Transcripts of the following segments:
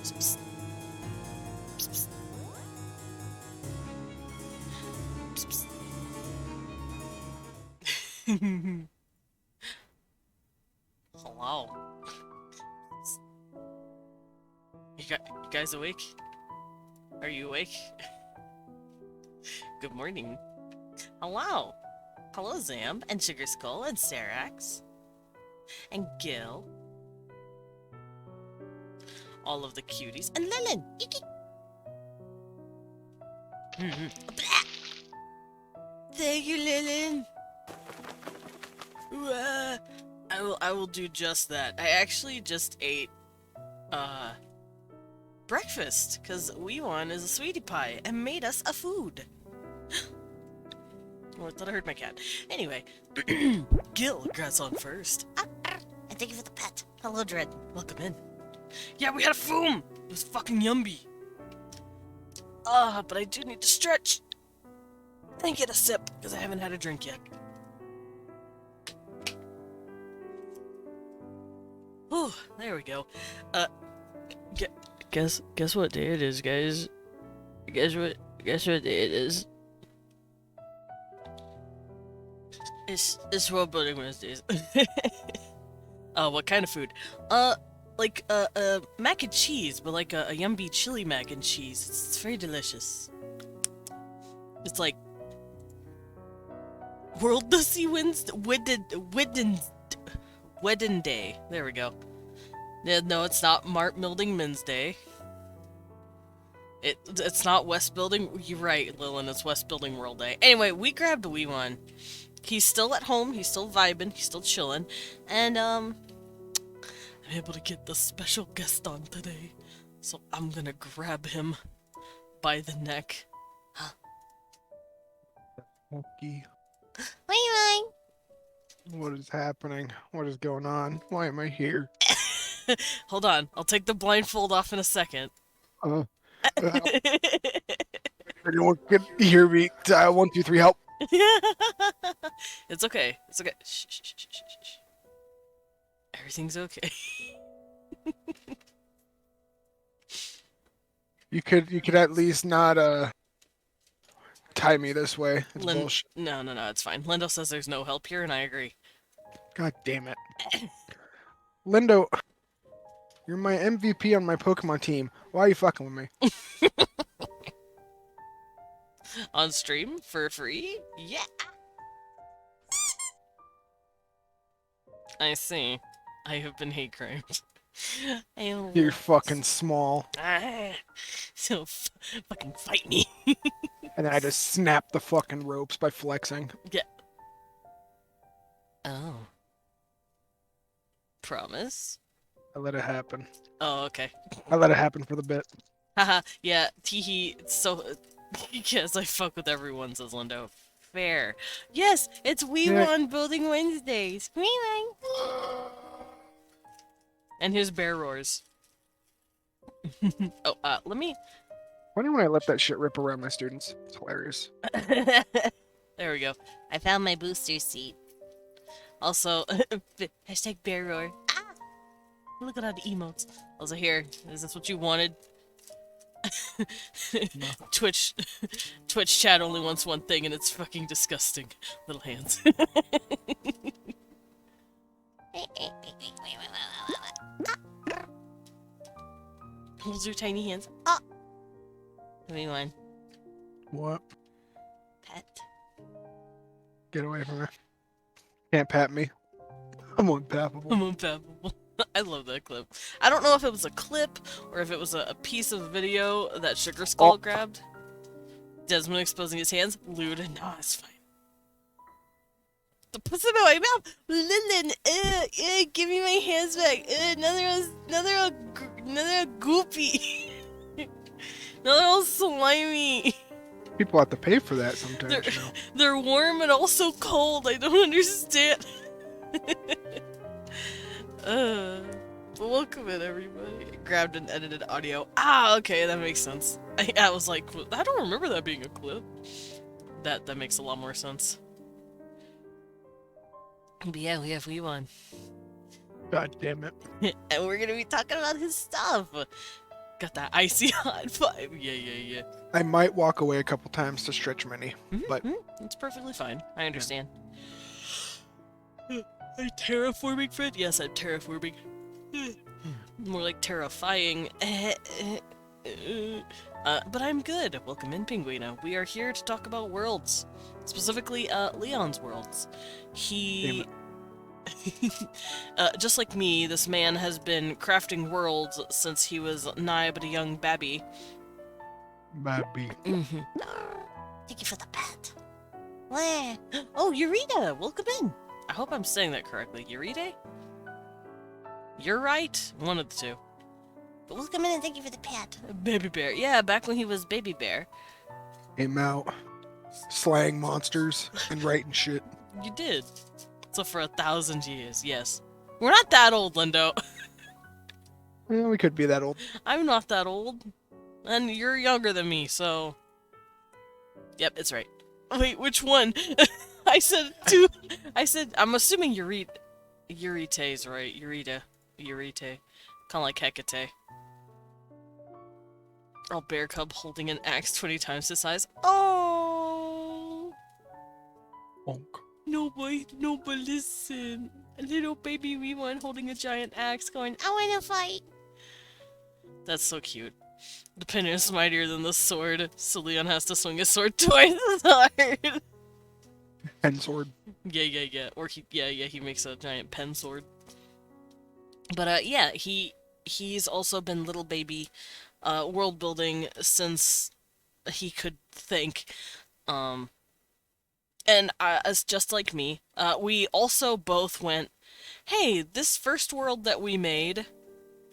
Psst, psst, psst, psst, psst. Hello. You guys awake? Are you awake? Good morning. Hello. Hello, Zam, and Sugar Skull, and Sarax, and Gil. All of the cuties. And Lilin! Thank you, Lilin! I will do just that. I actually just ate, breakfast, because Weewon is a sweetie pie and made us a food. Oh, I thought I heard my cat. Anyway, Gil grabs on first. And thank you for the pet. Hello, Dread. Welcome in. Yeah, we had a foom! It was fucking yummy. But I do need to stretch. And get a sip, because I haven't had a drink yet. Oh, there we go. Guess what day it is, guys? Guess what day it is? It's Worldbuilding Wednesdays. What kind of food? Like mac and cheese, but like a yummy chili mac and cheese. It's very delicious. It's like Worldbuilding Wedding Day. There we go. Yeah, no, it's not Building Men's Day. It's not West Building. You're right, Lilin. It's West Building World Day. Anyway, we grabbed a wee one. He's still at home. He's still vibing. He's still chilling, and I'm able to get the special guest on today. So I'm gonna grab him by the neck. Monkey. Wee What is happening? What is going on? Why am I here? Hold on. I'll take the blindfold off in a second. Anyone can hear me? Dial 1, 2, 3, help. It's okay. It's okay. Shh, shh, shh, shh, shh, shh. Everything's okay. You could at least not tie me this way. It's bullshit. No, it's fine. Lindo says there's no help here, and I agree. God damn it. Lindo, you're my MVP on my Pokemon team. Why are you fucking with me? On stream for free? Yeah. I see. I have been hate crimed. You're fucking small. So fucking fight me. And then I just snap the fucking ropes by flexing. Yeah. Oh. Promise? I let it happen. Oh, okay. I let it happen for the bit. Haha, yeah, teehee, so... Yes, I fuck with everyone, says Lindo. Fair. Yes, it's Weewon Building Wednesdays. Weewon. And his bear roars. Oh, let me... Funny when I let that shit rip around my students. It's hilarious. There we go. I found my booster seat. Also, hashtag bear roar. Ah! Look at all the emotes. Also here, is this what you wanted? No. Twitch chat only wants one thing, and it's fucking disgusting. Little hands. Hold your tiny hands. Ah! Give me one. What? Pet. Get away from me. Can't pat me. I'm unpappable. I'm unpappable. I love that clip. I don't know if it was a clip or if it was a piece of video that Sugar Skull grabbed. Desmond exposing his hands. Lewd. No, it's fine. The pussy in my mouth. Lilin, give me my hands back. Another goopy. Another old slimy. People have to pay for that sometimes. You know? They're warm and also cold. I don't understand. Welcome in, everybody. Grabbed and edited audio. Ah, okay, that makes sense. I was like, I don't remember that being a clip. That makes a lot more sense. But yeah, we have Weewon. God damn it. And we're gonna be talking about his stuff. Got that icy hot vibe. Yeah, yeah, yeah. I might walk away a couple times to stretch mini, but It's perfectly fine. I understand. A terraforming friend? Yes, I'm terraforming. More like terrifying. But I'm good. Welcome in, Pinguino. We are here to talk about worlds. Specifically, Leon's worlds. He... just like me, this man has been crafting worlds since he was nigh but a young babby. Babby. Thank you for the pet. Oh, Eureka! Welcome in! I hope I'm saying that correctly. Eureka? You're right. One of the two. But welcome in and thank you for the pet. Baby bear. Yeah, back when he was baby bear. Came out, slaying monsters and writing shit. You did. So for 1,000 years, yes. We're not that old, Lindo. Yeah, we could be that old. I'm not that old. And you're younger than me, so... Yep, it's right. Wait, which one? I said two. I'm assuming Eurite is right. Eurita. Kind of like Hecate. Oh, bear cub holding an axe 20 times the size. Oh! Bonk. Nobody listen. A little baby wee one holding a giant axe going, I wanna fight! That's so cute. The pin is mightier than the sword, so Leon has to swing his sword twice as hard. Pen sword. Yeah. Or he makes a giant pen sword. But yeah, he's also been little baby world building since he could think. And as just like me, we also both went, hey, this first world that we made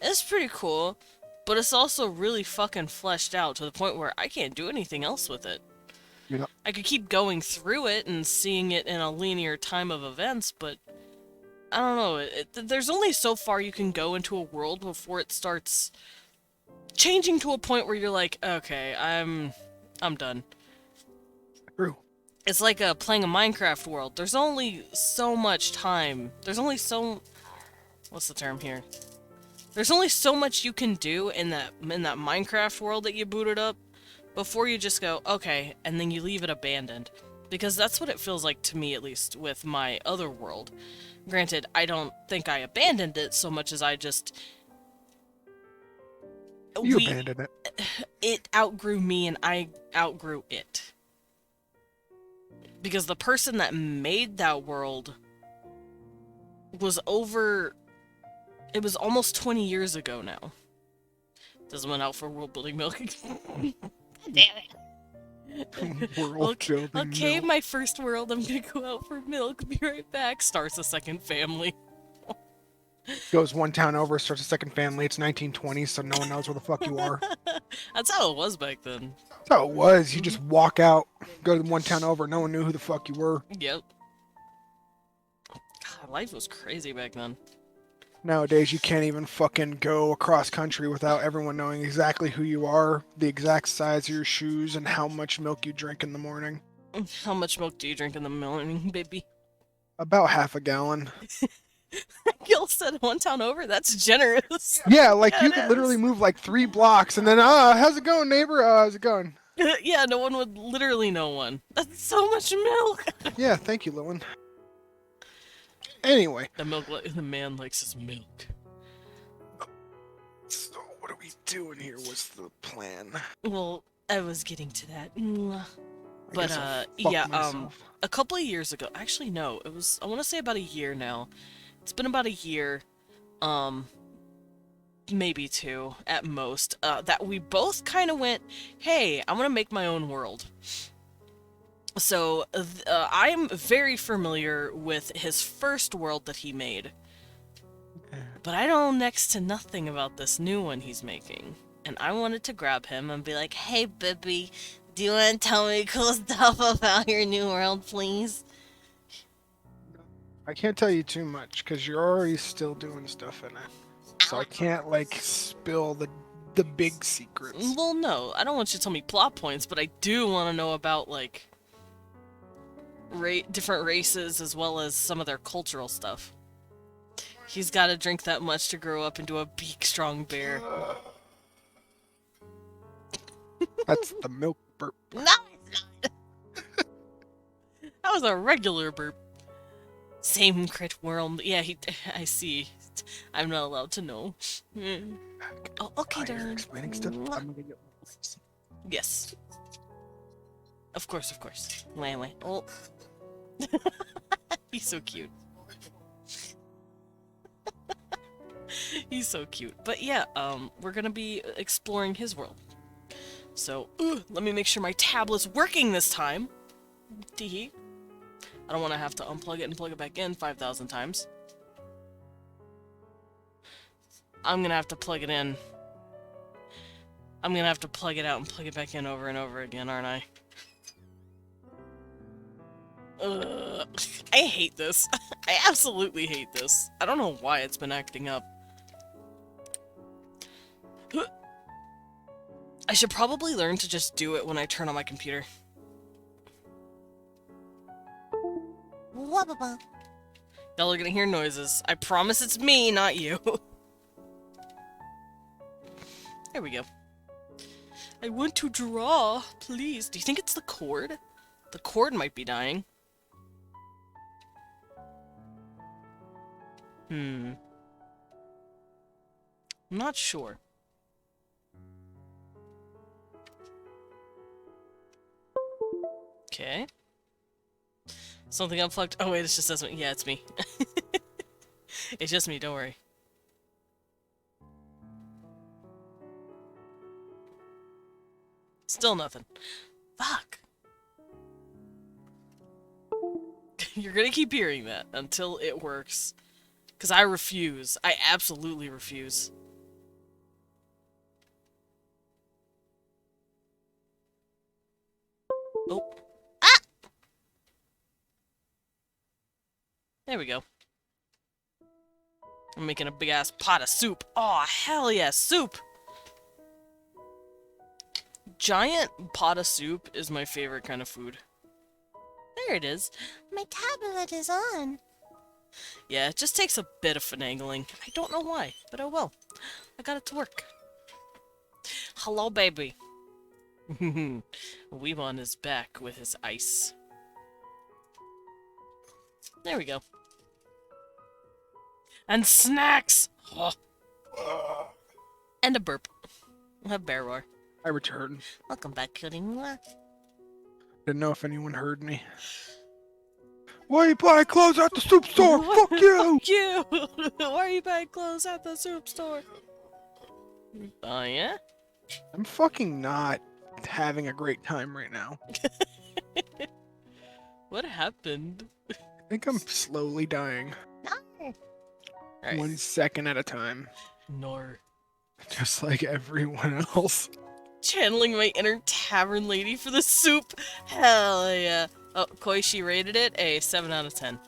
is pretty cool, but it's also really fucking fleshed out to the point where I can't do anything else with it. Yeah. I could keep going through it and seeing it in a linear time of events, but I don't know. There's only so far you can go into a world before it starts changing to a point where you're like, okay, I'm done. True. It's like playing a Minecraft world. There's only so much time. There's only so... What's the term here? There's only so much you can do in that Minecraft world that you booted up before you just go, okay, and then you leave it abandoned. Because that's what it feels like to me, at least, with my other world. Granted, I don't think I abandoned it so much as I just... You abandoned it. It outgrew me and I outgrew it. Because the person that made that world was over... It was almost 20 years ago now. Doesn't went out for world building milk. Damn it. Okay, milk. my first world, I'm gonna go out for milk. Be right back. Starts a second family. Goes one town over, starts a second family. It's 1920, so no one knows where the fuck you are. That's how it was back then. That's how it was. You just walk out, go to one town over, no one knew who the fuck you were. Yep. God, life was crazy back then. Nowadays, you can't even fucking go across country without everyone knowing exactly who you are, the exact size of your shoes, and how much milk you drink in the morning. How much milk do you drink in the morning, baby? About half a gallon. Gil said one town over? That's generous. Yeah, like you could literally move like 3 blocks and then, how's it going, neighbor? How's it going? Yeah, no one would, literally no one. That's so much milk. Yeah, thank you, Lilin. Anyway. The man likes his milk. So, what are we doing here? What's the plan? Well, I was getting to that. But, Myself. a couple of years ago, actually, no, it was, I want to say about a year now. It's been about a year, maybe 2 at most, that we both kind of went, hey, I want to make my own world. So, I'm very familiar with his first world that he made. But I know next to nothing about this new one he's making. And I wanted to grab him and be like, hey, Bippy, do you want to tell me cool stuff about your new world, please? I can't tell you too much, because you're already still doing stuff in it. So I can't, like, spill the big secrets. Well, no, I don't want you to tell me plot points, but I do want to know about, like, different races as well as some of their cultural stuff. He's got to drink that much to grow up into a big, strong bear. That's the milk burp. No, it's not. That was a regular burp. Same crit world. Yeah, I see. I'm not allowed to know. Oh, okay, While you're darling. explaining stuff, I'm gonna get Yes. Of course, of course. Wait. Oh. He's so cute. He's so cute. But yeah, we're gonna be exploring his world. So, let me make sure my tablet's working this time. Teehee. I don't want to have to unplug it and plug it back in 5,000 times. I'm gonna have to plug it in. I'm gonna have to plug it out and plug it back in over and over again, aren't I? Ugh. I hate this. I absolutely hate this. I don't know why it's been acting up. I should probably learn to just do it when I turn on my computer. Y'all are gonna hear noises. I promise it's me, not you. There we go. I want to draw, please. Do you think it's the cord? The cord might be dying. I'm not sure. Okay. Something unplugged. Oh wait, it's just us. Yeah, it's me. It's just me, don't worry. Still nothing. Fuck. You're gonna keep hearing that until it works. Because I refuse. I absolutely refuse. Oh. Ah! There we go. I'm making a big ass pot of soup. Oh, hell yeah, soup! Giant pot of soup is my favorite kind of food. There it is. My tablet is on. Yeah, it just takes a bit of finagling. I don't know why, but oh well. I got it to work. Hello, baby. Weebon is back with his ice. There we go. And snacks! Oh. And a burp. A bear roar. I returned. Welcome back, Cooting. Didn't know if anyone heard me. Why are you buying clothes at the soup store? Fuck you! Fuck you! Why are you buying clothes at the soup store? Oh, yeah? I'm fucking not having a great time right now. What happened? I think I'm slowly dying. Right. 1 second at a time. No. Just like everyone else. Channeling my inner tavern lady for the soup. Hell yeah. Oh, Koishi rated it a 7 out of 10.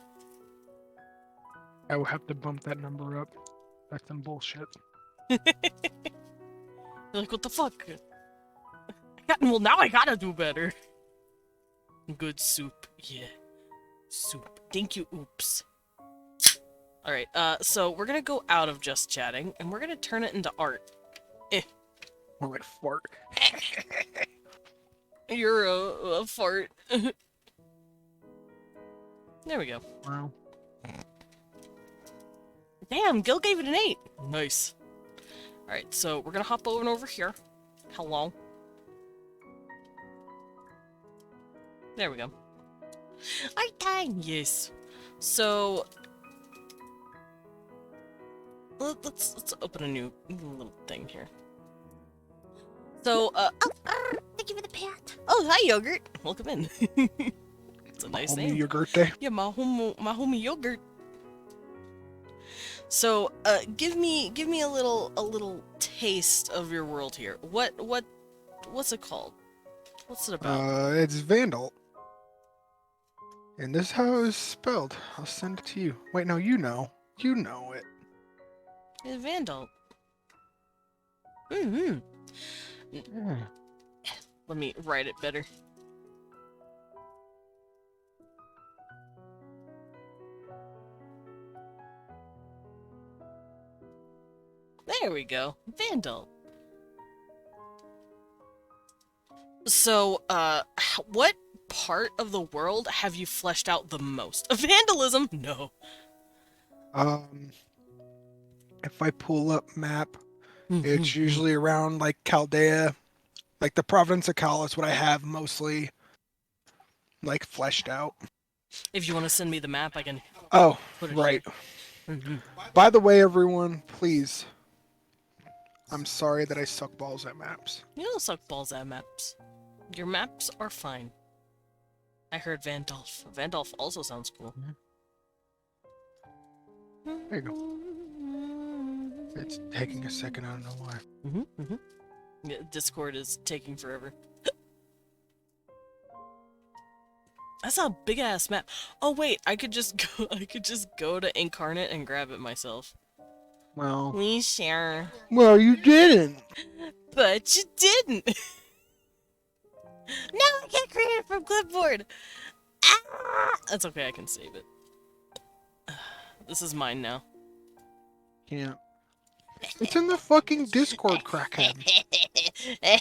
I will have to bump that number up. That's some bullshit. You're like, what the fuck? Well, now I gotta do better. Good soup. Yeah. Soup. Thank you, oops. Alright, so we're gonna go out of just chatting, and we're gonna turn it into art. More like fart. You're a fart. There we go. Wow. Damn, Gil gave it an 8. Nice. Alright, so we're gonna hop over here. Hello. There we go. Art time! Yes. So... Let's open a new little thing here. So, thank you for the pat. Oh, hi, Yogurt. Welcome in. It's a nice name. Yogurt day. Yeah, my homie Yogurt. So, give me a little taste of your world here. What's it called? What's it about? It's Vandal. And this is how it's spelled. I'll send it to you. Wait, no, you know. You know it. It's Vandal. Let me write it better. There we go. Vandal. So, what part of the world have you fleshed out the most? Vandalism? No. Um, if I pull up map, it's usually around like Chaldea, like the province of Cal is what I have mostly like fleshed out. If you want to send me the map, I can Oh, put it right. here. By the way, everyone, please. I'm sorry that I suck balls at maps. You don't suck balls at maps. Your maps are fine. I heard Vandolph. Vandolph also sounds cool. There you go. It's taking a second. I don't know why. Yeah, Discord is taking forever. That's a big ass map. Oh wait, I could just go. I could just go to Incarnate and grab it myself. Well, We share, you didn't. but you didn't. Now I can't create it from clipboard. Ah! That's okay. I can save it. This is mine now. Can't. It's in the fucking Discord, crackhead.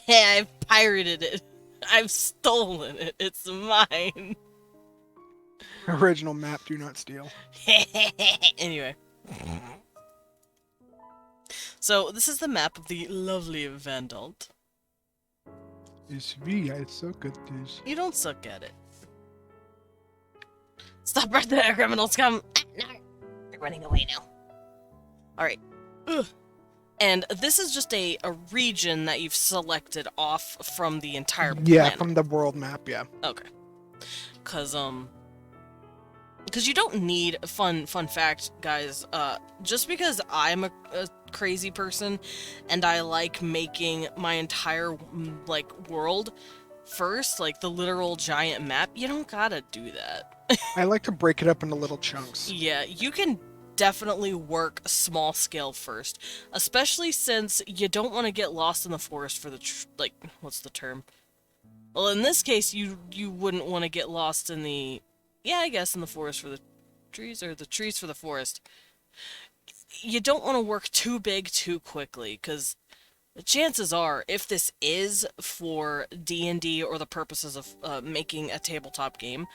I've pirated it. I've stolen it. It's mine. Original map, do not steal. Anyway. So, this is the map of the lovely Vandalt. It's me, I suck at this. You don't suck at it. Stop right there, criminal scum! No, you're running away now. Alright. And this is just a region that you've selected off from the entire planet. Yeah, from the world map, yeah. Okay. Because you don't need, fun fact, guys, just because I'm a crazy person, and I like making my entire, like, world first, like the literal giant map, you don't gotta do that. I like to break it up into little chunks. Yeah, you can definitely work small scale first, especially since you don't want to get lost in the forest for the, like, what's the term? Well, in this case, you wouldn't want to get lost in the, yeah, I guess in the forest for the trees, or the trees for the forest. You don't want to work too big too quickly, because the chances are, if this is for D&D or the purposes of making a tabletop game,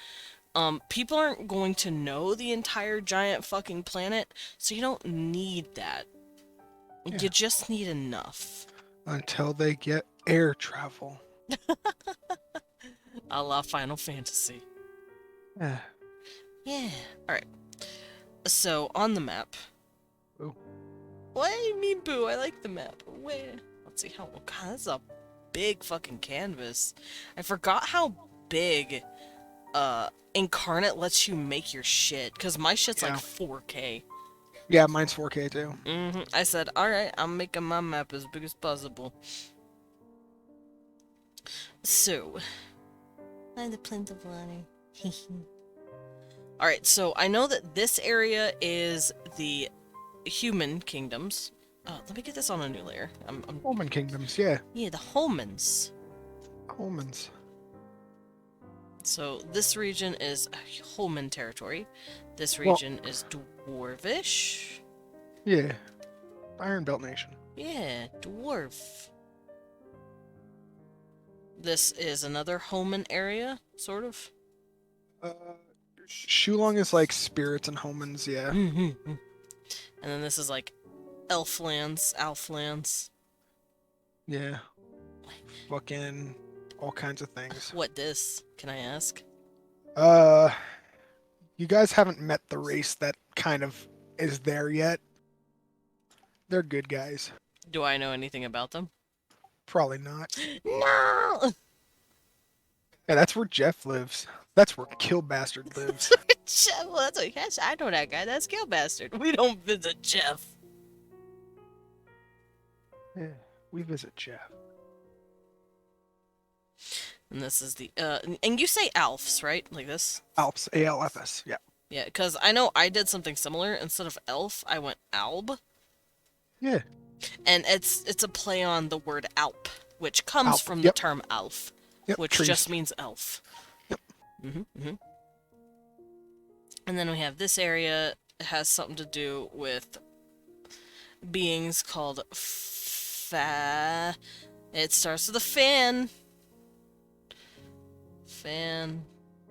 people aren't going to know the entire giant fucking planet, so you don't need that. Yeah. You just need enough. Until they get air travel. A la Final Fantasy. Yeah. Yeah. Alright. So, on the map... Boo. What do you mean, boo? I like the map. Where? Let's see how... Oh, God, this is a big fucking canvas. I forgot how big, Incarnate lets you make your shit. Because my shit's like 4K. Yeah, mine's 4K too. I said, alright, I'm making my map as big as possible. So... Find the plant of water. Alright, so I know that this area is the human kingdoms. Let me get this on a new layer. I'm Holman Kingdoms, yeah. Yeah, the Homans. Holmans. So this region is Holman territory. This region is Dwarvish. Yeah. Iron Belt Nation. Yeah, dwarf. This is another Homan area, sort of. Shulong is like spirits and Homans, yeah. And then this is like Elflands. Yeah. Fucking all kinds of things. What this? Can I ask? You guys haven't met the race that kind of is there yet. They're good guys. Do I know anything about them? Probably not. No! Yeah, that's where Jeff lives. That's where Kill Bastard lives. Well, that's what yes, I know that guy. That's Kill Bastard. We don't visit Jeff. Yeah, we visit Jeff. And this is the, and you say Alfs, right? Like this? Alps, ALFS, yeah. Yeah, because I know I did something similar. Instead of elf, I went alb. Yeah. And it's a play on the word alp, which comes Alp, from yep. the term alf, Yep, which trees. just means elf. Yep. And then we have this area. It has something to do with beings called It starts with a fan. Fan.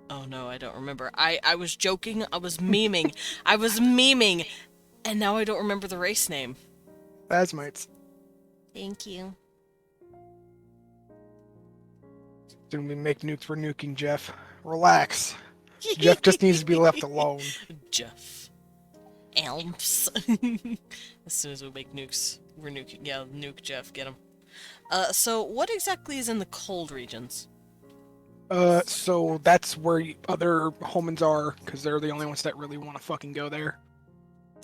Oh no, I don't remember. I was joking. I was memeing. I was memeing. And now I don't remember the race name. Phasmites. Thank you. Soon we make nukes, we're nuking Jeff. Relax. Jeff just needs to be left alone. Jeff. Elms. As soon as we make nukes, we're nuking. Yeah, nuke Jeff. Get him. So what exactly is in the cold regions? So that's where other humans are, because they're the only ones that really want to fucking go there.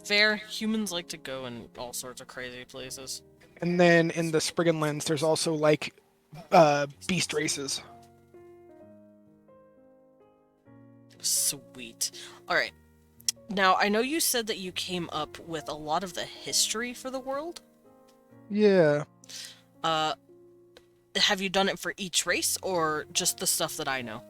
Fair. Humans like to go in all sorts of crazy places. And then in the Sprigganlands, there's also, like, beast races. Sweet. Alright. Now, I know you said that you came up with a lot of the history for the world. Yeah. Have you done it for each race, or just the stuff that I know?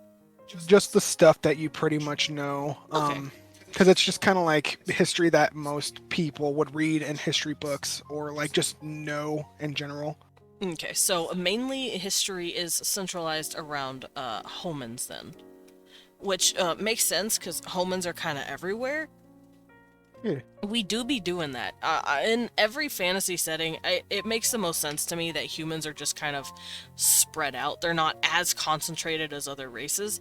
Just the stuff that you pretty much know. Okay. Because it's just kind of like history that most people would read in history books, or, like, just know in general. Okay, so mainly history is centralized around homins then. Which makes sense, because homins are kind of everywhere. Yeah. We do be doing that. In every fantasy setting, it makes the most sense to me that humans are just kind of spread out. They're not as concentrated as other races,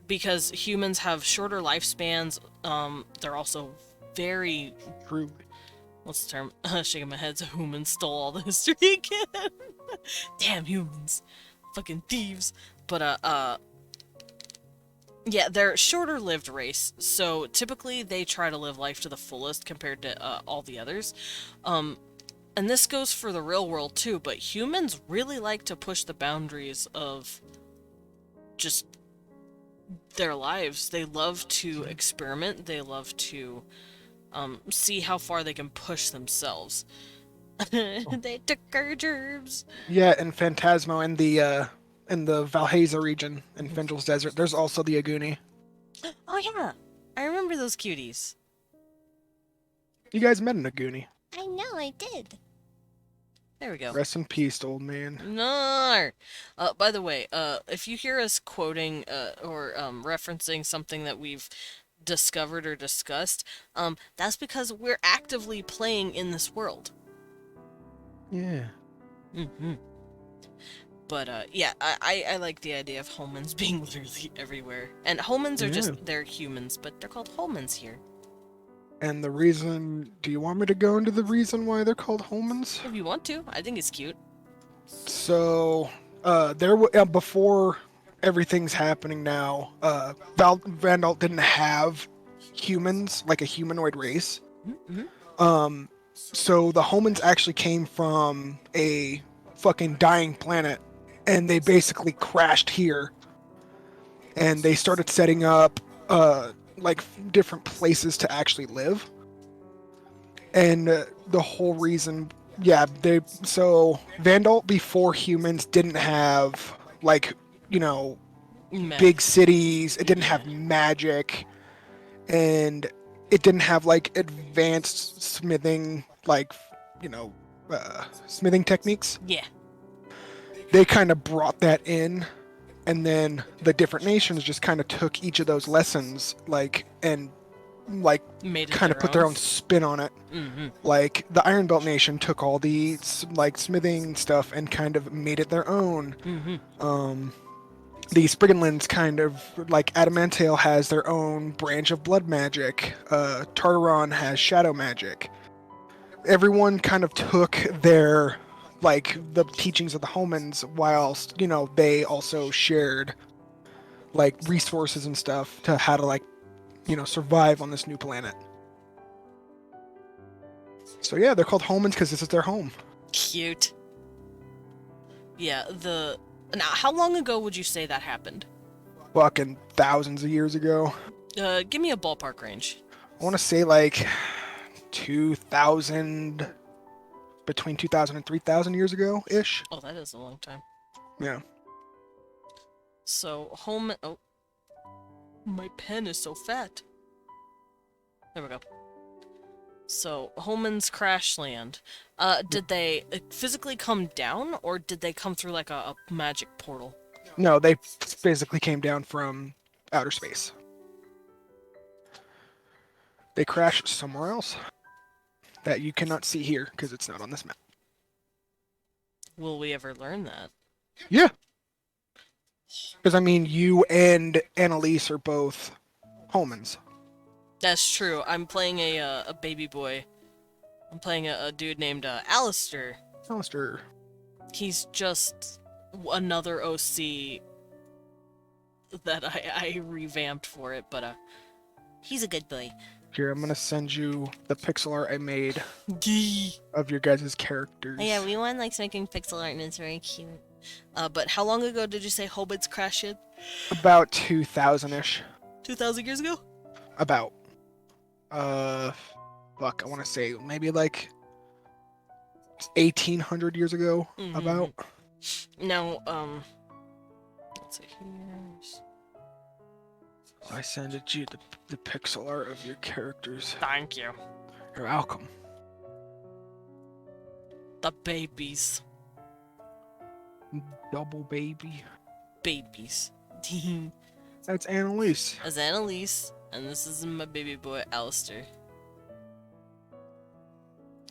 because humans have shorter lifespans. They're also very... Truly. What's the term? Shaking my head, so humans stole all the history again. Damn humans. Fucking thieves. But, yeah, they're shorter-lived race, so typically they try to live life to the fullest compared to all the others. And this goes for the real world too, but humans really like to push the boundaries of just their lives. They love to experiment. They love to see how far they can push themselves. They took our germs. Yeah, and Phantasmo in the Valhalla region in Finjal's Desert, there's also the Aguni. Oh yeah, I remember those cuties. You guys met an Aguni. I know, I did. There we go. Rest in peace, old man. No. By the way, if you hear us quoting or referencing something that we've discovered or discussed, that's because we're actively playing in this world. Yeah. Mm-hmm. But yeah, I like the idea of homins being literally everywhere. And homins are just, they're humans, but they're called homins here. And the reason, do you want me to go into the reason why they're called homins? If you want to, I think it's cute. So, before everything's happening now, Vandal didn't have humans, like a humanoid race. Mm-hmm. So the homins actually came from a fucking dying planet, and they basically crashed here. And they started setting up, like, different places to actually live. And the whole reason, so Vandal before humans didn't have, like, you know, big cities. It didn't have magic, and it didn't have, like, advanced smithing, like, you know, smithing techniques. Yeah. They kind of brought that in, and then the different nations just kind of took each of those lessons, like, and, like, kind of put their own spin on it. Mm-hmm. Like, the Iron Belt nation took all the, like, smithing stuff and kind of made it their own. Mm-hmm. The Sprigganlands kind of, like, Adamantale has their own branch of blood magic. Tartaron has shadow magic. Everyone kind of took their, like, the teachings of the homins, whilst, you know, they also shared, like, resources and stuff to how to, like, you know, survive on this new planet. So yeah, they're called homins because this is their home. Cute. Yeah, now, how long ago would you say that happened? Fucking thousands of years ago. Give me a ballpark range. I want to say, like, 2,000... between 2,000 and 3,000 years ago-ish. Oh, that is a long time. Yeah. So, oh. My pen is so fat. There we go. So, homins crash land. Did they physically come down, or did they come through, like, a magic portal? No, they physically came down from outer space. They crashed somewhere else that you cannot see here because it's not on this map. Will we ever learn that? Yeah. Because, I mean, you and Annalise are both humans. That's true. I'm playing a baby boy. I'm playing a dude named Alistair. Alistair. He's just another OC that I revamped for it, but he's a good boy. Here, I'm going to send you the pixel art I made Gee. of your guys' characters. Oh, yeah, we want likes making pixel art and it's very cute. But how long ago did you say Hobbits crashed? About 2000-ish. 2,000 years ago? About. Fuck, I want to say maybe like 1800 years ago. Mhm. About. Now, let's see here. I sent you the pixel art of your characters. Thank you. You're welcome. The babies. Double baby. Babies. That's Annalise. As Annalise, and this is my baby boy, Alistair.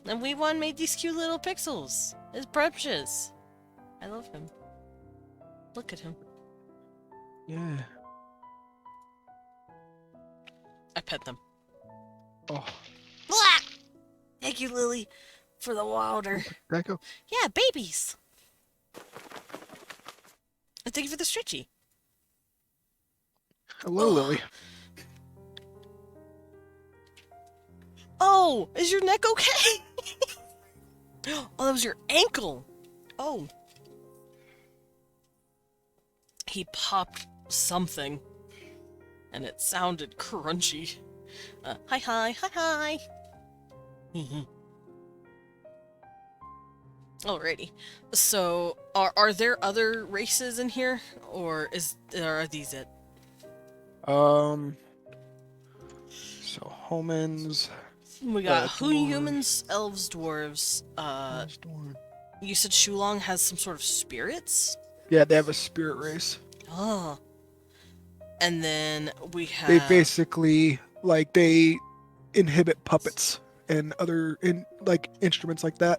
And we made these cute little pixels. It's precious. I love him. Look at him. Yeah. I pet them. Oh. Blah! Thank you, Lily, for the water. That go. Yeah, babies. And thank you for the stretchy. Hello, Lily. Oh, is your neck okay? Oh, that was your ankle. Oh. He popped something, and it sounded crunchy. Hi. Alrighty. So, are there other races in here, or are these it? So humans. We got dwarves. humans, elves, dwarves. You said Shulong has some sort of spirits? Yeah, they have a spirit race. Oh. And then we have... They basically they inhibit puppets and other instruments like that.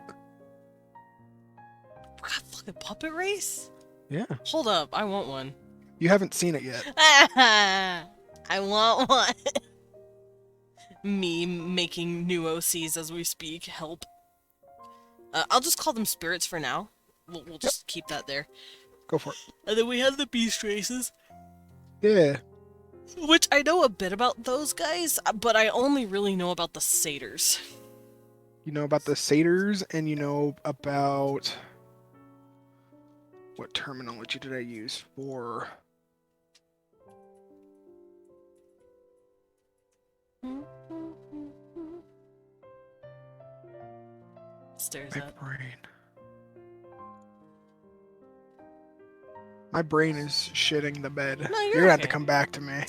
We got fucking puppet race? Yeah. Hold up, I want one. You haven't seen it yet. I want one. Me making new OCs as we speak. Help. I'll just call them spirits for now. We'll just keep that there. Go for it. And then we have the beast races. Yeah. Which I know a bit about those guys, but I only really know about the satyrs. You know about the satyrs, and you know about... What terminology did I use for... Stares My at. brain. My brain is shitting the bed. No, You're you're gonna have to okay. come back to me.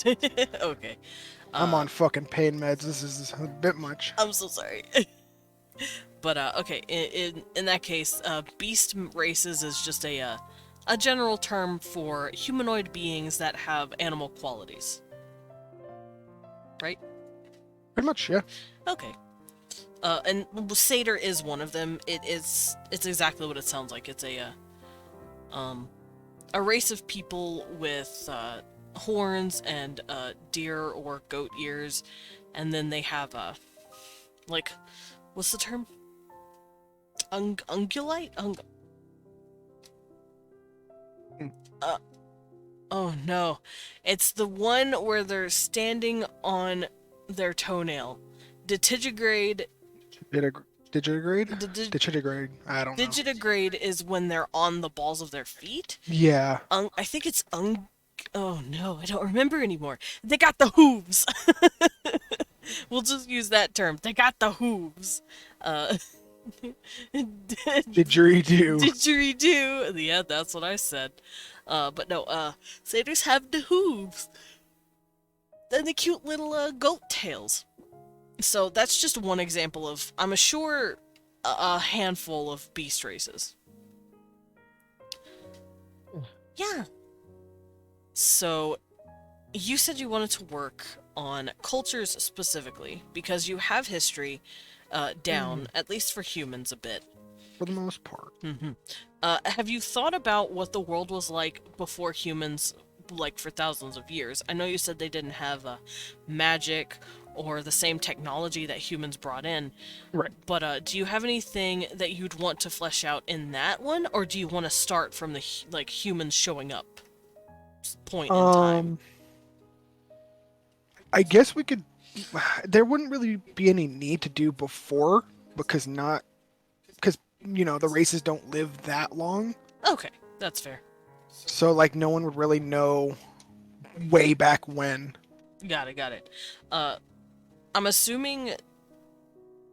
Okay. I'm on fucking pain meds. This is a bit much. I'm so sorry. But okay, in that case, beast races is just a general term for humanoid beings that have animal qualities. Right? Pretty much, yeah. Okay. And satyr is one of them. It's exactly what it sounds like. It's a race of people with horns and deer or goat ears, and then they have what's the term? Ungulite? Oh no. It's the one where they're standing on their toenail. Digitigrade. Digitigrade? Digitigrade. I don't know. Digitigrade is when they're on the balls of their feet. Yeah. I think it's oh no, I don't remember anymore. They got the hooves. We'll just use that term. They got the hooves. Didgeridoo. Didgeridoo. Yeah, that's what I said. But no, satyrs have the hooves. And the cute little goat tails. So that's just one example of, I'm sure, a handful of beast races. Yeah. So, you said you wanted to work on cultures specifically because you have history down, at least for humans, a bit. For the most part. Have you thought about what the world was like before humans, like for thousands of years? I know you said they didn't have magic or the same technology that humans brought in, Right. but do you have anything that you'd want to flesh out in that one, or do you want to start from the humans showing up point in time? Um, I guess we could. There wouldn't really be any need to do before because the races don't live that long, Okay, that's fair. so like no one would really know way back when. Got it, got it. I'm assuming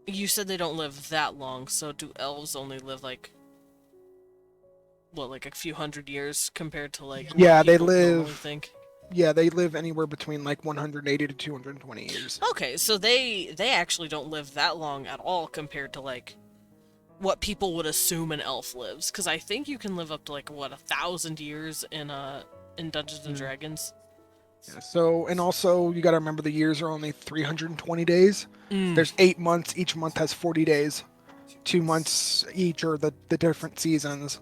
you said they don't live that long, so do elves only live like, what, like a few hundred years compared to like what Yeah, they people normally live. think? Yeah, they live anywhere between like 180 to 220 years. Okay, so they actually don't live that long at all compared to like what people would assume an elf lives, because I think you can live up to like what 1,000 years in Dungeons and Mm. Dragons. Yeah, so, and also you got to remember the years are only 320 days. Mm, There's 8 months. Each month has 40 days. 2 months each are the different seasons.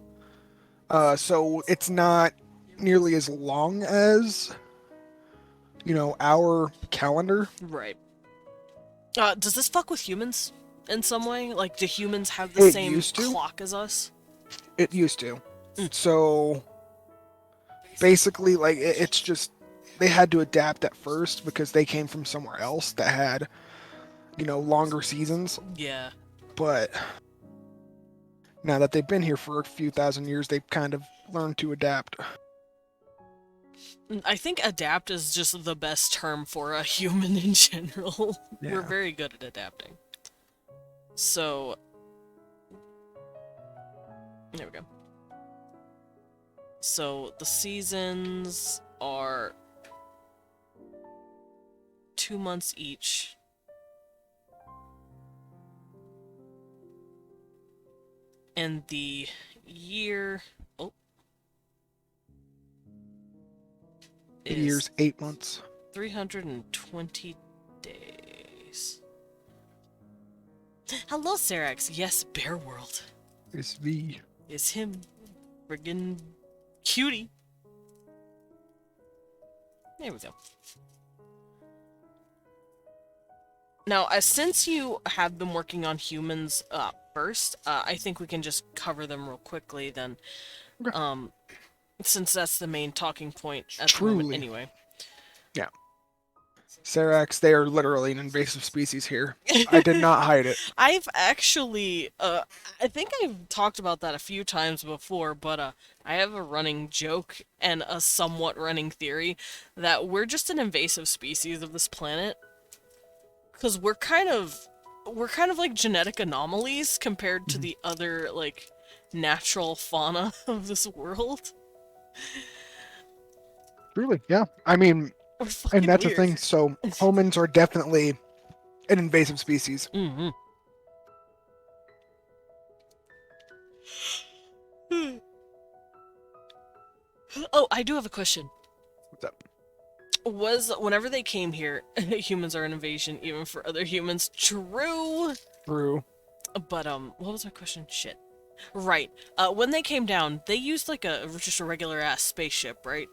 So it's not nearly as long as our calendar. right. Does this fuck with humans in some way? Like, do humans have the It same used to. clock as us? It used to. Mm. So basically, like it's just they had to adapt at first because they came from somewhere else that had longer seasons. Yeah. But now that they've been here for a few thousand years, they've kind of learned to adapt. I think adapt is just the best term for a human in general. We're Yeah. very good at adapting. So, there we go. So, the seasons are 2 months each. And the year, oh, The is year's 8 months. 320 days. Hello, Serax. Yes, Bear World. Is the Is him. Friggin' cutie. There we go. Now, since you have been working on humans first, I think we can just cover them real quickly then. Okay. Since that's the main talking point at the moment Truly. anyway. Yeah. Seracs, they are literally an invasive species here. I did not hide it. I've actually, I think I've talked about that a few times before, but I have a running joke and a somewhat running theory that we're just an invasive species of this planet. Because we're kind of like genetic anomalies compared to the other, like, natural fauna of this world. Truly, yeah. I mean, We're fucking and that's the weird. thing. So homins are definitely an invasive species. Mm-hmm. Oh, I do have a question. What's up? Whenever they came here, humans are an invasion even for other humans. True. True. But what was my question? Shit. Right. When they came down, they used like just a regular ass spaceship, right?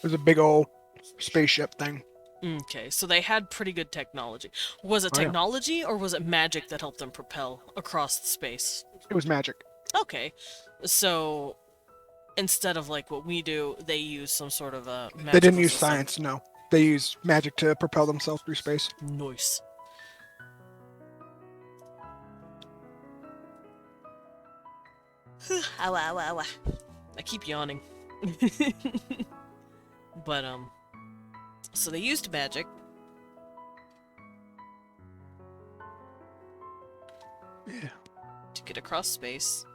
There's a big old spaceship thing. Okay, so they had pretty good technology. Was it Oh, yeah. technology or was it magic that helped them propel across the space? It was magic. Okay, so instead of like what we do, they use some sort of a magical They didn't use system. science, no. They used magic to propel themselves through space. Nice. Ow, ow, ow, ow. I keep yawning. But, so they used magic. Yeah. To get across space.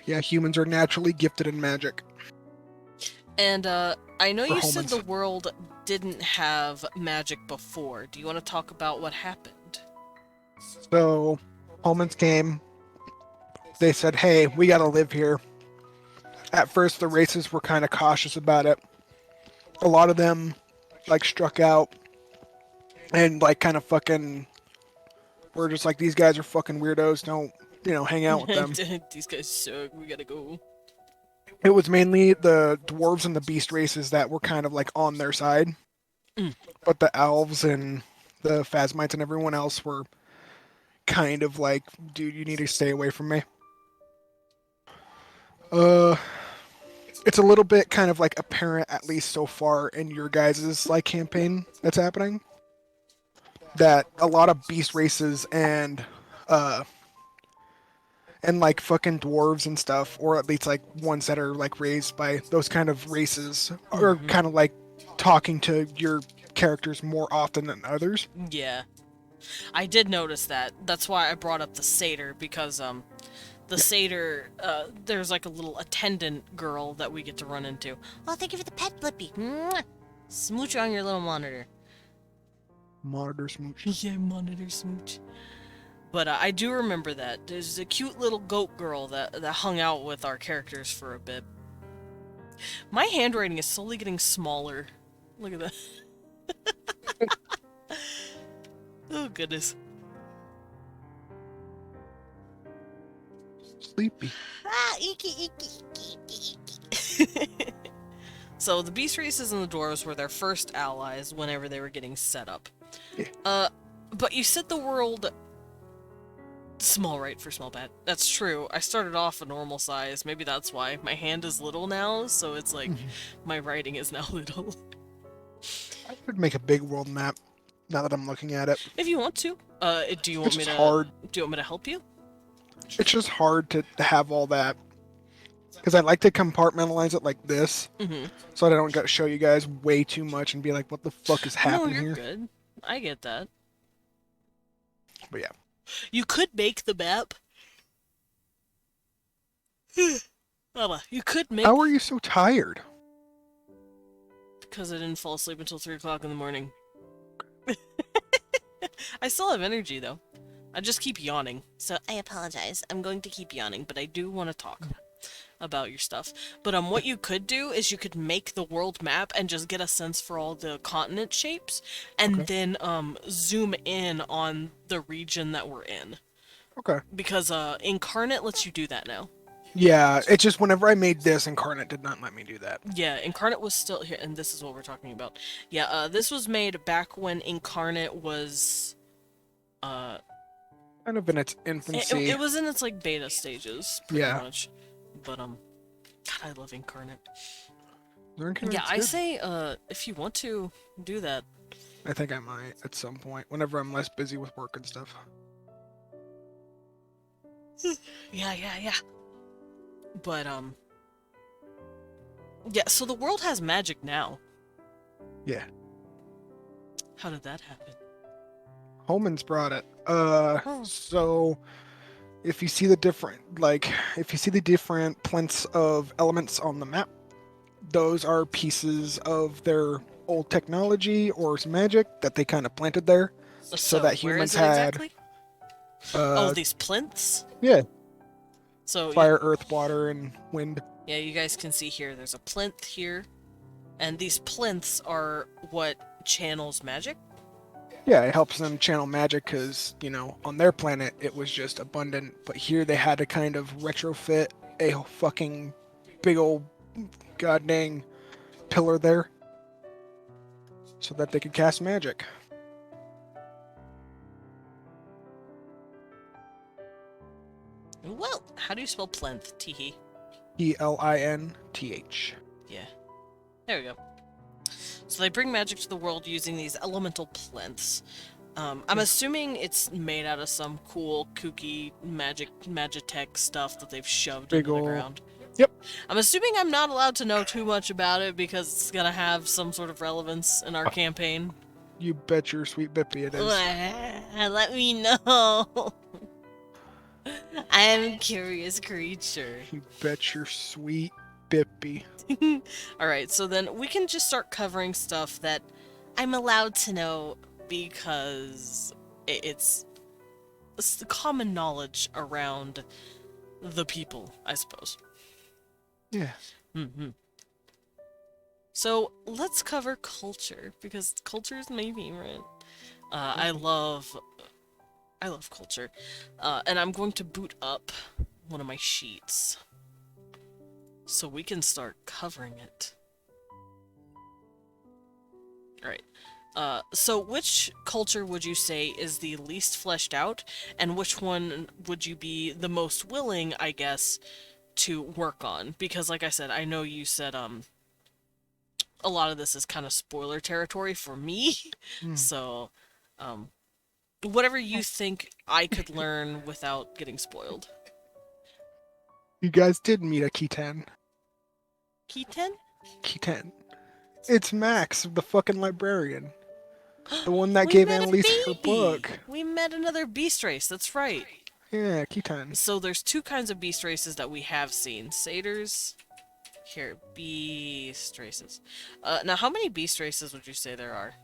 Yeah, humans are naturally gifted in magic. And, I know For you said homins. the world didn't have magic before. Do you want to talk about what happened? So, humans came. They said, hey, we gotta live here. At first, the races were kind of cautious about it. A lot of them, like, struck out and, like, kind of fucking were just like, these guys are fucking weirdos. Don't, hang out with them. These guys suck. We gotta go. It was mainly the dwarves and the beast races that were kind of, like, on their side. Mm. But the elves and the phasmites and everyone else were kind of like, dude, you need to stay away from me. Uh, it's a little bit kind of like apparent, at least so far in your guys' like campaign that's happening, that a lot of beast races uh and like fucking dwarves and stuff, or at least like ones that are like raised by those kind of races, are Mhm. kind of like talking to your characters more often than others. Yeah. I did notice that. That's why I brought up the satyr, because the Yeah. satyr, there's like a little attendant girl that we get to run into. Oh, thank you for the pet, Blippi. Mwah! Smooch on your little monitor. Monitor smooch. Yeah, monitor smooch. But I do remember that. There's a cute little goat girl that hung out with our characters for a bit. My handwriting is slowly getting smaller. Look at that. Oh, goodness. Sleepy. Ah, iki. So the beast races and the dwarves were their first allies whenever they were getting set up. Yeah. But you said the world small, right, for small bat. That's true. I started off a normal size. Maybe that's why. My hand is little now, so it's like my writing is now little. I would make a big world map now that I'm looking at it. If you want to. Do you want It's me just to hard. do you want me to help you? It's just hard to have all that. Because I like to compartmentalize it like this, Mm-hmm. so that I don't show you guys way too much and be like, what the fuck is No, happening you're here? good. I get that. But yeah. You could make the map. Mama, you could make... How are you so tired? Because I didn't fall asleep until 3 o'clock in the morning. I still have energy, though. I just keep yawning. So I apologize. I'm going to keep yawning, but I do want to talk about your stuff. But what you could do is you could make the world map and just get a sense for all the continent shapes, and Okay. then zoom in on the region that we're in. Okay. Because Incarnate lets you do that now. Yeah, it's just whenever I made this, Incarnate did not let me do that. Yeah, Incarnate was still here, and this is what we're talking about. Yeah, this was made back when Incarnate was Kind of in its infancy. it was in its like beta stages, pretty Yeah. much. But God, I love Incarnate. Incarnate's Yeah, I good. say if you want to do that. I think I might at some point, whenever I'm less busy with work and stuff. Yeah. But yeah, so the world has magic now. Yeah. How did that happen? Holman's brought it. Oh. So if you see the different plinths of elements on the map, those are pieces of their old technology or magic that they kind of planted there, so that where humans is it had. exactly? These plinths? Yeah. So Fire, earth, water, and wind. yeah, you guys can see here, there's a plinth here, and these plinths are what channels magic. Yeah, it helps them channel magic because, on their planet it was just abundant, but here they had to kind of retrofit a fucking big old goddamn pillar there so that they could cast magic. Well, how do you spell plinth? Teehee. Plinth. Yeah. There we go. So they bring magic to the world using these elemental plinths. I'm assuming it's made out of some cool, kooky magitech stuff that they've shoved into the ground. Yep. I'm assuming I'm not allowed to know too much about it because it's gonna have some sort of relevance in our campaign. You bet your sweet bippy it is. Let me know. I am a curious creature. You bet your sweet bippy. Alright, so then we can just start covering stuff that I'm allowed to know because it's it's the common knowledge around the people, I suppose. Yeah. Mm-hmm. So let's cover culture because culture is my favorite. I love culture, and I'm going to boot up one of my sheets so we can start covering it. All right. So which culture would you say is the least fleshed out, and which one would you be the most willing, I guess, to work on? Because, like I said, I know you said a lot of this is kind of spoiler territory for me, Hmm. so um, whatever you think I could learn without getting spoiled. You guys did meet a Key Kiten? 10. It's Max, the fucking librarian. The one that We gave met a Annalise her baby! book. We met another beast race, that's right. Yeah, Key 10. So there's two kinds of beast races that we have seen. Satyrs. Here, beast races. Now how many beast races would you say there are?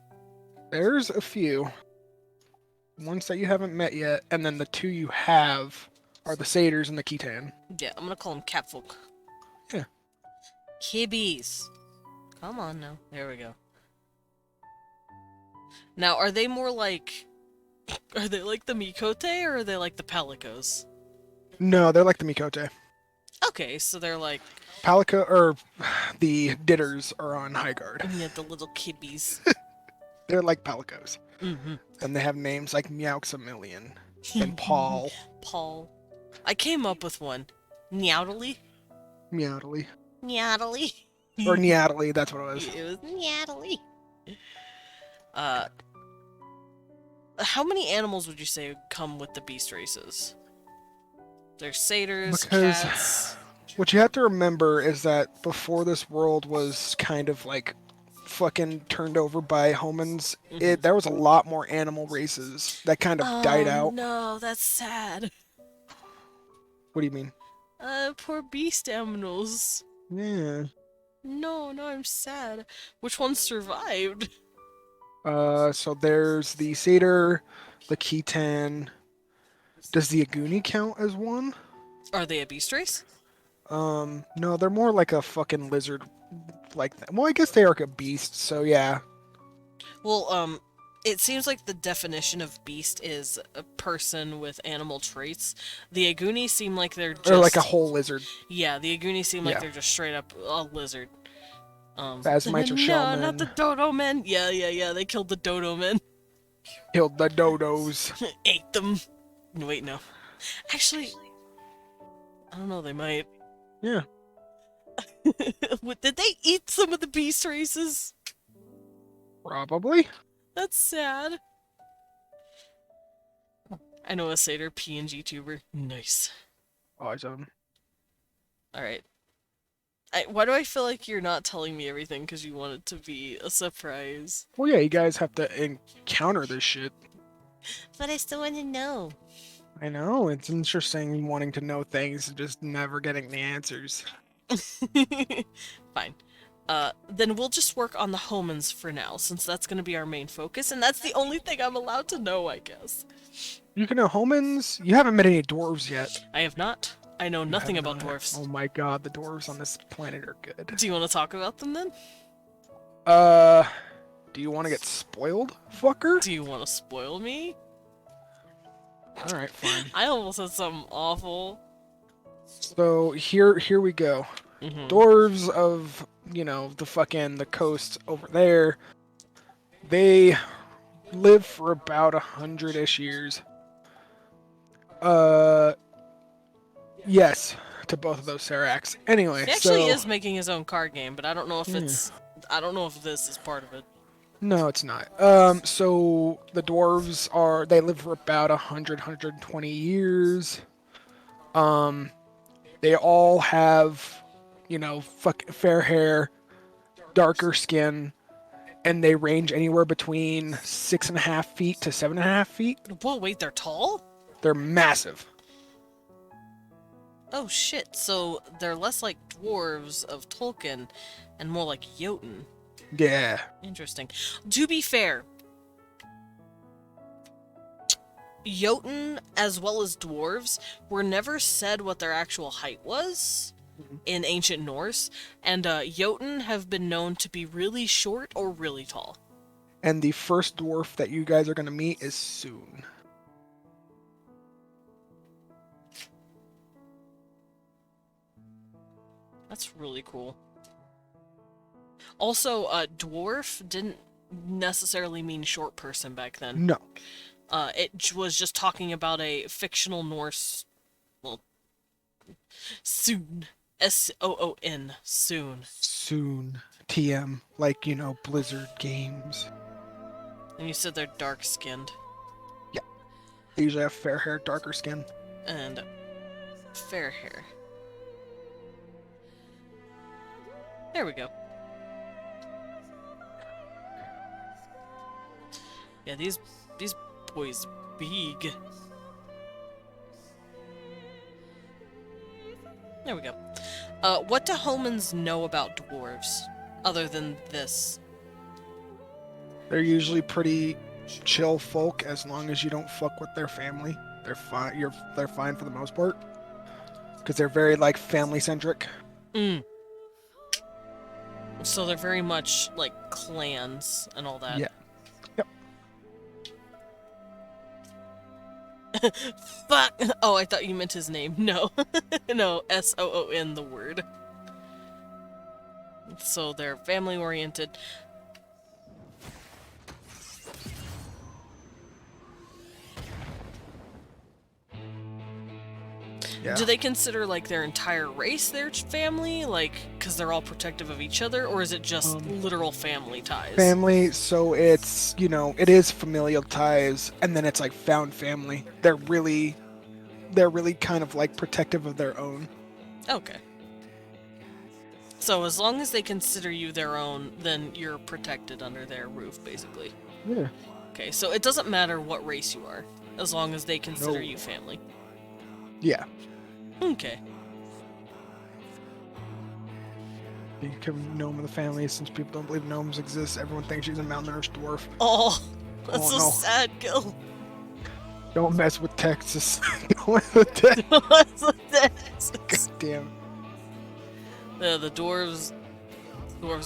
There's a few. Ones that you haven't met yet, and then the two you have are the Satyrs and the Khitan. Yeah, I'm gonna call them catfolk. Yeah. Kibbies. Come on now. There we go. Now, are they more like... Are they like the Mikote, or are they like the Palicos? No, they're like the Mikote. Okay, so they're like... Palico, or the Ditters are on High Guard. Yeah, the little kibbies. They're like Palicos. Mm-hmm. And they have names like Meowxamillion and Paul. Paul. I came up with one. Nyautily? Meowdly. Nyautily. Or Nyautily, that's what it was. It was Nyautily. How many animals would you say come with the beast races? There's satyrs, Because cats... what you have to remember is that before this world was kind of like fucking turned over by humans, there was a lot more animal races that kind of died out. No, that's sad. What do you mean? Poor beast animals. Yeah. No, I'm sad. Which ones survived? So there's the satyr, the Khitan. Does the Aguni count as one? Are they a beast race? No, they're more like a fucking lizard like that. Well, I guess they are a beast, so yeah. Well, it seems like the definition of beast is a person with animal traits. The Aguni seem like they're just... Or like a whole lizard. Yeah, the Aguni seem like Yeah. they're just straight up a lizard. Phasmites or No, shellmen. not the dodo men. Yeah, they killed the dodo men. Killed the dodos. Ate them. Wait, no. Actually, I don't know, they might. Yeah. Did they eat some of the beast races? Probably. That's sad. I know a satyr PNG tuber. Nice. Awesome. Alright. Why do I feel like you're not telling me everything because you want it to be a surprise? Well, yeah, you guys have to encounter this shit. But I still want to know. I know, it's interesting wanting to know things and just never getting the answers. Fine. Then we'll just work on the homins for now, since that's going to be our main focus, and that's the only thing I'm allowed to know, I guess. You can know homins? You haven't met any dwarves yet. I have not. I know nothing about dwarfs. Oh my god, the dwarves on this planet are good. Do you want to talk about them then? Do you want to get spoiled, fucker? Do you want to spoil me? Alright, fine. I almost said something awful. So, here we go. Dwarves of, the coast over there, they live for about 100-ish years. Yes, to both of those Seracs. Anyway, He actually is making his own card game, but I don't know if it's... I don't know if this is part of it. No, it's not. So the dwarves they live for about 120 years. They all have, fair hair, darker skin, and they range anywhere between 6.5 feet to 7.5 feet. Whoa, wait, they're tall? They're massive. Oh shit, so they're less like dwarves of Tolkien and more like Jotun. Yeah. Interesting. To be fair, Jotun as well as dwarves were never said what their actual height was. in ancient Norse, and Jotun have been known to be really short or really tall. And the first dwarf that you guys are going to meet is soon. That's really cool. Also, dwarf didn't necessarily mean short person back then. No. It was just talking about a fictional Norse, well, soon. S-O-O-N, soon. Soon. TM. Like, Blizzard games. And you said they're dark-skinned. Yeah. They usually have fair hair, darker skin. And fair hair. There we go. Yeah, these boys big. There we go. What do Homans know about dwarves, other than this? They're usually pretty chill folk as long as you don't fuck with their family. They're fine. They're fine for the most part because they're very like family centric. So they're very much like clans and all that. Yeah. Yep. Fuck! Oh, I thought you meant his name. No. No, S-O-O-N, the word. So they're family-oriented. Yeah. Do they consider, like, their entire race their family? Like, because they're all protective of each other? Or is it just literal family ties? Family, so it's, it is familial ties, and then it's like found family. They're really kind of like protective of their own. Okay. So as long as they consider you their own, then you're protected under their roof, basically. Yeah. Okay, so it doesn't matter what race you are, as long as they consider No. you family. Yeah. Okay. You become gnome of the family since people don't believe gnomes exist. Everyone thinks she's a malnourished dwarf. Oh, that's Oh, so no. sad, Gil. Don't mess with Texas. Don't mess with Texas. What's with this? God damn. The dwarves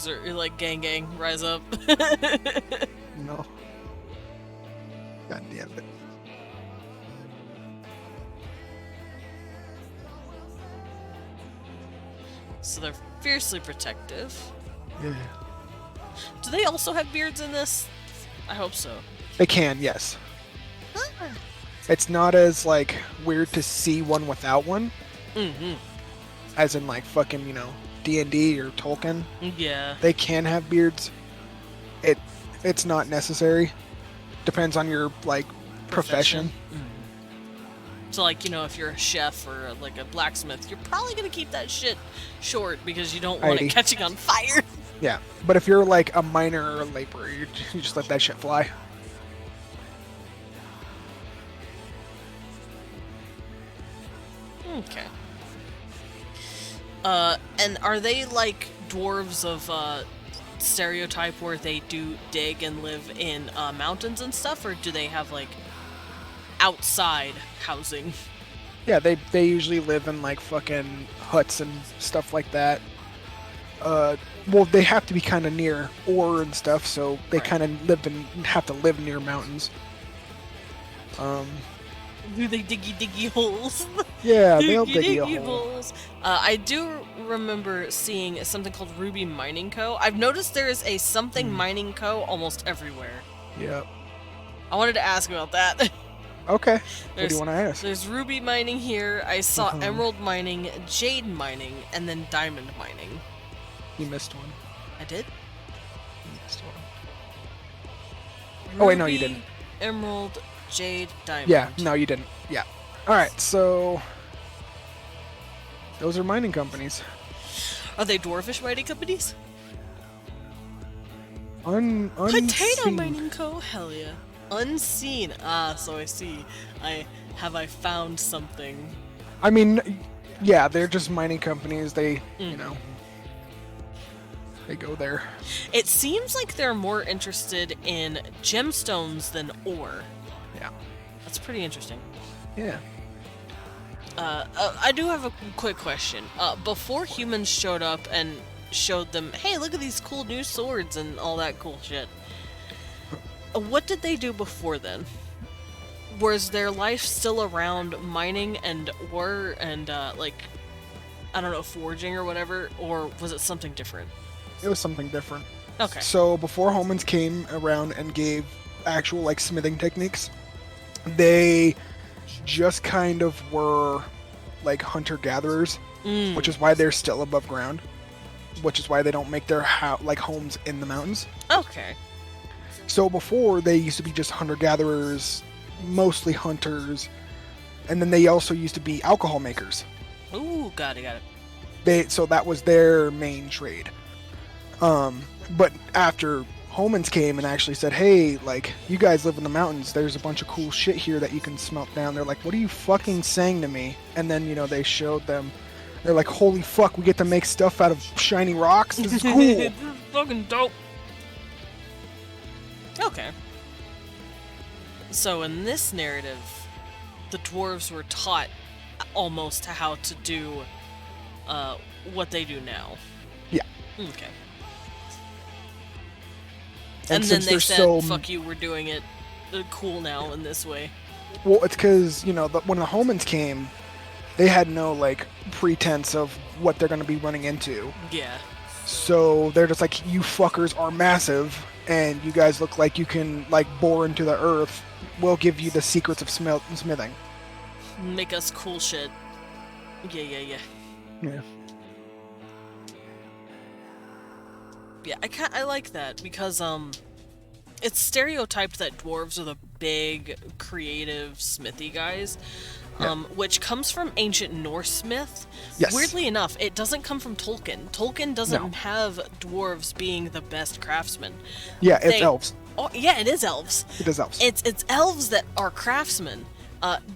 are like gang, rise up. No. God damn it. So they're fiercely protective. Yeah. Do they also have beards in this? I hope so. They can, yes. It's not as like weird to see one without one, Mm-hmm. as in like fucking D&D or Tolkien. Yeah. They can have beards. It's not necessary. Depends on your like profession. So like, if you're a chef or like a blacksmith, you're probably gonna keep that shit short because you don't want it Alrighty. catching on fire. Yeah, but if you're like a miner or a laborer, you just let that shit fly. Okay. And are they like dwarves of stereotype where they do dig and live in mountains and stuff, or do they have like outside housing? Yeah, they usually live in like fucking huts and stuff like that. Well, they have to be kind of near ore and stuff, so they Right. kind of have to live near mountains. Do they diggy holes? Yeah, they'll dig Diggy you a hole. holes. I do remember seeing something called Ruby Mining Co. I've noticed there is a something Mining Co. almost everywhere. Yep. I wanted to ask about that. Okay. What do you want to ask? There's Ruby Mining here. I saw Uh-huh. Emerald Mining, Jade Mining, and then Diamond Mining. You missed one. I did? You missed one. Oh, wait, no, you Ruby, didn't. Emerald, Jade, Diamond. Yeah, no, you didn't. Yeah. All right, so those are mining companies. Are they dwarfish mining companies? Unseen. Potato Mining Co. Hell yeah. Unseen. Ah, so I see. I found something. I mean, yeah, they're just mining companies. They, they go there. It seems like they're more interested in gemstones than ore. Yeah. That's pretty interesting. Yeah. I do have a quick question. Before humans showed up and showed them, hey, look at these cool new swords and all that cool shit. What did they do before then? Was their life still around mining and ore and, like, I don't know, forging or whatever? Or was it something different? It was something different. Okay. So before humans came around and gave actual like smithing techniques, they just kind of were like hunter-gatherers, which is why they're still above ground, which is why they don't make their like homes in the mountains. Okay. So before, they used to be just hunter-gatherers, mostly hunters, and then they also used to be alcohol makers. Ooh, got it. So that was their main trade. But after humans came and actually said, hey, like, you guys live in the mountains, there's a bunch of cool shit here that you can smelt down. They're like, what are you fucking saying to me? And then, they showed them. They're like, holy fuck, we get to make stuff out of shiny rocks? This is cool. This is fucking dope. Okay. So in this narrative, the dwarves were taught almost how to do what they do now. Yeah. Okay. And then they said, so... fuck you, we're doing it cool now in this way. Well, it's because, when the humans came, they had no, like, pretense of what they're going to be running into. Yeah. So they're just like, you fuckers are massive, and you guys look like you can, like, bore into the earth. We'll give you the secrets of smithing. Make us cool shit. Yeah. Yeah. Yeah, I like that because it's stereotyped that dwarves are the big, creative, smithy guys, which comes from ancient Norse myth. Yes. Weirdly enough, it doesn't come from Tolkien. Tolkien doesn't have dwarves being the best craftsmen. Yeah, it's elves. Oh, yeah, it is elves. It is elves. It's elves that are craftsmen.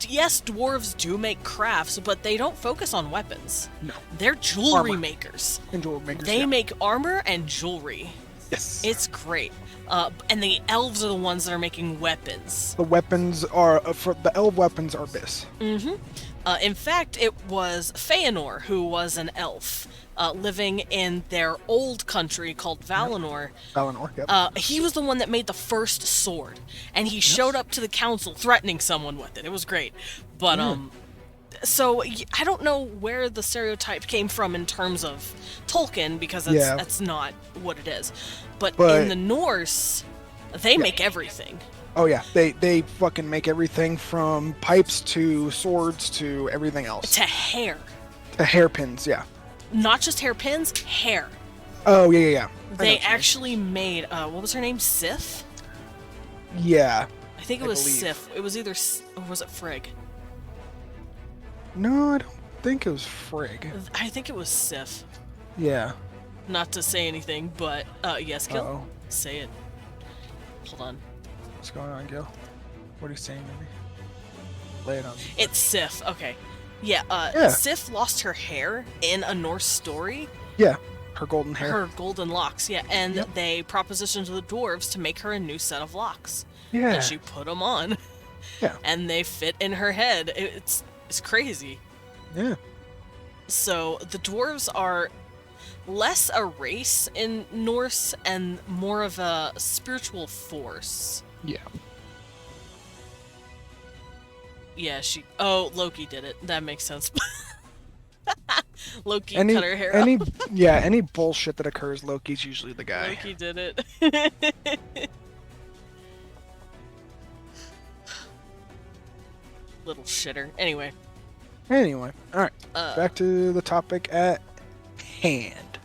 Yes, dwarves do make crafts, but they don't focus on weapons. No. They're jewelry Armor. makers. And jewelry makers, They make armor and jewelry. Yes. It's great. And the elves are the ones that are making weapons. The weapons are, the elf weapons are this. Mm-hmm. In fact, it was Feanor who was an elf, living in their old country called Valinor. Valinor, yep. He was the one that made the first sword, and he showed up to the council threatening someone with it. It was great. But, so I don't know where the stereotype came from in terms of Tolkien, because that's not what it is. But in the Norse, they make everything. Oh yeah, they fucking make everything from pipes to swords to everything else. To hair. To hairpins, yeah. Not just hairpins, hair. Oh yeah. They actually made, what was her name? Sif? Yeah. I think it was Sif. It was either, or was it Frigg? No, I don't think it was Frigg. I think it was Sif. Yeah. Not to say anything, but, yes, Gil? Uh-oh. Say it. Hold on. What's going on, Gil? What are you saying, maybe? Lay it on. It's Sif. Okay. Yeah, Sif lost her hair in a Norse story. Yeah, her golden hair. Her golden locks, yeah. And they propositioned to the dwarves to make her a new set of locks. Yeah. And she put them on. Yeah. And they fit in her head. It's crazy. Yeah. So the dwarves are less a race in Norse and more of a spiritual force. Yeah. Yeah, Loki did it. That makes sense. Loki cut her hair off. Any bullshit that occurs, Loki's usually the guy. Loki did it. Little shitter. Anyway, alright. Back to the topic at hand.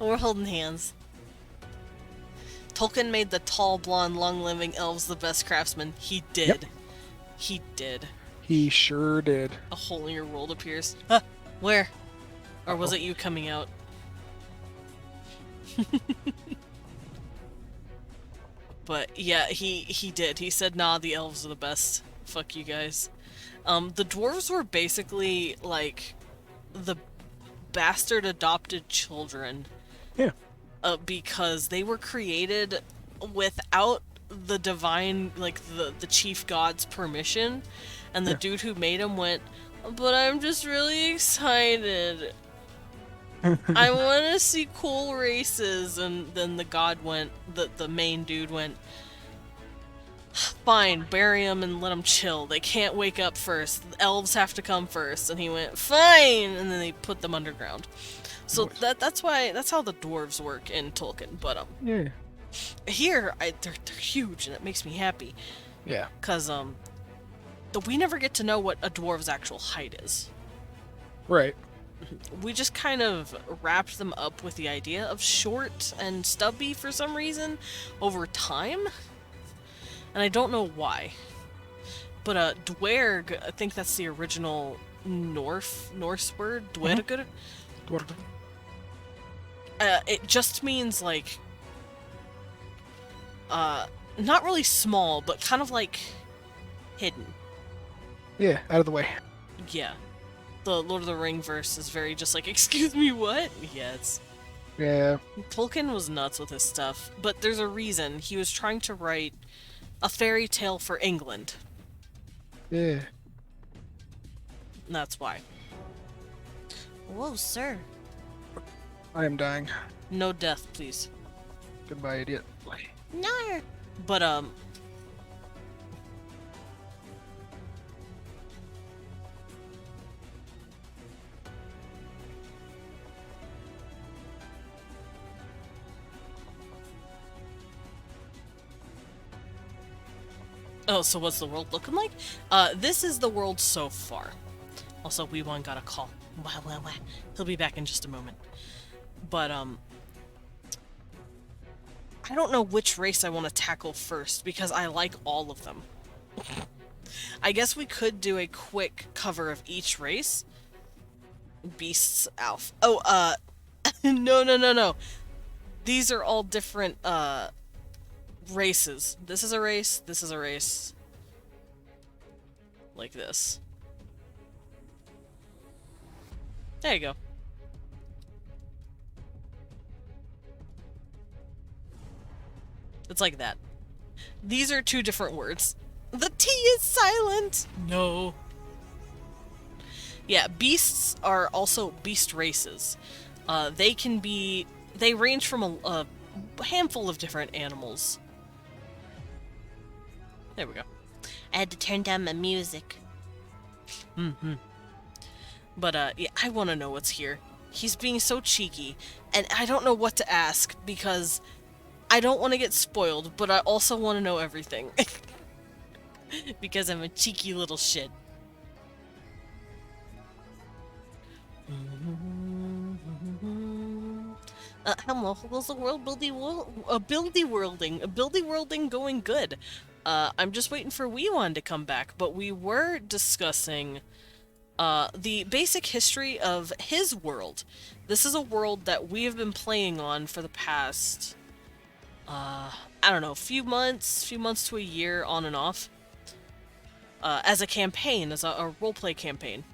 We're holding hands. Tolkien made the tall, blonde, long-living elves the best craftsmen. He did. Yep. He did. He sure did. A hole in your world appears. Where? Or was it you coming out? But yeah, he did. He said, nah, the elves are the best. Fuck you guys. The dwarves were basically like the bastard adopted children. Yeah. Because they were created without the divine, like the chief god's permission, And the Yeah. dude who made him went, but I'm just really excited. I want to see cool races. And then the god went, the main dude went, fine, bury him and let him chill. They can't wake up first. The elves have to come first. And he went, fine! And then they put them underground. So that's how the dwarves work in Tolkien. But Yeah. here they're huge, and it makes me happy. Yeah. Cause we never get to know what a dwarf's actual height is. Right. We just kind of wrapped them up with the idea of short and stubby for some reason over time. And I don't know why. But dwerg, I think that's the original Norse word, dwergur. It just means like not really small, but kind of like hidden. Yeah, out of the way. Yeah. The Lord of the Ring verse is very just like, excuse me, what? Yeah, it's... Yeah. Tolkien was nuts with his stuff, but there's a reason. He was trying to write a fairy tale for England. Yeah. And that's why. Whoa, sir. I am dying. No death, please. Goodbye, idiot. No. But, oh, so what's the world looking like? This is the world so far. Also, Wee1 got a call. Wow. He'll be back in just a moment. But, I don't know which race I want to tackle first, because I like all of them. I guess we could do a quick cover of each race. Beasts, Alf. Oh, no. These are all different, races. This is a race, this is a race. Like this. There you go. It's like that. These are two different words. The T is silent! No. Yeah, beasts are also beast races. They range from a handful of different animals. There we go. I had to turn down my music. But, yeah, I want to know what's here. He's being so cheeky, and I don't know what to ask, because I don't want to get spoiled, but I also want to know everything. Because I'm a cheeky little shit. Hello, how's the buildy worlding going good? I'm just waiting for Wee1 to come back, but we were discussing the basic history of his world. This is a world that we have been playing on for the past, I don't know, few months to a year, on and off. As a campaign, as a roleplay campaign.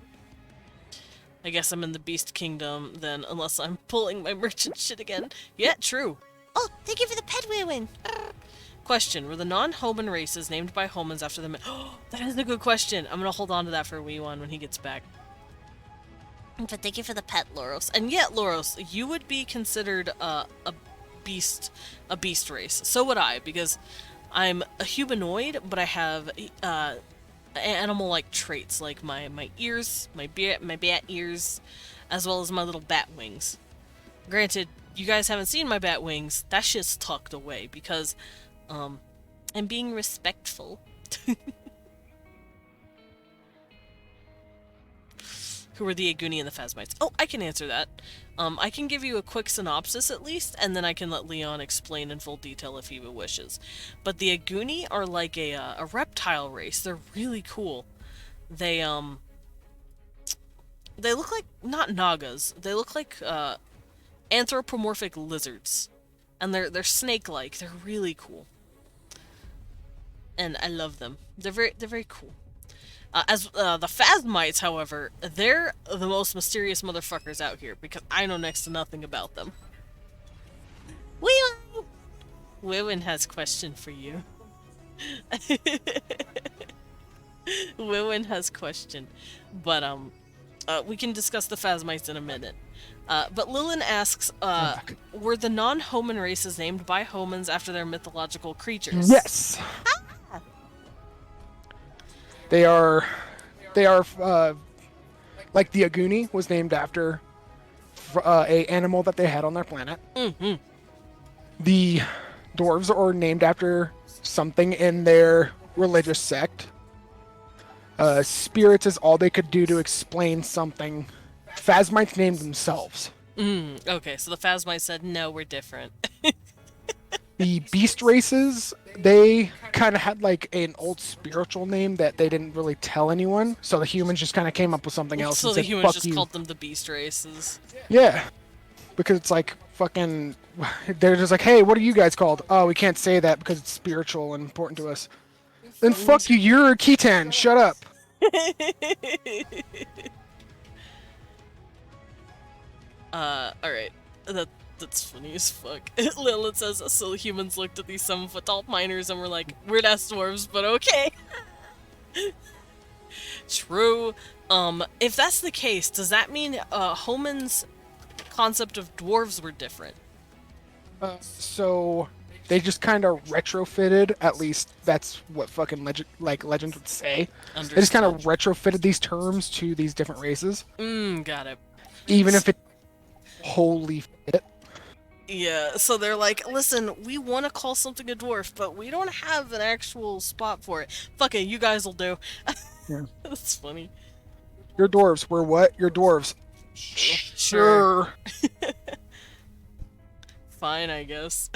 I guess I'm in the Beast Kingdom, then, unless I'm pulling my merchant shit again. Yeah, true. Oh, thank you for the pet win. Question, were the non-Homan races named by Homans after them? Oh, that is a good question. I'm gonna hold on to that for Wee1 when he gets back. But thank you for the pet, Loros. And yet, Loros, you would be considered a beast race. So would I, because I'm a humanoid, but I have animal-like traits, like my ears, my bat ears, as well as my little bat wings. Granted, you guys haven't seen my bat wings. That shit's tucked away because, I'm being respectful. Who are the Aguni and the Phasmites? Oh, I can answer that. I can give you a quick synopsis at least, and then I can let Leon explain in full detail if he wishes. But the Aguni are like a reptile race. They're really cool. They look like, not Nagas, they look like anthropomorphic lizards. And they're snake-like. They're really cool. And I love them. They're very cool. As the Phasmites, however, they're the most mysterious motherfuckers out here, because I know next to nothing about them. Wee1 has a question for you. Wewin has question, but we can discuss the Phasmites in a minute. But Lilin asks, Fuck. were the non-Homan races named by Homans after their mythological creatures? Yes, they are. They are like the Aguni was named after a animal that they had on their planet. Mm-hmm. The dwarves are named after something in their religious sect. Spirits is all they could do to explain something. Phasmites named themselves. Okay, so the Phasmites said, no, we're different. The beast races, they kind of had like an old spiritual name that they didn't really tell anyone. So the humans just kind of came up with something else So and the said, humans fuck just you. called them the beast races. Yeah. Because it's like fucking. They're just like, hey, what are you guys called? Oh, we can't say that because it's spiritual and important to us. Then fuck you, you're a Khitan. Shut up. Alright. That's funny as fuck. Lilith says, so humans looked at these 7-foot tall miners and were like, weird ass dwarves, but okay. True. If that's the case, does that mean, Homan's concept of dwarves were different? So they just kind of retrofitted. At least that's what fucking legend would say. They just kind of retrofitted these terms to these different races. Got it. Even if it wholly fit. Yeah, so they're like, listen, we want to call something a dwarf, but we don't have an actual spot for it. Fuck it, you guys will do. Yeah. That's funny. You're dwarves. We're what? You're dwarves. Sure. Fine, I guess.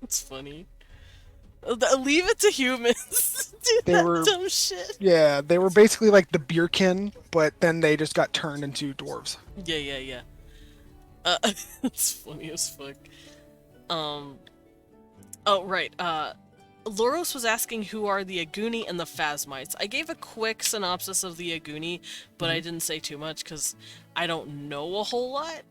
It's funny. Leave it to humans. Do They that were dumb shit. Yeah, they were basically like the beerkin, but then they just got turned into dwarves. Yeah. It's funny as fuck. Oh, right. Loros was asking who are the Aguni and the Phasmites. I gave a quick synopsis of the Aguni, but I didn't say too much because I don't know a whole lot.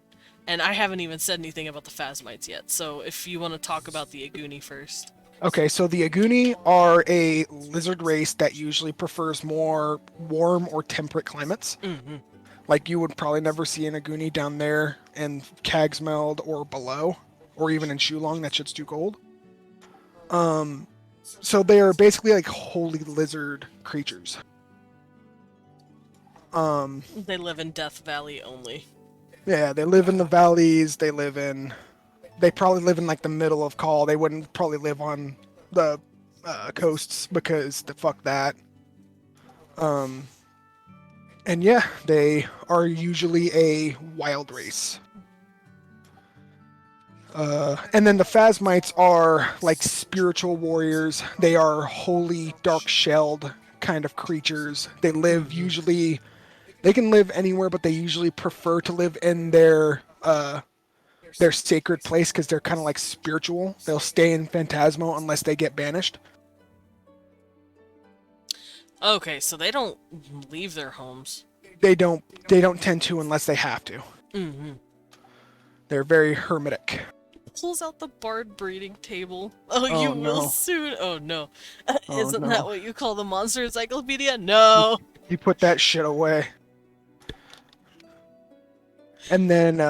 And I haven't even said anything about the Phasmites yet, so if you want to talk about the Aguni first. Okay, so the Aguni are a lizard race that usually prefers more warm or temperate climates. Mm-hmm. Like you would probably never see an Aguni down there in Cagsmeld or below, or even in Shulong. That shit's too cold. So they are basically like holy lizard creatures. They live in Death Valley only. Yeah, they live in the valleys. They probably live in like the middle of Call. They wouldn't probably live on the coasts because fuck that. And yeah, they are usually a wild race. And then the Phasmites are like spiritual warriors. They are holy, dark-shelled kind of creatures. They live usually. They can live anywhere, but they usually prefer to live in their sacred place because they're kind of like spiritual. They'll stay in Phantasmo unless they get banished. Okay, so they don't leave their homes. They don't tend to unless they have to. Mm-hmm. They're very hermetic. Pulls out the bard breeding table. Oh, Oh, you will no. soon. Oh no. Oh, Isn't no. that what you call the monster encyclopedia? No. You put that shit away. And then,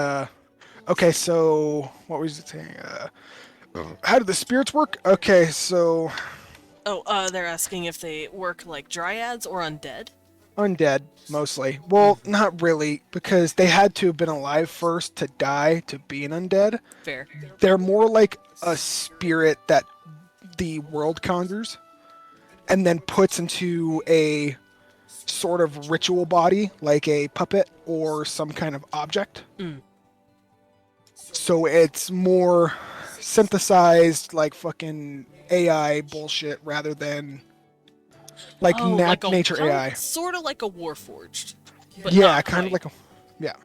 okay, so what was it saying? How do the spirits work? Okay, so Oh, they're asking if they work like dryads or undead. undead mostly. Well, not really, because they had to have been alive first to die to be an undead. Fair. They're more like a spirit that the world conjures and then puts into a sort of ritual body, like a puppet or some kind of object. So it's more synthesized, like fucking AI bullshit rather than like nature AI. Sort of like a Warforged. But Yeah, not kind of quite. like a yeah.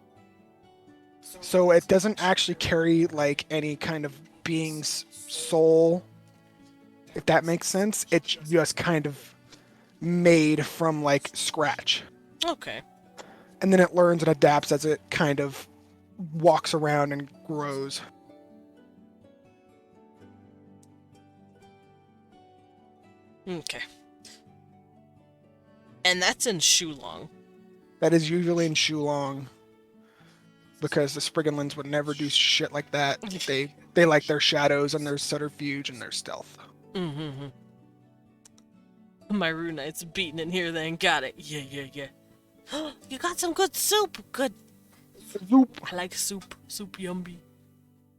So it doesn't actually carry like any kind of being's soul, if that makes sense. It's just kind of made from like scratch. Okay. And then it learns and adapts as it kind of walks around and grows. Okay. And that's in Shulong. That is usually in Shulong because the Sprigganlins would never do shit like that. They like their shadows and their subterfuge and their stealth. Mm-hmm. My Rune Knight's beating in here then. Got it. Yeah, yeah, yeah. You got some good soup. Good. Zoop. I like soup. Soup yummy.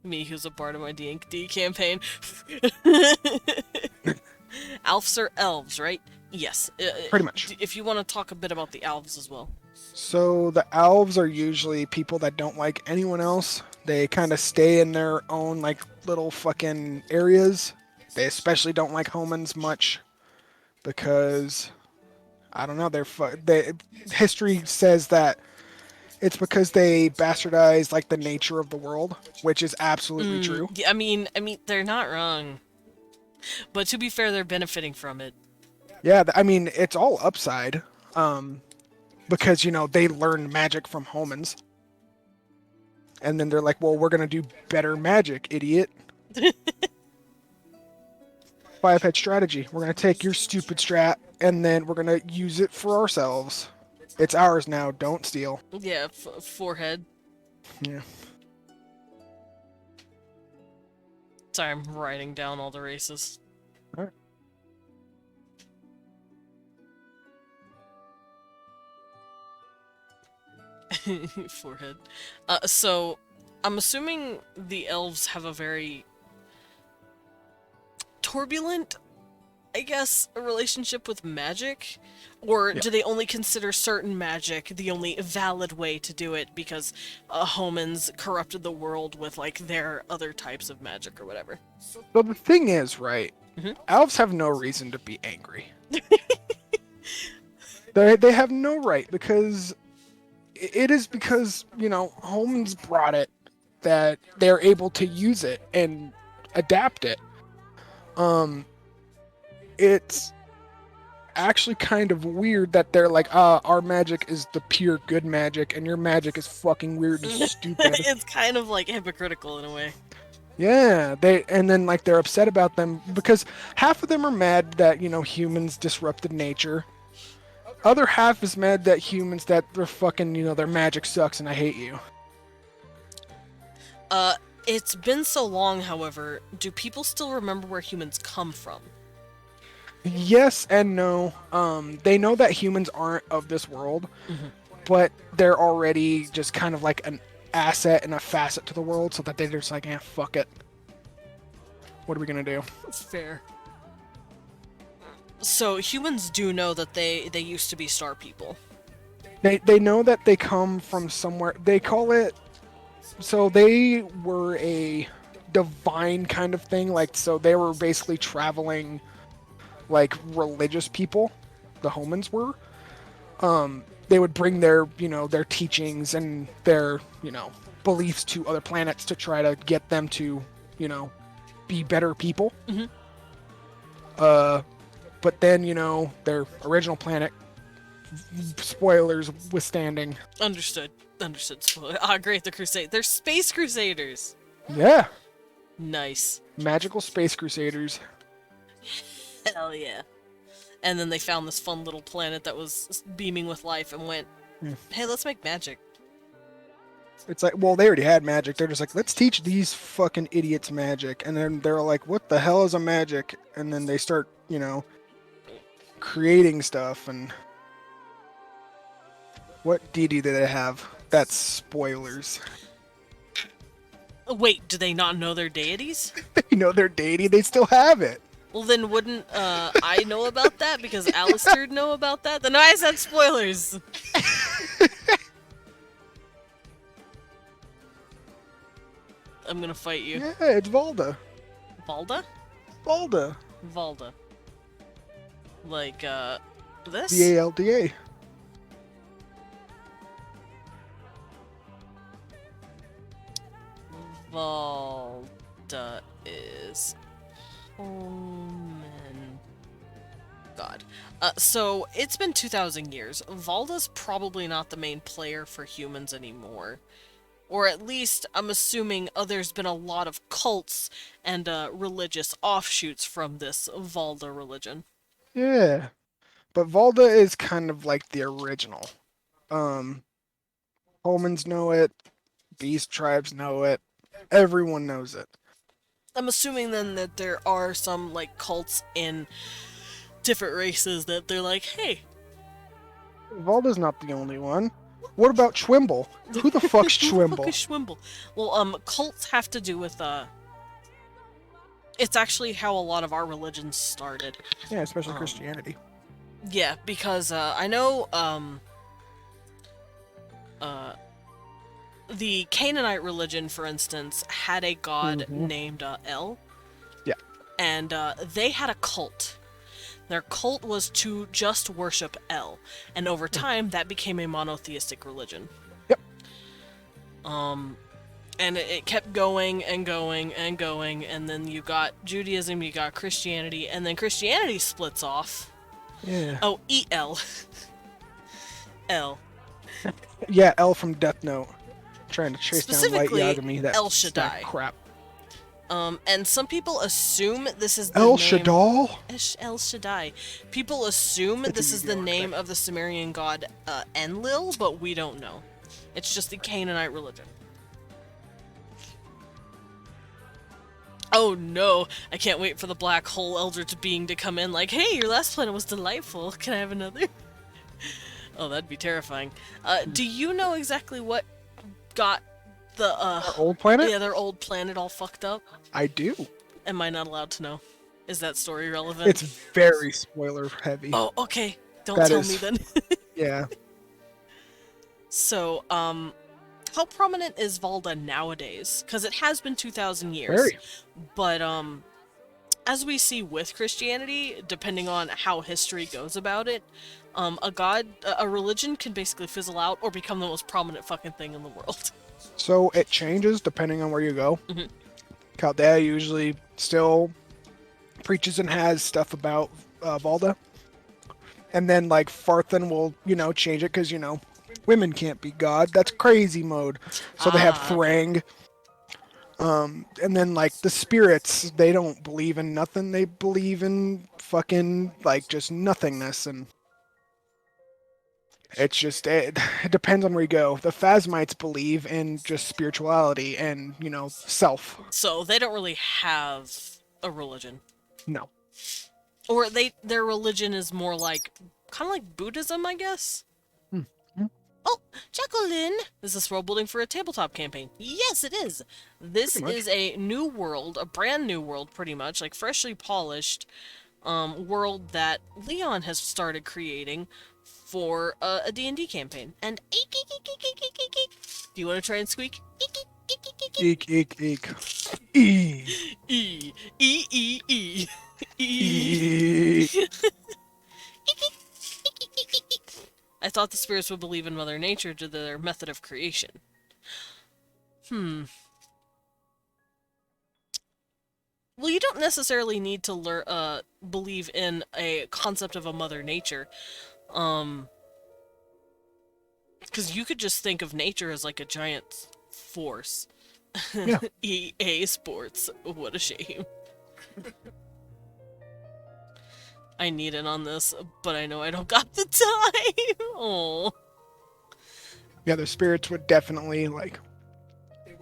Me, who's a part of my D&D campaign. Elves are elves, right? Yes. Pretty much. If you want to talk a bit about the elves as well. So the elves are usually people that don't like anyone else. They kind of stay in their own like little fucking areas. They especially don't like humans much because I don't know. History says that it's because they bastardize like the nature of the world, which is absolutely true. I mean, they're not wrong. But to be fair, they're benefiting from it. Yeah, I mean it's all upside. Because they learn magic from humans, and then they're like, "Well, we're gonna do better magic, idiot." 5-head strategy. We're gonna take your stupid strat, and then we're gonna use it for ourselves. It's ours now. Don't steal. Yeah, forehead. Yeah. Sorry, I'm writing down all the races. All right. Forehead. So, I'm assuming the elves have a very turbulent, I guess, a relationship with magic? Or Yeah. do they only consider certain magic the only valid way to do it because humans corrupted the world with, like, their other types of magic or whatever? So the thing is, right? Mhm. Elves have no reason to be angry. They have no right because it is because humans brought it that they're able to use it and adapt it. It's actually kind of weird that they're like, our magic is the pure good magic, and your magic is fucking weird and stupid. It's kind of like hypocritical in a way. Yeah, and then like they're upset about them because half of them are mad that humans disrupted nature. Other half is mad that humans that they're fucking their magic sucks and I hate you. It's been so long, however, do people still remember where humans come from? Yes and no. They know that humans aren't of this world, Mhm. but they're already just kind of like an asset and a facet to the world, so that they're just like, fuck it. What are we gonna do? Fair. So humans do know that they used to be star people. They know that they come from somewhere. They call it. So they were a divine kind of thing. Like, so they were basically traveling, like, religious people. The humans were. They would bring their their teachings and their beliefs to other planets to try to get them to be better people. Mhm. But then their original planet, spoilers withstanding. Understood. Understood. Ah, great, the Crusade. They're space crusaders! Yeah, Nice. magical space crusaders. Hell yeah. And then they found this fun little planet that was beaming with life and went, hey, let's make magic. It's like, well, they already had magic. They're just like, let's teach these fucking idiots magic. And then they're like, what the hell is a magic? And then they start, creating stuff. And what deity do they have? That's spoilers. Wait, do they not know their deities? Their deity, they still have it. Well, then wouldn't I know about that because Alistair know about that? Then I said spoilers. I'm gonna fight you. Yeah, it's Valda. Valda? Valda. Valda. Like, this? VALDA. Valda is human god. So it's been 2,000 years. Valda's probably not the main player for humans anymore. Or at least, I'm assuming there's been a lot of cults and religious offshoots from this Valda religion. Yeah. But Valda is kind of like the original. Homans know it. Beast tribes know it. Everyone knows it. I'm assuming then that there are some like cults in different races that they're like, hey, Valda's not the only one. What about Schwimble? Who the fuck's who the fuck is Schwimble? Schwimble? Well, cults have to do with it's actually how a lot of our religions started. Yeah, especially Christianity. Yeah, because I know the Canaanite religion, for instance, had a god named El. Yeah. And they had a cult. Their cult was to just worship El, and over time that became a monotheistic religion. Yep. And it kept going and going and going, and then you got Judaism, you got Christianity, and then Christianity splits off. Yeah. Oh, El. El. Yeah, El from Death Note. Trying to chase down Light Specifically, Yagami, that El Shaddai. stack of crap. And some people assume this is the El name... Shaddai? El Shaddai. People assume this is the name of the Sumerian god Enlil, but we don't know. It's just the Canaanite religion. Oh no, I can't wait for the black hole eldritch being to come in like, hey, your last planet was delightful. Can I have another? Oh, that'd be terrifying. Do you know exactly what got the Our old planet? yeah, their old planet all fucked up? I do. Am I not allowed to know? Is that story relevant? It's very spoiler heavy. Oh, okay. Don't That tell is- me then. Yeah. So, how prominent is Valda nowadays? Because it has been 2,000 years. Very. But, as we see with Christianity, depending on how history goes about it, a religion can basically fizzle out or become the most prominent fucking thing in the world. So it changes depending on where you go. Mhm. Chaldea usually still preaches and has stuff about Valda. And then, like, Farthen will, change it because, women can't be God. That's crazy mode. So they have Thrang. And then, like, the spirits, they don't believe in nothing. They believe in fucking, like, just nothingness. And it's just, it depends on where you go. The Phasmites believe in just spirituality and, self. So, they don't really have a religion. No. Or their religion is more like, kind of like Buddhism, I guess? Oh, Jacqueline! Is this world building for a tabletop campaign? Yes, it is! This is a new world, a brand new world, pretty much, like freshly polished world that Leon has started creating for a D&D campaign. And eek, eek, eek, eek, eek, eek, eek. Do you want to try and squeak? Eek, eek, eek, eek, eek, eek. Eek, eek, eek. E. E, E, E. Eek. I thought the spirits would believe in Mother Nature to their method of creation. Well, you don't necessarily need to believe in a concept of a Mother Nature. Because you could just think of nature as like a giant force. Yeah. EA Sports. What a shame. I need in on this, but I know I don't got the time. Oh. Yeah, the spirits would definitely, like,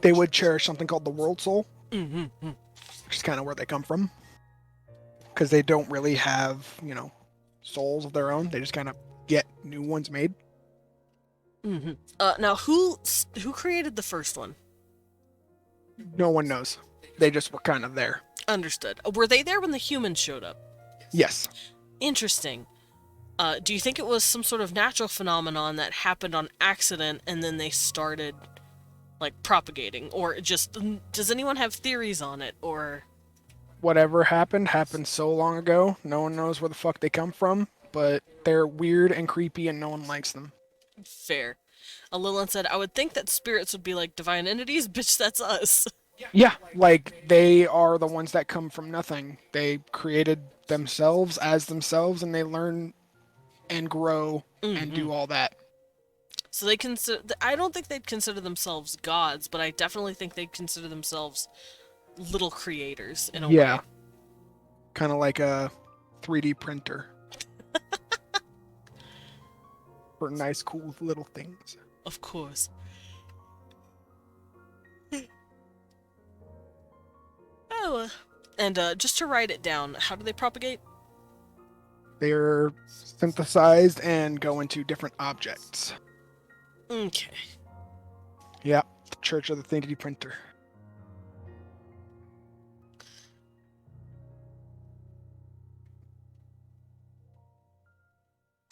they would cherish something called the world soul, which is kind of where they come from. Because they don't really have, souls of their own. They just kind of get new ones made. Now, who created the first one? No one knows. They just were kind of there. Understood. Were they there when the humans showed up? Yes. Interesting. Do you think it was some sort of natural phenomenon that happened on accident and then they started, like, propagating? Or just, does anyone have theories on it? Or... Whatever happened so long ago. No one knows where the fuck they come from, but they're weird and creepy and no one likes them. Fair. Lillian said, I would think that spirits would be like divine entities. Bitch, that's us. Yeah, like, they are the ones that come from nothing. They created themselves as themselves, and they learn and grow and do all that. So they I don't think they'd consider themselves gods, but I definitely think they'd consider themselves little creators in a way. Yeah. Kind of like a 3D printer. for nice, cool little things. Of course. Oh, and just to write it down, how do they propagate? They're synthesized and go into different objects. Okay. Yeah, the Church of the 3D Printer.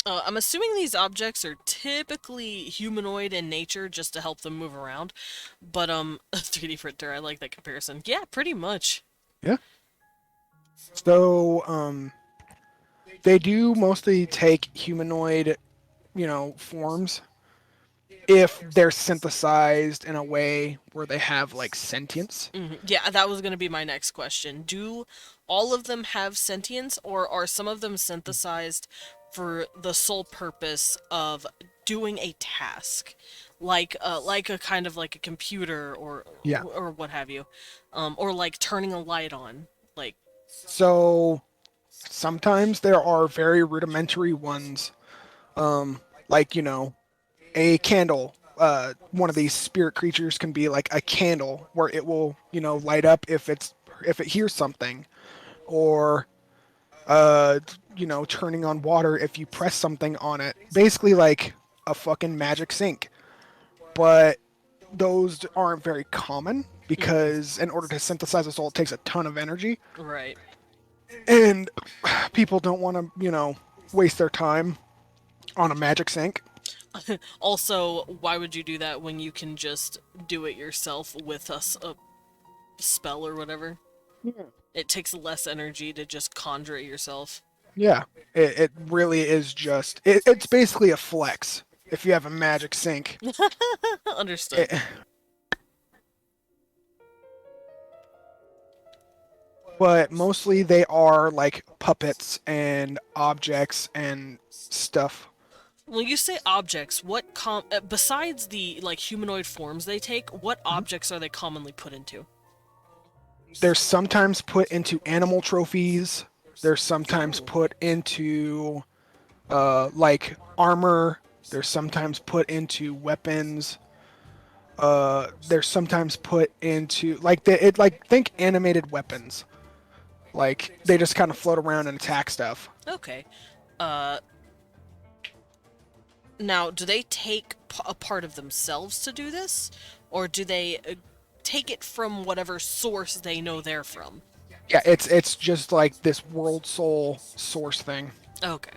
I'm assuming these objects are typically humanoid in nature just to help them move around. But, a 3D printer, I like that comparison. Yeah, pretty much. Yeah. So, they do mostly take humanoid, forms if they're synthesized in a way where they have, like, sentience. Yeah, that was going to be my next question. Do all of them have sentience, or are some of them synthesized for the sole purpose of doing a task? Like a kind of like a computer Yeah. or what have you. Or like turning a light on. Like, So, sometimes there are very rudimentary ones, like, a candle. One of these spirit creatures can be like a candle where it will, light up if it hears something, or turning on water if you press something on it. Basically, like a fucking magic sink. But those aren't very common because in order to synthesize a soul, it takes a ton of energy, right. and people don't want to, waste their time on a magic sink. Also, why would you do that when you can just do it yourself with a spell or whatever? Yeah. It takes less energy to just conjure it yourself. Yeah, it really is just it's basically a flex if you have a magic sink. Understood. But mostly they are like puppets and objects and stuff. When you say objects, what besides the like humanoid forms they take, what objects are they commonly put into? They're sometimes put into animal trophies. They're sometimes Ooh. put into like armor. They're sometimes put into weapons. They're sometimes put into like think animated weapons. Like they just kind of float around and attack stuff. Okay. Now, do they take a part of themselves to do this, or do they take it from whatever source they know they're from? Yeah, it's just like this world soul source thing. Okay.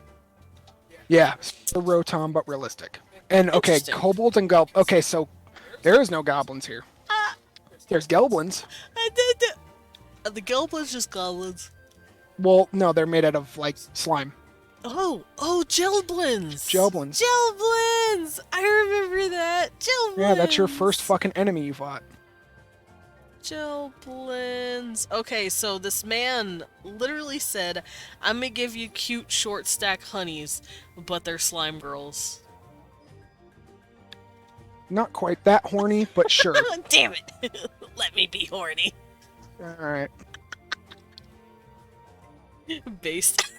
Yeah, so Rotom but realistic. And okay, Interesting. kobolds and goblins. Okay, so there is no goblins here. There's goblins. The goblins just goblins. Well, no, they're made out of like slime. Oh, Gelblins! Gelblins. Gelblins! I remember that! Gelblins! Yeah, that's your first fucking enemy you fought. Gelblins. Okay, so this man literally said, I'm gonna give you cute short stack honeys, but they're slime girls. Not quite that horny, but sure. Damn it! Let me be horny. Alright. Based.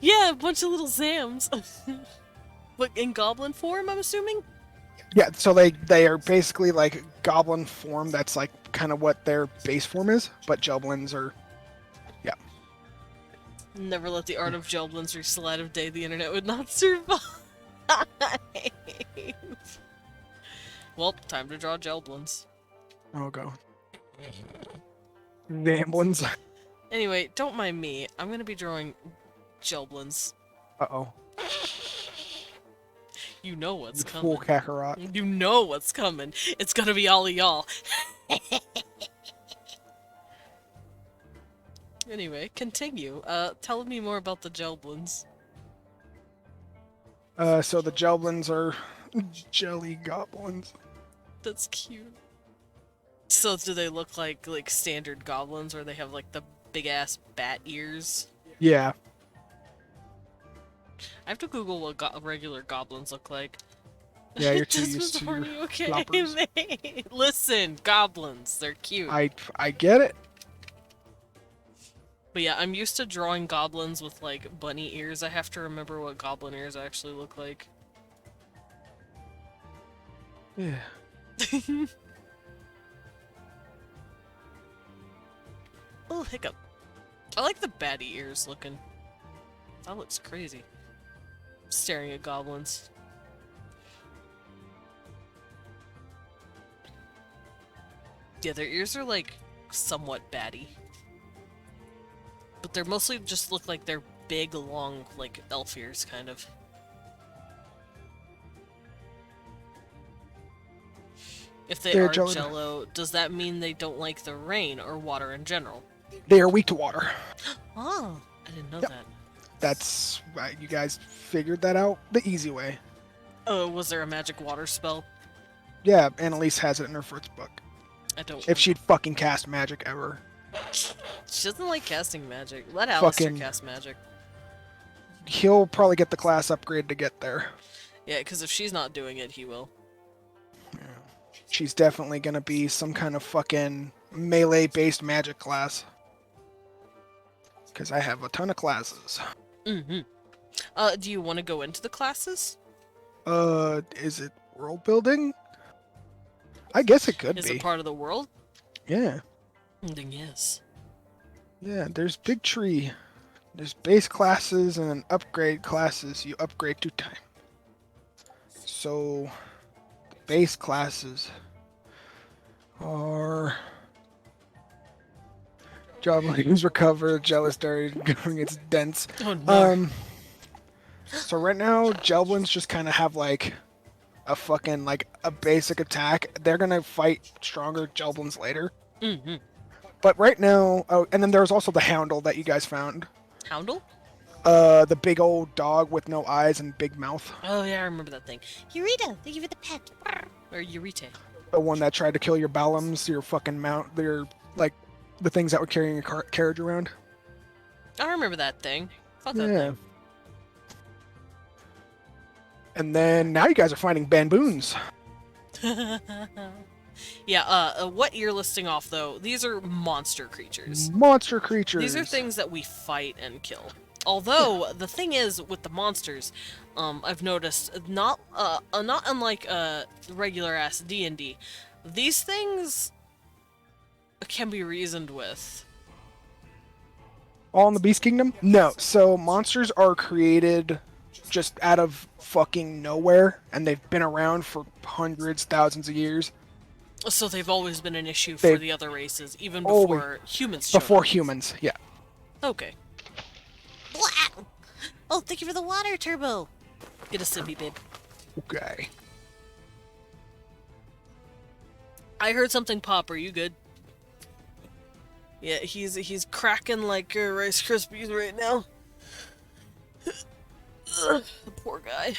Yeah, a bunch of little Zams. But in goblin form, I'm assuming? Yeah, so they are basically like goblin form. That's like kind of what their base form is, but Gelblins are, yeah. Never let the art of Gelblins reach the light of day. The internet would not survive. Well, time to draw Gelblins. Oh god. Gamblins. Anyway, don't mind me. I'm gonna be drawing Gelblins. Uh-oh. You know what's Full coming. Kakarot. You know what's coming. It's gonna be all of y'all. Anyway, continue. Tell me more about the Gelblins. So the Gelblins are jelly goblins. That's cute. So do they look like standard goblins, or they have like the big ass bat ears? Yeah. I have to Google what regular goblins look like. Yeah, you're too Just used was to horny, your okay. floppers. Listen, goblins, they're cute. I get it. But yeah, I'm used to drawing goblins with like bunny ears. I have to remember what goblin ears actually look like. Yeah. Oh, hiccup. I like the baddie ears looking. That looks crazy. Staring at goblins. Yeah, their ears are like somewhat batty. But they're mostly just look like they're big, long, like elf ears, kind of. If they They're are jello. jello, does that mean they don't like the rain or water in general? They are weak to water. Oh, I didn't know Yep. that. That's right. You guys figured that out the easy way. Oh, was there a magic water spell? Yeah, Annalise has it in her first book. I don't. If she'd fucking cast magic ever. She doesn't like casting magic. Let Alistair Fucking- cast magic. He'll probably get the class upgrade to get there. Yeah, because if she's not doing it, he will. She's definitely gonna be some kind of fucking melee-based magic class. Because I have a ton of classes. Mm-hmm. Do you want to go into the classes? Is it world building? I guess it could Is be. it part of the world? Yeah. Then yes. Yeah, there's big tree. There's base classes and then upgrade classes. You upgrade 2 times. So, the base classes are Joblings recover, jealous dart going its dents. Oh no. So right now, Gelblins just kind of have like a fucking like a basic attack. They're gonna fight stronger Gelblins later. Mm-hmm. But right now, oh, and then there's also the Houndle that you guys found. Houndle? The big old dog with no eyes and big mouth. Oh yeah, I remember that thing. Eureka, thank you for the pet. Or Eureka. The one that tried to kill your Ballums, your fucking mount, your like the things that were carrying your carriage around. I remember that thing. Fuck that Yeah. And then now you guys are finding bamboons. thing. Yeah, what you're listing off though, these are monster creatures. Monster creatures. These are things that we fight and kill. Although the thing is with the monsters, I've noticed not unlike regular ass D&D, these things can be reasoned with. All in the Beast Kingdom? No. So monsters are created just out of fucking nowhere, and they've been around for hundreds, thousands of years. So they've always been an issue for the other races, even before humans showed Before up. humans, yeah. Okay. Blah! Oh, thank you for the water, Turbo. Get a sippy, babe. Okay. I heard something pop. Are you good? Yeah, he's cracking like Rice Krispies right now. Ugh, the poor guy.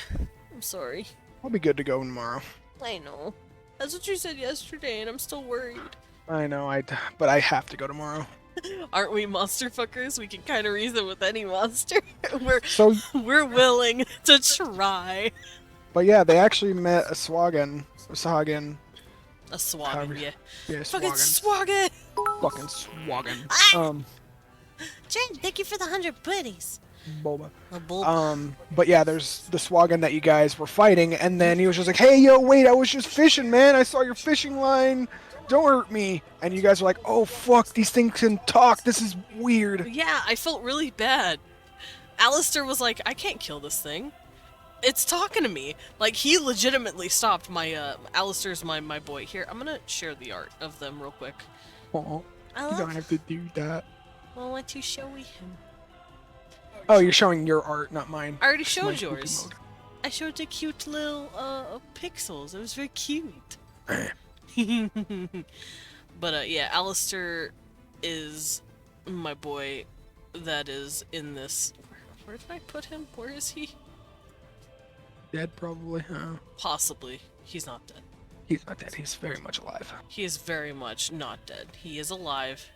I'm sorry. I'll be good to go tomorrow. I know. That's what you said yesterday, and I'm still worried. I know, but I have to go tomorrow. Aren't we monster fuckers? We can kind of reason with any monster. So, We're willing to try. but yeah, they actually met a Swagan. A swaggin', However- yeah. Yeah, Fucking Swagan. swaggin'! Fucking Swagan. Ah! Jen, thank you for the 100 buddies. Boba. A bull. But yeah, there's the Swagan that you guys were fighting, and then he was just like, hey, yo, wait, I was just fishing, man. I saw your fishing line. Don't hurt me. And you guys were like, oh, fuck, these things can talk. This is weird. Yeah, I felt really bad. Alistair was like, I can't kill this thing. It's talking to me. Like, he legitimately stopped my, Alistair's my boy. Here, I'm gonna share the art of them real quick. Oh, I you love don't have to do that. I want to show him. Oh, you're showing your art, not mine. I already It's showed my yours. spooky I showed the cute little, pixels. It was very cute. But, yeah, Alistair is my boy that is in this... Where did I put him? Where is he? mode. Dead, probably. Huh? Possibly. He's not dead. He's not dead. He's very much alive. He is very much not dead. He is alive.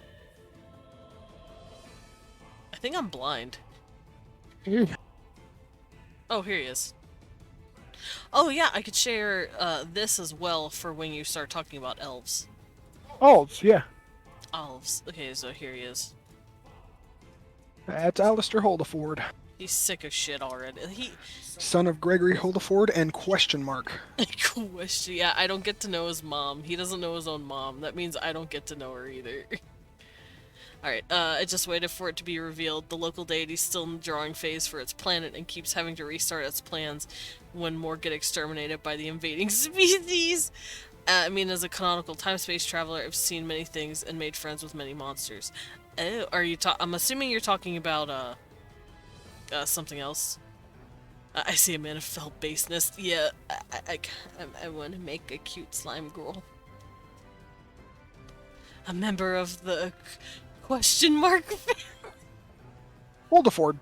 I think I'm blind. Oh, here he is. Oh yeah, I could share this as well for when you start talking about elves. Oh, yeah. Elves. Okay, so here he is. That's Alistair Holdaford, He's sick of shit already. son of Gregory Holdaford and question mark. Question. Yeah, I don't get to know his mom. He doesn't know his own mom. That means I don't get to know her either. Alright, I just waited for it to be revealed. The local deity's still in the drawing phase for its planet and keeps having to restart its plans when more get exterminated by the invading species. I mean, as a canonical time-space traveler, I've seen many things and made friends with many monsters. Oh, are you I'm assuming you're talking about, something else. I see a man of felt baseness. Yeah, I want to make a cute slime girl. A member of the question mark. Holdaford.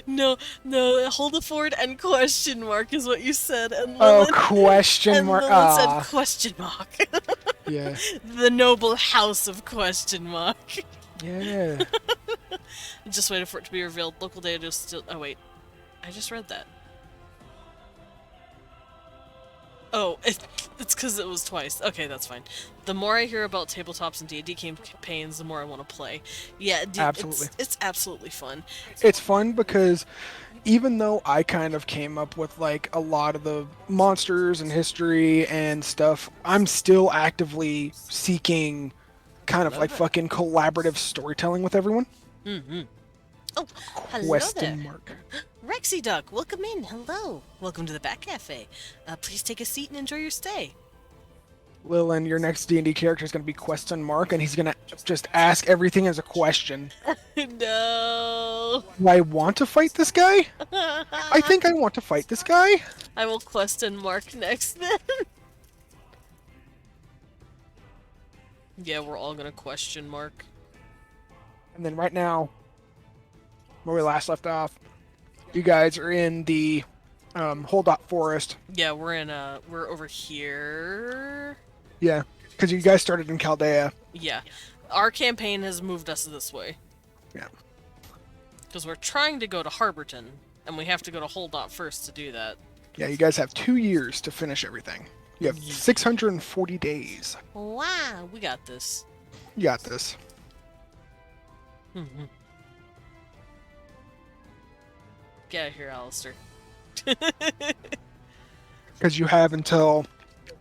No, Holdaford and question mark is what you said, and Oh, Lilith, question mark. said question mark. Yeah. The noble house of question mark. Yeah. Just waited for it to be revealed. Local data is still. Oh wait, I just read that. Oh, it's because it was twice. Okay, that's fine. The more I hear about tabletops and D&D campaigns, the more I want to play. Yeah, Absolutely. It's absolutely fun. It's fun because even though I kind of came up with like a lot of the monsters and history and stuff, I'm still actively seeking kind of like fucking collaborative storytelling with everyone. Mm-hmm. Oh, hello Question there. mark. Rexy Duck, welcome in. Hello. Welcome to the Bat Cafe. Please take a seat and enjoy your stay. Lilin, your next D&D character is going to be question mark, and he's going to just ask everything as a question. No. Do I want to fight this guy? I think I want to fight this guy. I will question mark next then. Yeah, we're all going to question mark. And then right now, where we last left off, you guys are in the Holdot Forest. Yeah, we're over here. Yeah, because you guys started in Chaldea. Yeah. Our campaign has moved us this way. Yeah. Because we're trying to go to Harborton, and we have to go to Holdot first to do that. Yeah, you guys have 2 years to finish everything. You have 640 days. Wow, we got this. You got this. Mm-hmm. Get out of here, Alistair. Because you have until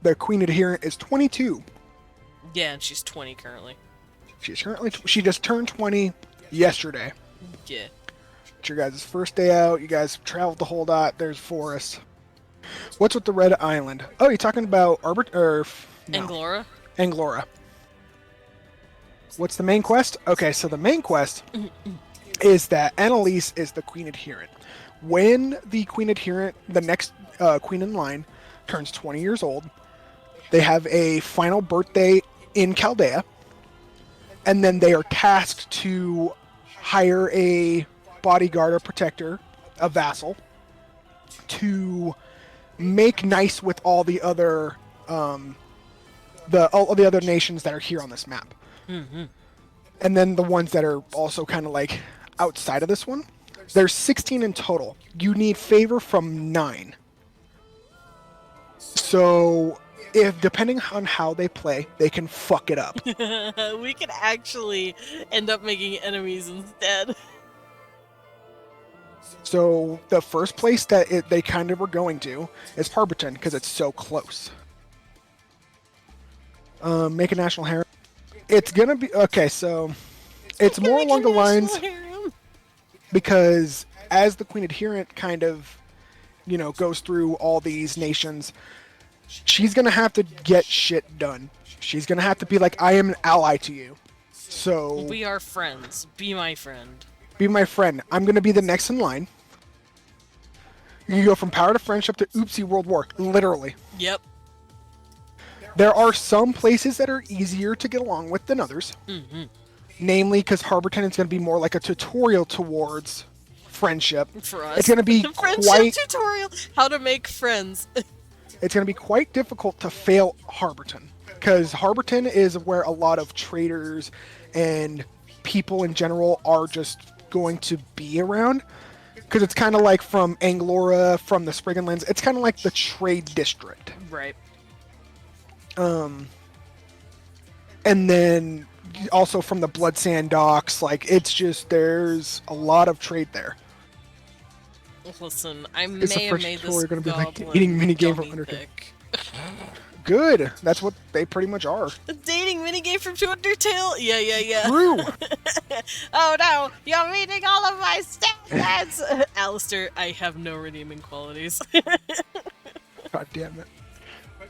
the Queen Adherent is 22. Yeah, and she's 20 currently. She just turned 20 yesterday. Yeah. It's your guys' first day out. You guys traveled the whole dot. There's forest. What's with the red island? Oh, you're talking about no. Anglora? Anglora. What's the main quest? Okay, so the main quest is that Annalise is the Queen Adherent. When the Queen Adherent, the next queen in line, turns 20 years old, they have a final birthday in Chaldea, and then they are tasked to hire a bodyguard or protector, a vassal, to make nice with all the other all the other nations that are here on this map. Mm-hmm. And then the ones that are also kind of like outside of this one. There's 16 in total. You need favor from 9. So, if depending on how they play, they can fuck it up. We could actually end up making enemies instead. So, the first place that they kind of were going to is Harborton, because it's so close. Make a national harem. It's gonna be... Okay, so... It's more along the lines... Because as the Queen Adherent kind of, goes through all these nations, she's going to have to get shit done. She's going to have to be like, I am an ally to you. So... We are friends. Be my friend. Be my friend. I'm going to be the next in line. You go from power to friendship to oopsie world war. Literally. Yep. There are some places that are easier to get along with than others. Mm-hmm. Namely, because Harborton is going to be more like a tutorial towards friendship. For us. It's going to be friendship tutorial. How to make friends. It's going to be quite difficult to fail Harborton. Because Harborton is where a lot of traders and people in general are just going to be around. Because it's kind of like from Anglora, from the Sprigganlands. It's kind of like the trade district. Right. And then also from the Blood Sand docks. Like, it's just, there's a lot of trade there. Listen, I Is the may have first made this story going to be like goblin dating minigame from dummy Undertale? thick. Good. That's what they pretty much are. A dating minigame from Undertale? Yeah. True. Oh no, you're reading all of my standards! Alistair, I have no redeeming qualities. God damn it.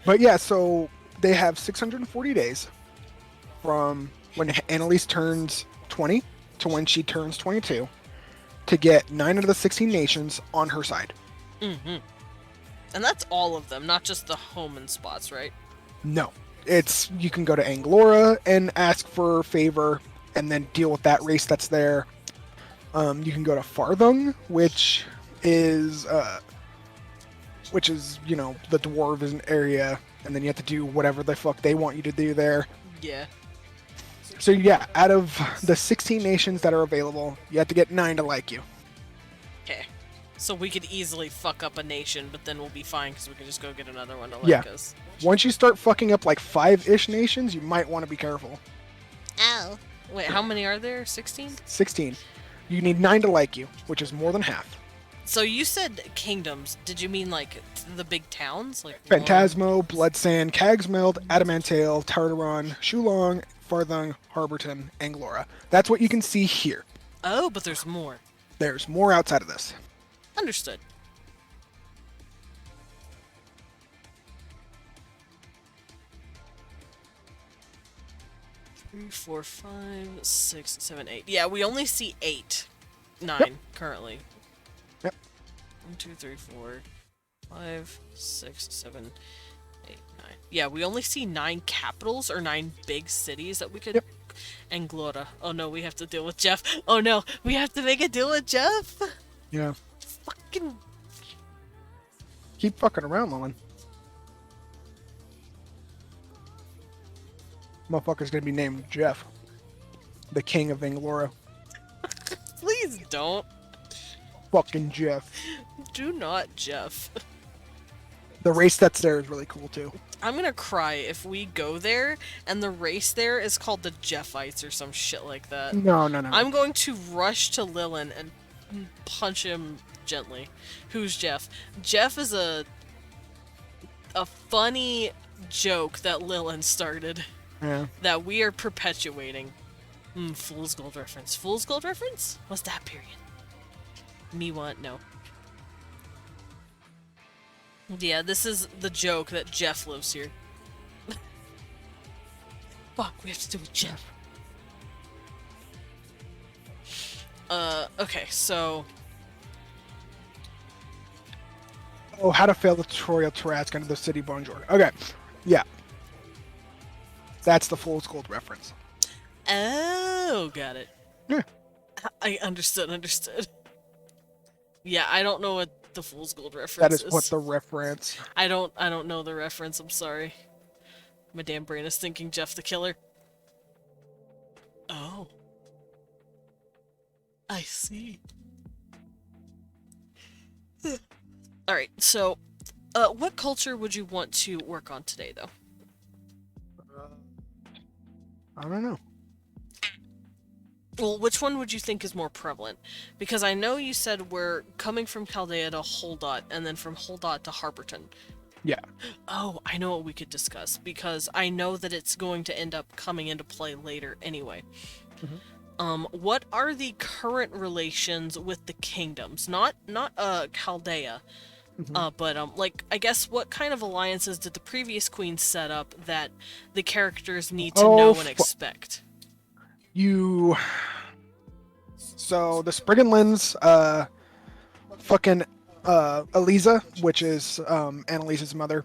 But yeah, so they have 640 days from when Annalise turns 20 to when she turns 22 to get 9 out of the 16 nations on her side. Mm-hmm. And that's all of them, not just the home and spots, right? No. It's, you can go to Anglora and ask for favor and then deal with that race that's there. You can go to Farthung, which is, you know, the dwarven area, and then you have to do whatever the fuck they want you to do there. Yeah. So yeah, out of the 16 nations that are available, you have to get 9 to like you. Okay. So we could easily fuck up a nation, but then we'll be fine because we can just go get another one to like Yeah. us. Once you start fucking up like 5-ish nations, you might want to be careful. Ow. Wait, how many are there? 16? 16. You need 9 to like you, which is more than half. So you said kingdoms. Did you mean like the big towns? Like Phantasmo, Bloodsand, Cagsmeld, Adamantale, Tartaron, Shulong, Farthung, Harborton, Anglora. That's what you can see here. Oh, but there's more. There's more outside of this. Understood. Three, 4, 5, 6, 7, 8. Yeah, we only see 8. 9 currently. Yep. 1, 2, 3, 4, 5, 6, 7, 8, 9. Yeah, we only see 9 capitals or 9 big cities that we could. Yep. Anglora. Oh no, we have to deal with Jeff. Oh no, we have to make a deal with Jeff. Yeah. Fucking. Keep fucking around, Lillian. Motherfucker's gonna be named Jeff. The king of Anglora. Please don't. Fucking Jeff. Do not, Jeff. The race that's there is really cool too. I'm gonna cry if we go there and the race there is called the Jeffites or some shit like that. No. I'm going to rush to Lilin and punch him gently. Who's Jeff? Jeff is a funny joke that Lilin started Yeah. that we are perpetuating. Fool's Gold reference. Fool's Gold reference? What's that period? Me want? No. Yeah, this is the joke that Jeff lives here. Fuck, we have to do with Jeff. Okay, so... Oh, how to fail the tutorial Tarask under the city Bonjour. Okay. Yeah. That's the Fool's Gold reference. Oh, got it. Yeah. I understood. Yeah, I don't know what the Fool's Gold reference That is what the reference. I don't know the reference, I'm sorry. My damn brain is thinking Jeff the Killer. Oh. I see. Alright, so, what culture would you want to work on today, though? I don't know. Well, which one would you think is more prevalent? Because I know you said we're coming from Chaldea to Holdot, and then from Holdot to Harborton. Yeah. Oh, I know what we could discuss, because I know that it's going to end up coming into play later anyway. What are the current relations with the kingdoms? Not Chaldea, but like, I guess what kind of alliances did the previous queen set up that the characters need to know and expect? So the Sprigganlands, fucking Eliza, which is Annalise's mother,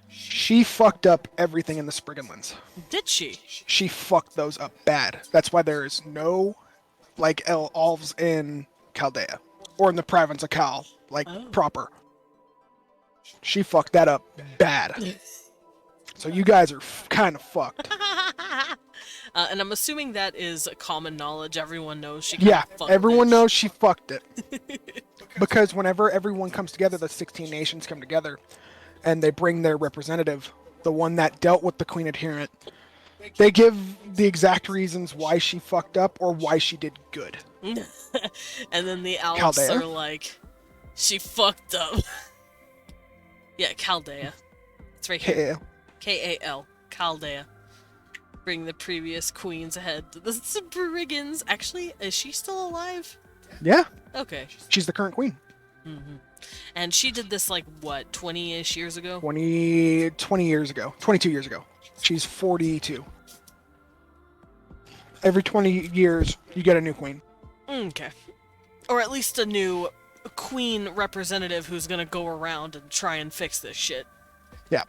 she fucked up everything in the Sprigganlands. Did she? She fucked those up bad. That's why there is no like elves in Chaldea or in the province of Cal, like proper. She fucked that up bad. So you guys are kind of fucked. And I'm assuming that is common knowledge. Everyone knows she. Yeah, everyone knows she fucked it. Because whenever everyone comes together, the 16 nations come together, and they bring their representative, the one that dealt with the Queen Adherent, They give the exact reasons why she fucked up or why she did good. And then the Alps Chaldea. are like, she fucked up. Yeah, Chaldea. It's right here. K-A-L. Chaldea. Bring the previous queens ahead. The brigands. Actually, is she still alive? Yeah. Okay. She's the current queen. Mm-hmm. And she did this, like, what, 20-ish years ago? 20 years ago. 22 years ago. She's 42. Every 20 years, you get a new queen. Okay. Or at least a new queen representative who's gonna go around and try and fix this shit. Yeah.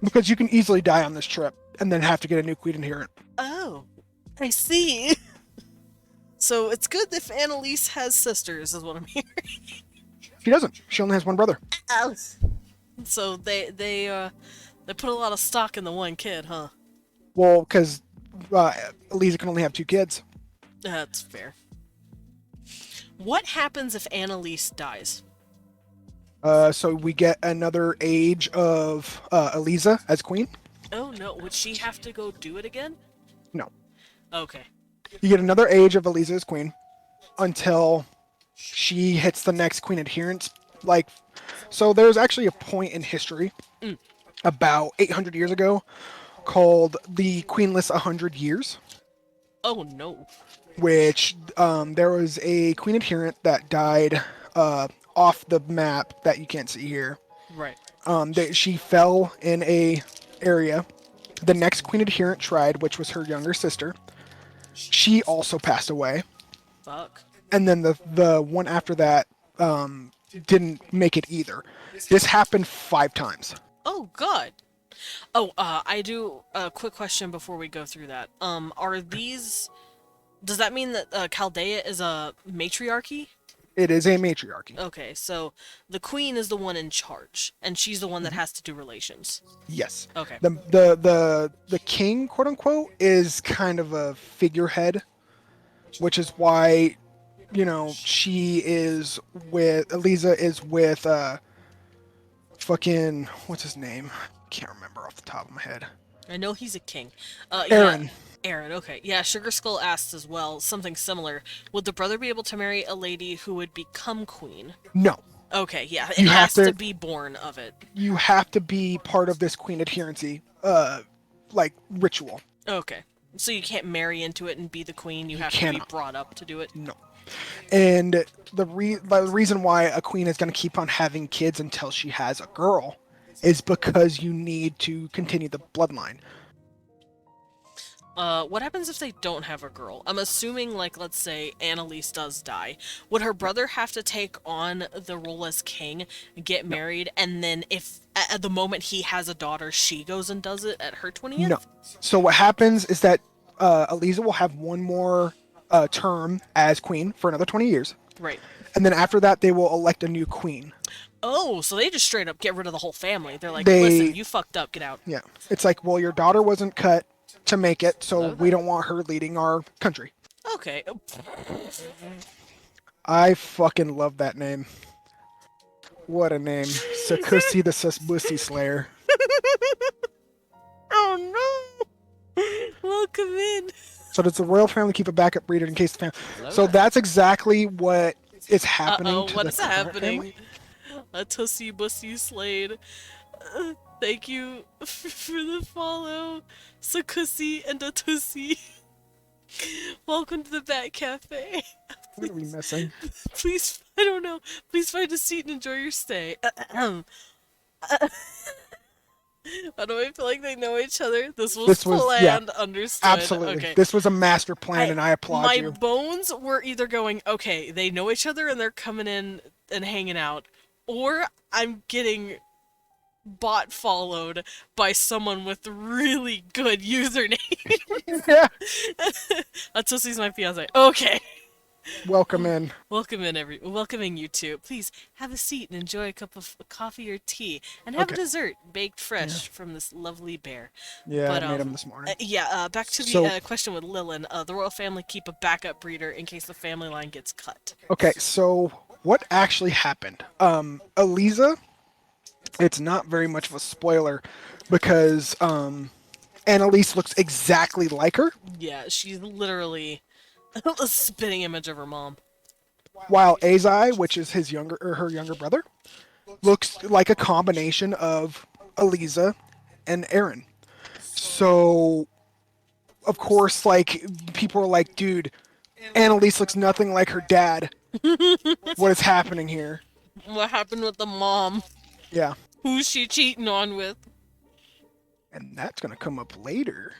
Because you can easily die on this trip and then have to get a new queen adherent. Oh, I see. So it's good if Annalise has sisters, is what I'm hearing. She doesn't. She only has one brother. So they put a lot of stock in the one kid, huh? Well, because Eliza can only have 2 kids. That's fair. What happens if Annalise dies? So we get another age of Eliza as queen. Oh no, would she have to go do it again? No. Okay. You get another age of Eliza as queen until she hits the next queen adherence. Like, so there's actually a point in history about 800 years ago called the Queenless 100 Years. Oh no. Which there was a queen adherent that died off the map that you can't see here. Right. She fell in a area. The next queen adherent tried, which was her younger sister. She also passed away. Fuck. And then the one after that didn't make it either. This happened 5 times. Oh god. Oh, I do a quick question before we go through that. Are these? Does that mean that Chaldea is a matriarchy? It is a matriarchy. Okay, so the queen is the one in charge, and she's the one that has to do relations. Yes. Okay. The king, quote unquote, is kind of a figurehead, which is why, you know, she is with Eliza is with fucking what's his name? Can't remember off the top of my head. I know he's a king. Aaron. Yeah. Aaron, okay. Yeah, Sugar Skull asked as well, something similar. Would the brother be able to marry a lady who would become queen? No. Okay, yeah, it You has have to to- be born of it. You have to be part of this queen adherency, like ritual. Okay. So you can't marry into it and be the queen, you have to be cannot. brought up to do it? No. And the reason why a queen is going to keep on having kids until she has a girl is because you need to continue the bloodline. What happens if they don't have a girl? I'm assuming, like, let's say Annalise does die. Would her brother have to take on the role as king, get married, and then if at the moment he has a daughter, she goes and does it at her 20th? No. So what happens is that Eliza will have one more term as queen for another 20 years. Right. And then after that, they will elect a new queen. Oh, so they just straight up get rid of the whole family. They're like, They- listen, you fucked up, get out. Yeah. It's like, well, your daughter wasn't cut to make it, so we don't want her leading our country. Okay. I fucking love that name. What a name. Sakusi the Susbusi Slayer. Oh no! Welcome in. So does the royal family keep a backup breeder in case the family... So that's exactly what is happening Uh-oh, to what the is current happening? family. A Tussie Bussy Slade. Thank you for the follow. Sakusi and a Tussie. Welcome to the Bat Cafe. What are we missing? Please, I don't know. Please find a seat and enjoy your stay. Why do I feel like they know each other? This was planned, understood. Absolutely. Okay. This was a master plan, and I applaud My you. bones were either going, okay, they know each other and they're coming in and hanging out, or I'm getting bot followed by someone with really good username. Yeah. Atussi's my fiance. Okay. Welcome in. Welcoming you two. Please have a seat and enjoy a cup of coffee or tea, and have a dessert baked fresh from this lovely bear. Yeah, But, I made him this morning. Back to the So- question with Lilin. The royal family keep a backup breeder in case the family line gets cut. Okay, so what actually happened? Eliza, it's not very much of a spoiler because Annalise looks exactly like her, Yeah, she's literally a spitting image of her mom. while Azai, which is his younger or her younger brother, looks like a combination of Eliza and Aaron. So, of course, like people are like, dude, Annalise looks nothing like her dad. What is happening here? What happened with the mom? Yeah. Who's she cheating on with? And that's going to come up later.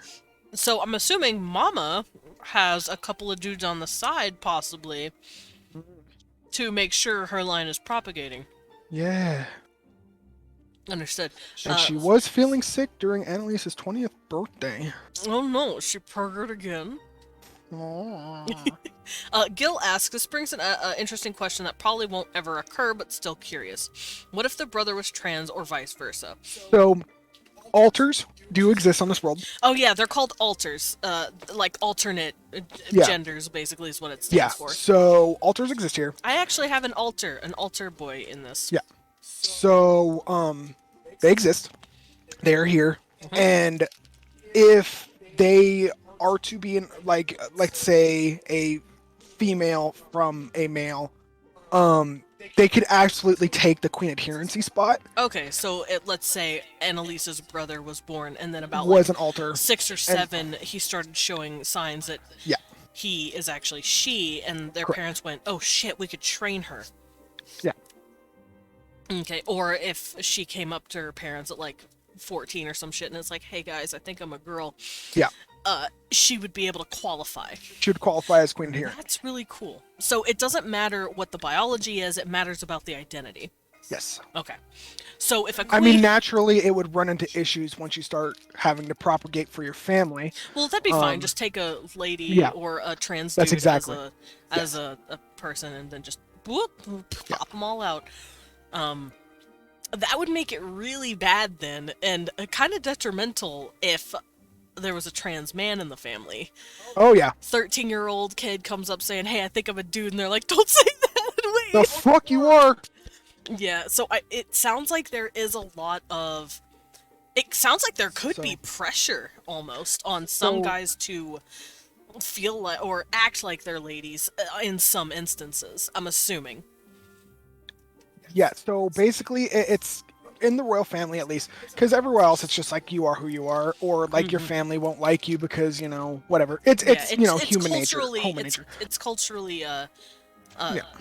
So I'm assuming Mama has a couple of dudes on the side, possibly, to make sure her line is propagating. Yeah. Understood. And she was feeling sick during Annalise's 20th birthday. Oh no, she pergered again. Gil asks, this brings an interesting question that probably won't ever occur, but still curious. What if the brother was trans or vice versa? So, alters do exist on this world. Oh yeah, they're called alters. Like alternate Yeah. genders, basically, is what it stands for. So alters exist here. I actually have an alter boy in this. Yeah. So, they exist. They are here. And if they are to be in, like, let's say a female from a male, they could absolutely take the queen adherency spot. Okay, so let's say Annalise's brother was born, and then about Was like an alter. 6 or 7, he started showing signs that Yeah. he is actually she, and their Correct. parents went, "Oh shit, we could train her." Yeah. Okay, or if she came up to her parents at like 14 or some shit, and it's like, "Hey guys, I think I'm a girl." Yeah. She would be able to qualify. She would qualify as queen adherent. That's really cool. So it doesn't matter what the biology is; it matters about the identity. Yes. Okay. So if a queen... I mean, naturally, it would run into issues once you start having to propagate for your family. Well, that'd be fine. Just take a lady yeah. or a trans That's dude exactly. as a person, and then just whoop, pop them all out. That would make it really bad then, and kind of detrimental if there was a trans man in the family. Oh yeah. 13-year-old kid comes up saying, "Hey, I think I'm a dude," and they're like, "Don't say that." Wait. The fuck you are. Yeah. So it sounds like there is a lot of. It sounds like there could be pressure almost on some guys to feel like or act like they're ladies in some instances. I'm assuming. Yeah, so basically it's in the royal family at least, because everywhere else it's just like you are who you are, or like your family won't like you because, you know, whatever. It's you know, human nature. It's culturally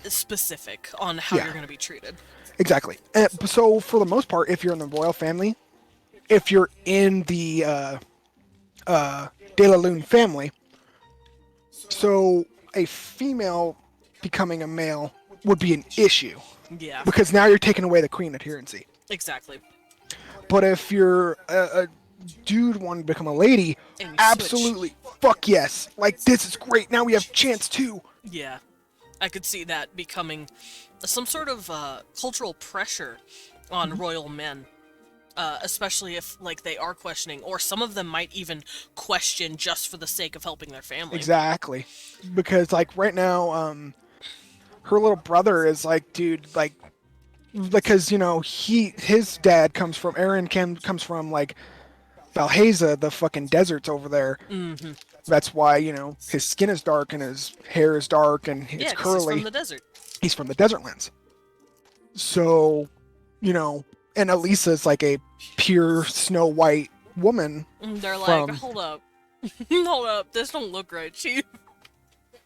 specific on how Yeah. you're going to be treated. Exactly. So for the most part, if you're in the royal family, if you're in the De La Lune family, so a female becoming a male would be an issue. Yeah. Because now you're taking away the queen adherency. Exactly. But if you're a dude wanting to become a lady, And you absolutely, fuck yes. Like, this is great. Now we have chance too. Yeah. I could see that becoming some sort of cultural pressure on royal men. Especially if, like, they are questioning, or some of them might even question just for the sake of helping their family. Exactly. Because, like, right now, her little brother is like, dude, like, because, you know, his dad comes from, comes from, like, Valheza, the fucking deserts over there. Mm-hmm. That's why, you know, his skin is dark and his hair is dark and it's curly. He's from the desert. He's from the desert lands. So, you know, and Elisa's like a pure Snow White woman. They're like, hold up. Hold up, this don't look right.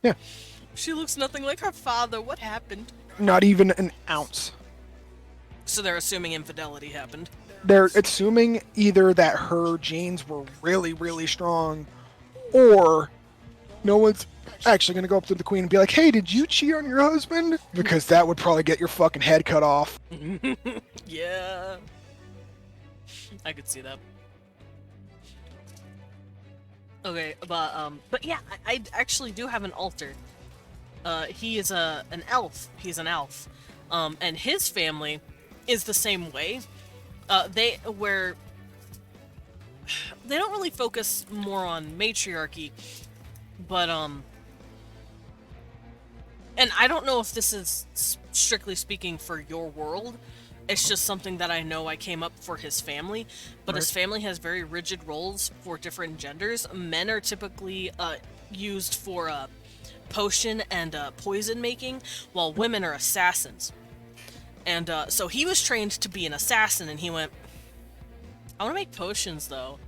Yeah. She looks nothing like her father. What happened? Not even an ounce. So they're assuming infidelity happened. They're assuming either that her genes were really, really strong, or no one's actually going to go up to the queen and be like, hey, did you cheat on your husband? Because that would probably get your fucking head cut off. Yeah. I could see that. Okay, but yeah, I actually do have an alter. He is an elf. He's an elf. And his family is the same way. They don't really focus more on matriarchy, but and I don't know if this is strictly speaking for your world, It's just something that I know I came up for his family, but his Right. family has very rigid roles for different genders. Men are typically used for potion and poison making, while women are assassins. And so he was trained to be an assassin, and he went, I want to make potions, though.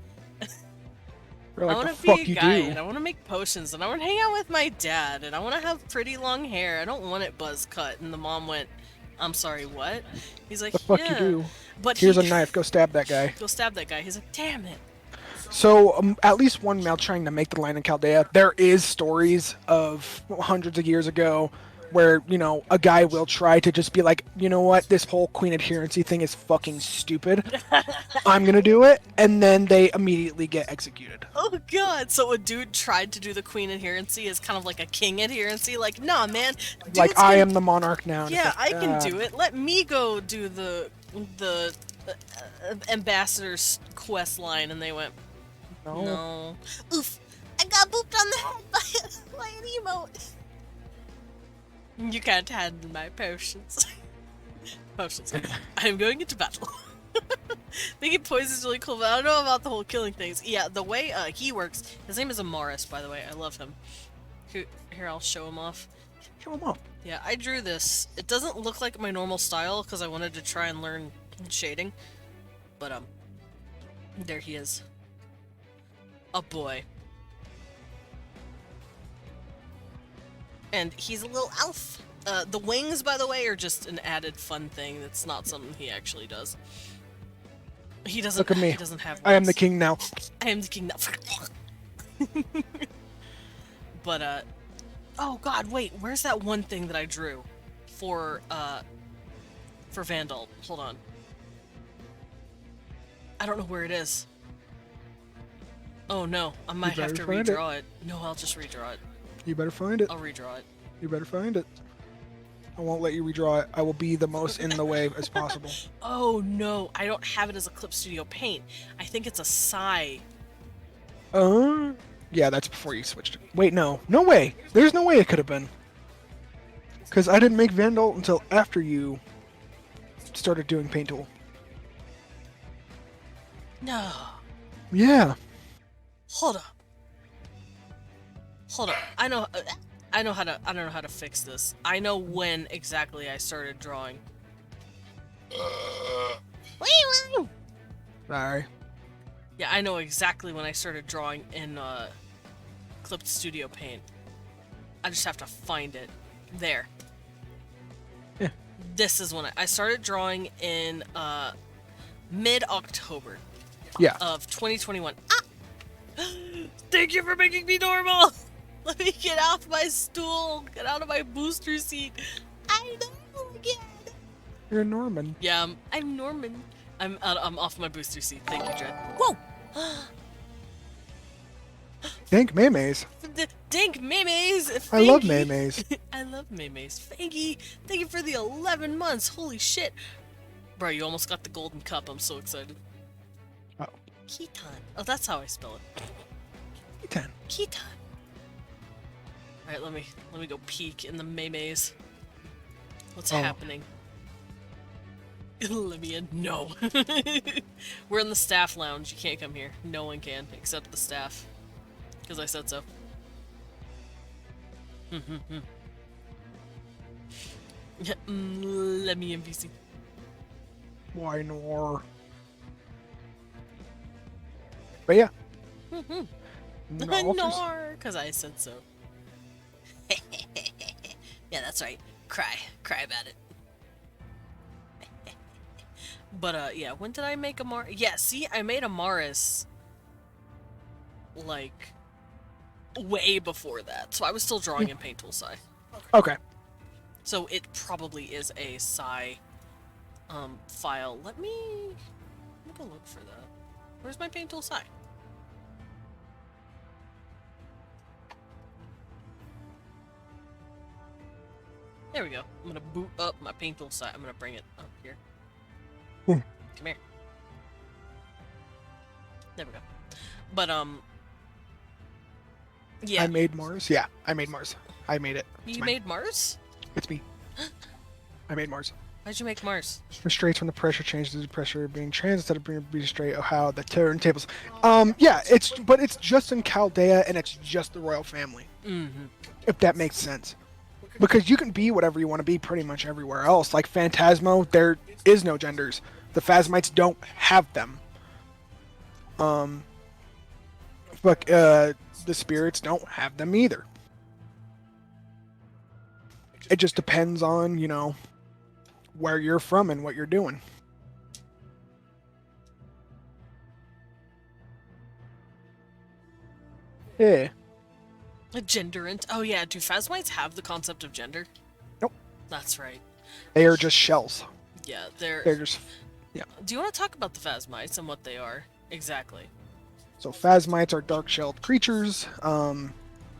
You're I like, the want to be fuck a you guy, do? and I want to make potions, and I want to hang out with my dad, and I want to have pretty long hair. I don't want it buzz cut. And the mom went, I'm sorry, what? He's like, The fuck you yeah. do? But Here's he... a knife. Go stab that guy. Go stab that guy. He's like, damn it. So, at least one male trying to make the land in Chaldea. There is stories of hundreds of years ago where, you know, a guy will try to just be like, you know what, this whole queen adherency thing is fucking stupid. I'm gonna do it, and then they immediately get executed. Oh god, so a dude tried to do the queen adherency as kind of like a king adherency, like, nah man, dudes Like, I can... am the monarch now. And Yeah, it's like, I can do it. Let me go do the ambassador's quest line, and they went, No. no. Oof, I got booped on the head by an emote. You can't handle my potions. Potions. I'm going into battle. Making poison is really cool, but I don't know about the whole killing things. Yeah, the way he works, his name is Amaris, by the way. I love him. Here, I'll show him off. Show him up. Yeah, I drew this. It doesn't look like my normal style because I wanted to try and learn shading. But, there he is. A boy. And he's a little elf. The wings, by the way, are just an added fun thing. That's not something he actually does. He doesn't. Look at me. He doesn't have. I am the wings. king now. I am the king now. But oh god, wait. Where's that one thing that I drew for Vandal? Hold on. I don't know where it is. Oh no, I might have to better find it. redraw it. No, I'll just redraw it. You better find it. I'll redraw it. You better find it. I won't let you redraw it. I will be the most in the way as possible. Oh no, I don't have it as Eclipse Studio Paint. I think it's a Psy. Yeah, that's before you switched it. Wait, no. No way. There's no way it could have been. Because I didn't make Vandal until after you started doing Paint Tool. No. Yeah. Hold up. Hold up. I know how to. I don't know how to fix this. I know when exactly I started drawing. Wee-woo! Sorry. Yeah, I know exactly when I started drawing in Eclipse Studio Paint. I just have to find it. There. Yeah. This is when I started drawing in mid-October. Yeah. Of 2021. Ah! Thank you for making me normal! Let me get off my stool! Get out of my booster seat! I know again! You're Norman. Yeah, I'm Norman. I'm off my booster seat. Thank you, Jed. Whoa! Thank Maymays. Dink Maymays! I love Maymays. I love Maymays. Thank you for the 11 months. Holy shit. Bro, you almost got the golden cup. I'm so excited. Oh. Keaton. Oh, that's how I spell it. Keaton. Keaton. Alright, let me go peek in the Maymays. What's happening? Let me in. No. We're in the staff lounge. You can't come here. No one can, except the staff. Because I said so. Let me in, VC. Why nor? But yeah. Nor, because I said so. Yeah, that's right. Cry about it. But yeah, when did I make Amaris? Yeah, see, I made Amaris like way before that, so I was still drawing in Paint Tool Psy. Okay. So it probably is a Psy file. Let me go look for that. Where's my Paint Tool Psy? There we go. I'm gonna boot up my Paint Tool Psy. I'm gonna bring it up here. Come here. There we go. But yeah. I made Mars. Yeah, I made Mars. I made it. It's You mine. made Mars? It's me. I made Mars. Why'd you make Mars? Frustrates when the pressure changes to pressure being trans instead of being straight. Oh, how the turntables. Yeah, it's just in Chaldea and it's just the royal family. Mm-hmm. If that makes sense. Because you can be whatever you want to be pretty much everywhere else. Like Phantasmo, there is no genders. The Phasmites don't have them. But the spirits don't have them either. It just depends on, where you're from and what you're doing. Yeah. A genderant. Oh yeah, do Phasmites have the concept of gender? Nope. That's right. They are just shells. Yeah, They're just, yeah. Do you want to talk about the Phasmites and what they are exactly? So Phasmites are dark-shelled creatures.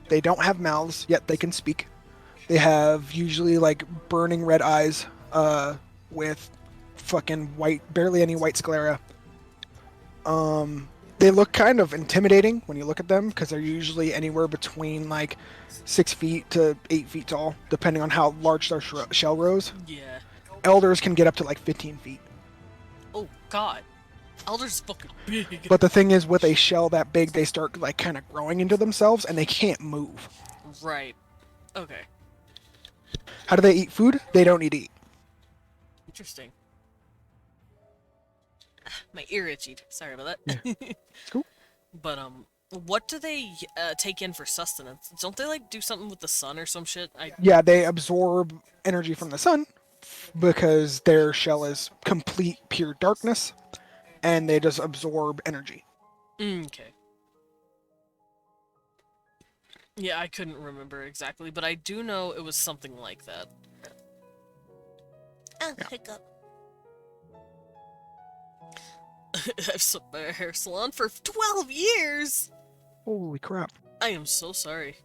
They don't have mouths, yet they can speak. They have usually like burning red eyes, with fucking barely any white sclera. They look kind of intimidating when you look at them because they're usually anywhere between like 6 feet to 8 feet tall, depending on how large their shell grows. Yeah. Elders can get up to like 15 feet. Oh God, Elder's fucking big. But the thing is, with a shell that big, they start like kind of growing into themselves and they can't move. Right. Okay. How do they eat food? They don't need to eat. Interesting. My ear itched. Sorry about that. Yeah. It's cool. But what do they take in for sustenance? Don't they like do something with the sun or some shit? Yeah, they absorb energy from the sun because their shell is complete pure darkness, and they just absorb energy. Okay. Yeah, I couldn't remember exactly, but I do know it was something like that. Yeah. Hiccup. I've slept by a hair salon for 12 years! Holy crap. I am so sorry.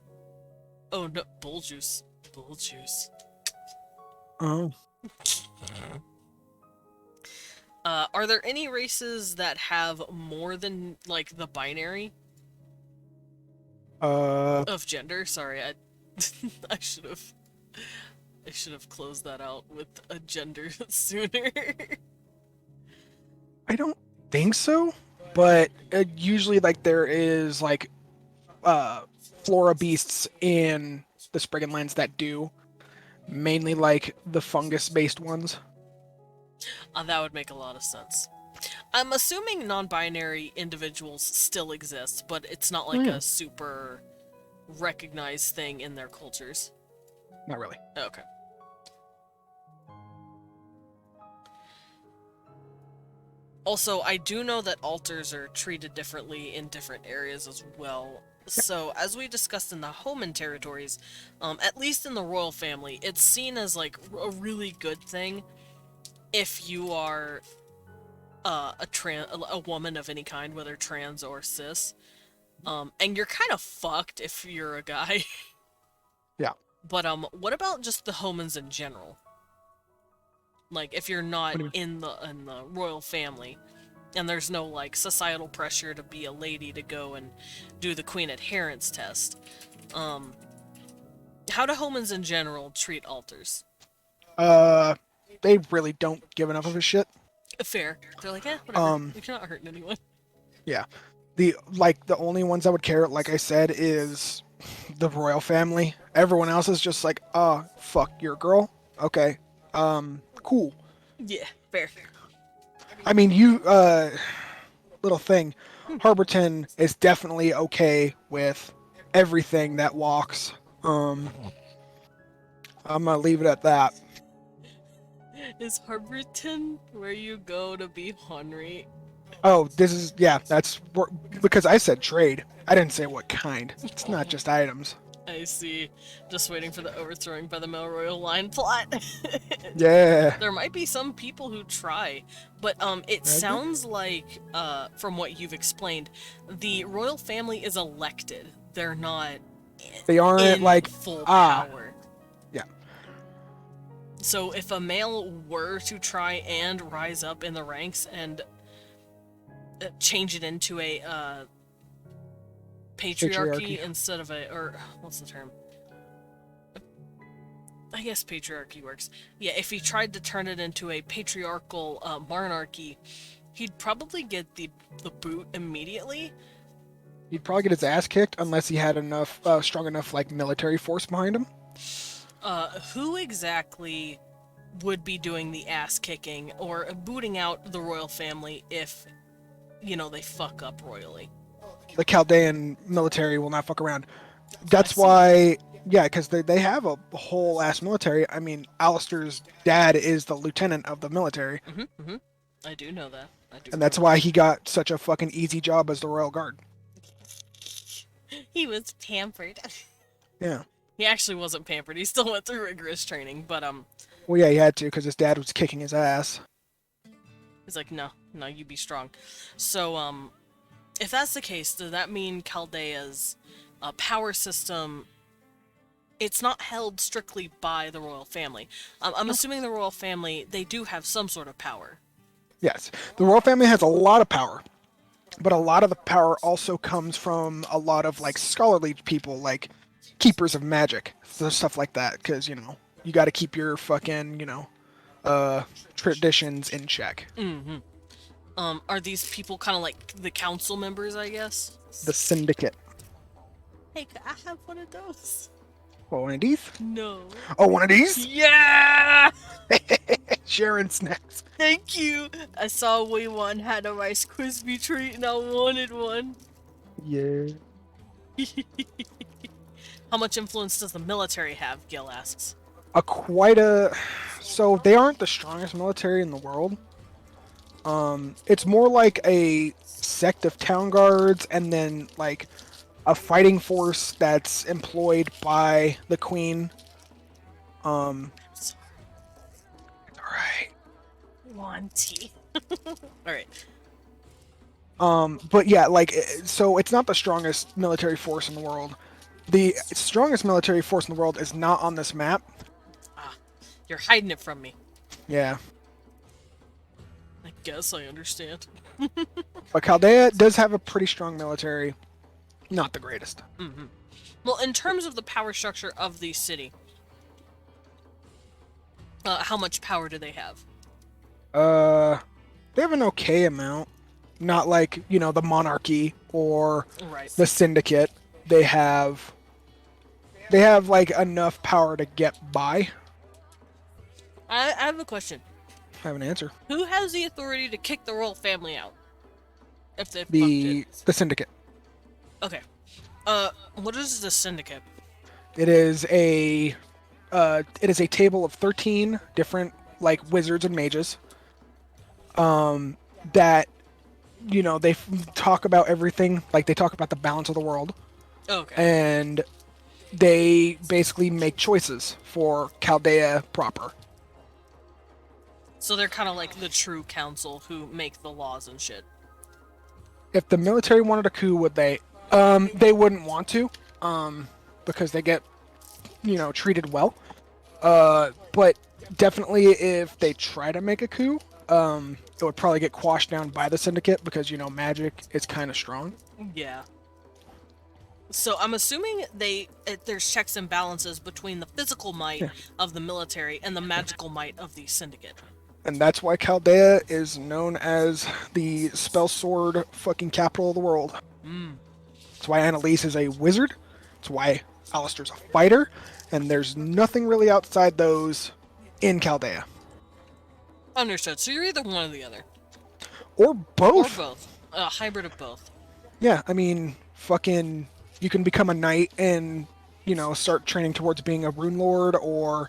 Oh no, bull juice. Bull juice. Oh. Are there any races that have more than, like, the binary of gender? Sorry, I should have closed that out with a gender sooner. I don't think so, but usually like there is like flora beasts in the Spriggan lands that do, mainly like the fungus-based ones. That would make a lot of sense. I'm assuming non-binary individuals still exist, but it's not like a super recognized thing in their cultures. Not really. Okay. Also, I do know that altars are treated differently in different areas as well. So, as we discussed in the Homan territories, at least in the royal family, it's seen as like a really good thing if you are a woman of any kind, whether trans or cis. And you're kind of fucked if you're a guy. Yeah. But what about just the Homans in general? Like, if you're not in the royal family, and there's no, like, societal pressure to be a lady to go and do the queen adherence test, how do Homans in general treat altars? They really don't give enough of a shit. Fair. They're like, whatever. You're not hurting anyone. Yeah. The only ones I would care, like I said, is the royal family. Everyone else is just like, fuck, you're a girl? Okay. Cool. Yeah, fair. I mean, little thing, Harborton is definitely okay with everything that walks. I'm gonna leave it at that. Is Harborton where you go to be Henry? Oh, that's because I said trade. I didn't say what kind. It's not just items. I see. Just waiting for the overthrowing by the Male Royal line plot. Yeah. There might be some people who try, but it sounds like, from what you've explained, the royal family is elected. They're not. They aren't in like full power. Yeah. So if a male were to try and rise up in the ranks and change it into a patriarchy instead of or what's the term? I guess patriarchy works. Yeah, if he tried to turn it into a patriarchal monarchy, he'd probably get the boot immediately. He'd probably get his ass kicked unless he had enough, strong enough, like, military force behind him. Who exactly would be doing the ass kicking or booting out the royal family if, they fuck up royally? The Chaldean military will not fuck around. I That's see. why, yeah, because they have a whole ass military. I mean, Alistair's dad is the lieutenant of the military, Mm-hmm. I do know that. I do and that's remember why he got such a fucking easy job as the Royal Guard. that. He was pampered. Yeah. He actually wasn't pampered. He still went through rigorous training, but Well, yeah, he had to because his dad was kicking his ass. he's like, no, you be strong. So, if that's the case, does that mean Chaldea's power system? It's not held strictly by the royal family. I'm assuming the royal family, they do have some sort of power. Yes, the royal family has a lot of power, but a lot of the power also comes from a lot of like scholarly people, like keepers of magic, so stuff like that. Because you got to keep your fucking traditions in check. Mm-hmm. Are these people kind of like the council members, I guess? The syndicate. Hey, could I have one of those? Oh, one of these? No. Oh, one of these? Yeah! Sharon snacks. Thank you! I saw Wee One had a Rice Krispie treat and I wanted one. Yeah. How much influence does the military have? Gil asks. So they aren't the strongest military in the world. It's more like a sect of town guards and then like a fighting force that's employed by the queen. It's alright. One tea. Alright. But yeah, like, so it's not the strongest military force in the world. The strongest military force in the world is not on this map. Ah, you're hiding it from me. Yeah. I guess I understand. But Chaldea does have a pretty strong military. Not the greatest. Mm-hmm. Well, in terms of the power structure of the city, how much power do they have? They have an okay amount. Not like, the monarchy or Right. the syndicate. They have like enough power to get by. I have a question. I have an answer. Who has the authority to kick the royal family out? If they fucked The syndicate. it. Okay. What is the syndicate? It is a table of 13 different like wizards and mages. That they talk about everything, like they talk about the balance of the world. Okay. And they basically make choices for Chaldea proper. So they're kind of like the true council who make the laws and shit. If the military wanted a coup, would they? They wouldn't want to, because they get, treated well. But definitely if they try to make a coup, it would probably get quashed down by the syndicate because, magic is kind of strong. Yeah. So I'm assuming there's checks and balances between the physical might of the military and the magical might of the syndicate. And that's why Chaldea is known as the spell sword fucking capital of the world. That's why Annalise is a wizard. That's why Alistair's a fighter. And there's nothing really outside those in Chaldea. Understood. So you're either one or the other. Or both. Or both. A hybrid of both. Yeah, I mean, fucking, you can become a knight and, start training towards being a rune lord or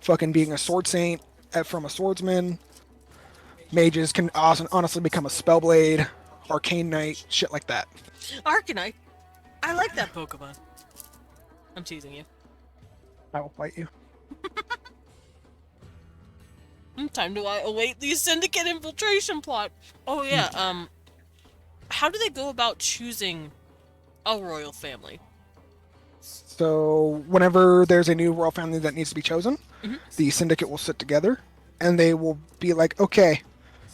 fucking being a sword saint from a swordsman. Mages can honestly become a spellblade, arcane knight, shit like that. Arcanite. I like that Pokemon. I'm teasing you. I will fight you. Time to await the syndicate infiltration plot. Oh yeah, how do they go about choosing a royal family? So whenever there's a new royal family that needs to be chosen, the syndicate will sit together and they will be like, okay,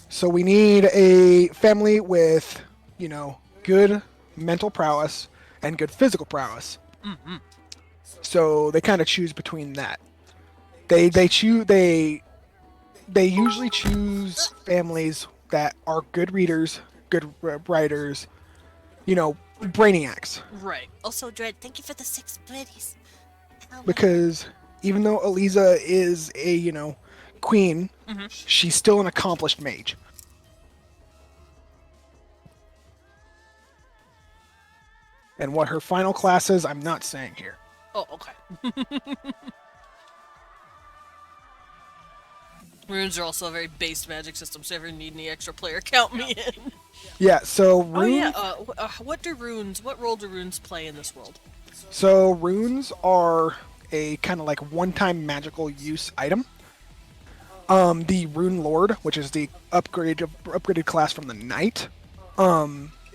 so we need a family with, good mental prowess and good physical prowess. So they kind of choose between that. They usually choose families that are good readers, good writers, brainiacs. Right. Also, Dread, thank you for the 6 biddies. Oh my. Because even though Eliza is a, queen, she's still an accomplished mage. And what her final class is, I'm not saying here. Oh, okay. Runes are also a very base magic system, so if you ever need any extra player, count me in. Yeah, so Oh yeah, what role do runes play in this world? So runes are a kind of like one-time magical use item. The Rune Lord, which is the upgraded class from the Knight,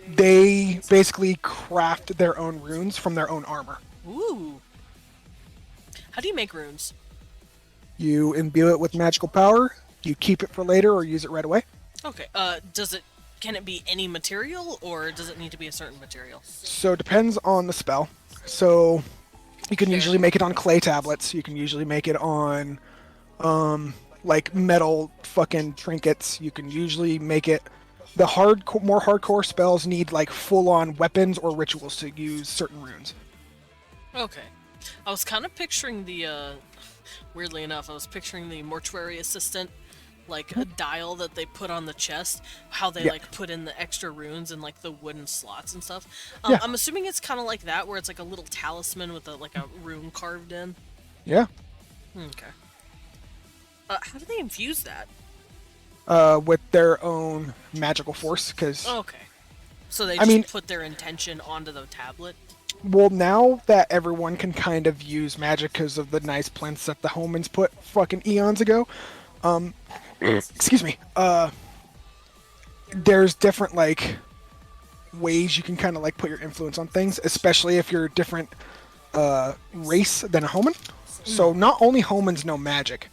they basically craft their own runes from their own armor. Ooh. How do you make runes? You imbue it with magical power, you keep it for later or use it right away. Okay, can it be any material, or does it need to be a certain material? So it depends on the spell. So you can Fair. usually make it on clay tablets, you can usually make it on like metal fucking trinkets. You can usually make it. The more hardcore spells need like full-on weapons or rituals to use certain runes. Okay. I was kind of picturing weirdly enough, I was picturing the mortuary assistant, like a dial that they put on the chest, how they like put in the extra runes and like the wooden slots and stuff. Yeah. I'm assuming it's kind of like that, where it's like a little talisman with a rune carved in. Yeah. Okay. How do they infuse that? With their own magical force, because Okay. So they just put their intention onto the tablet? Well, now that everyone can kind of use magic because of the nice plinths that the Homans put fucking eons ago, excuse me, there's different, like, ways you can kind of, like, put your influence on things, especially if you're a different, race than a Homan. So not only Homans know magic.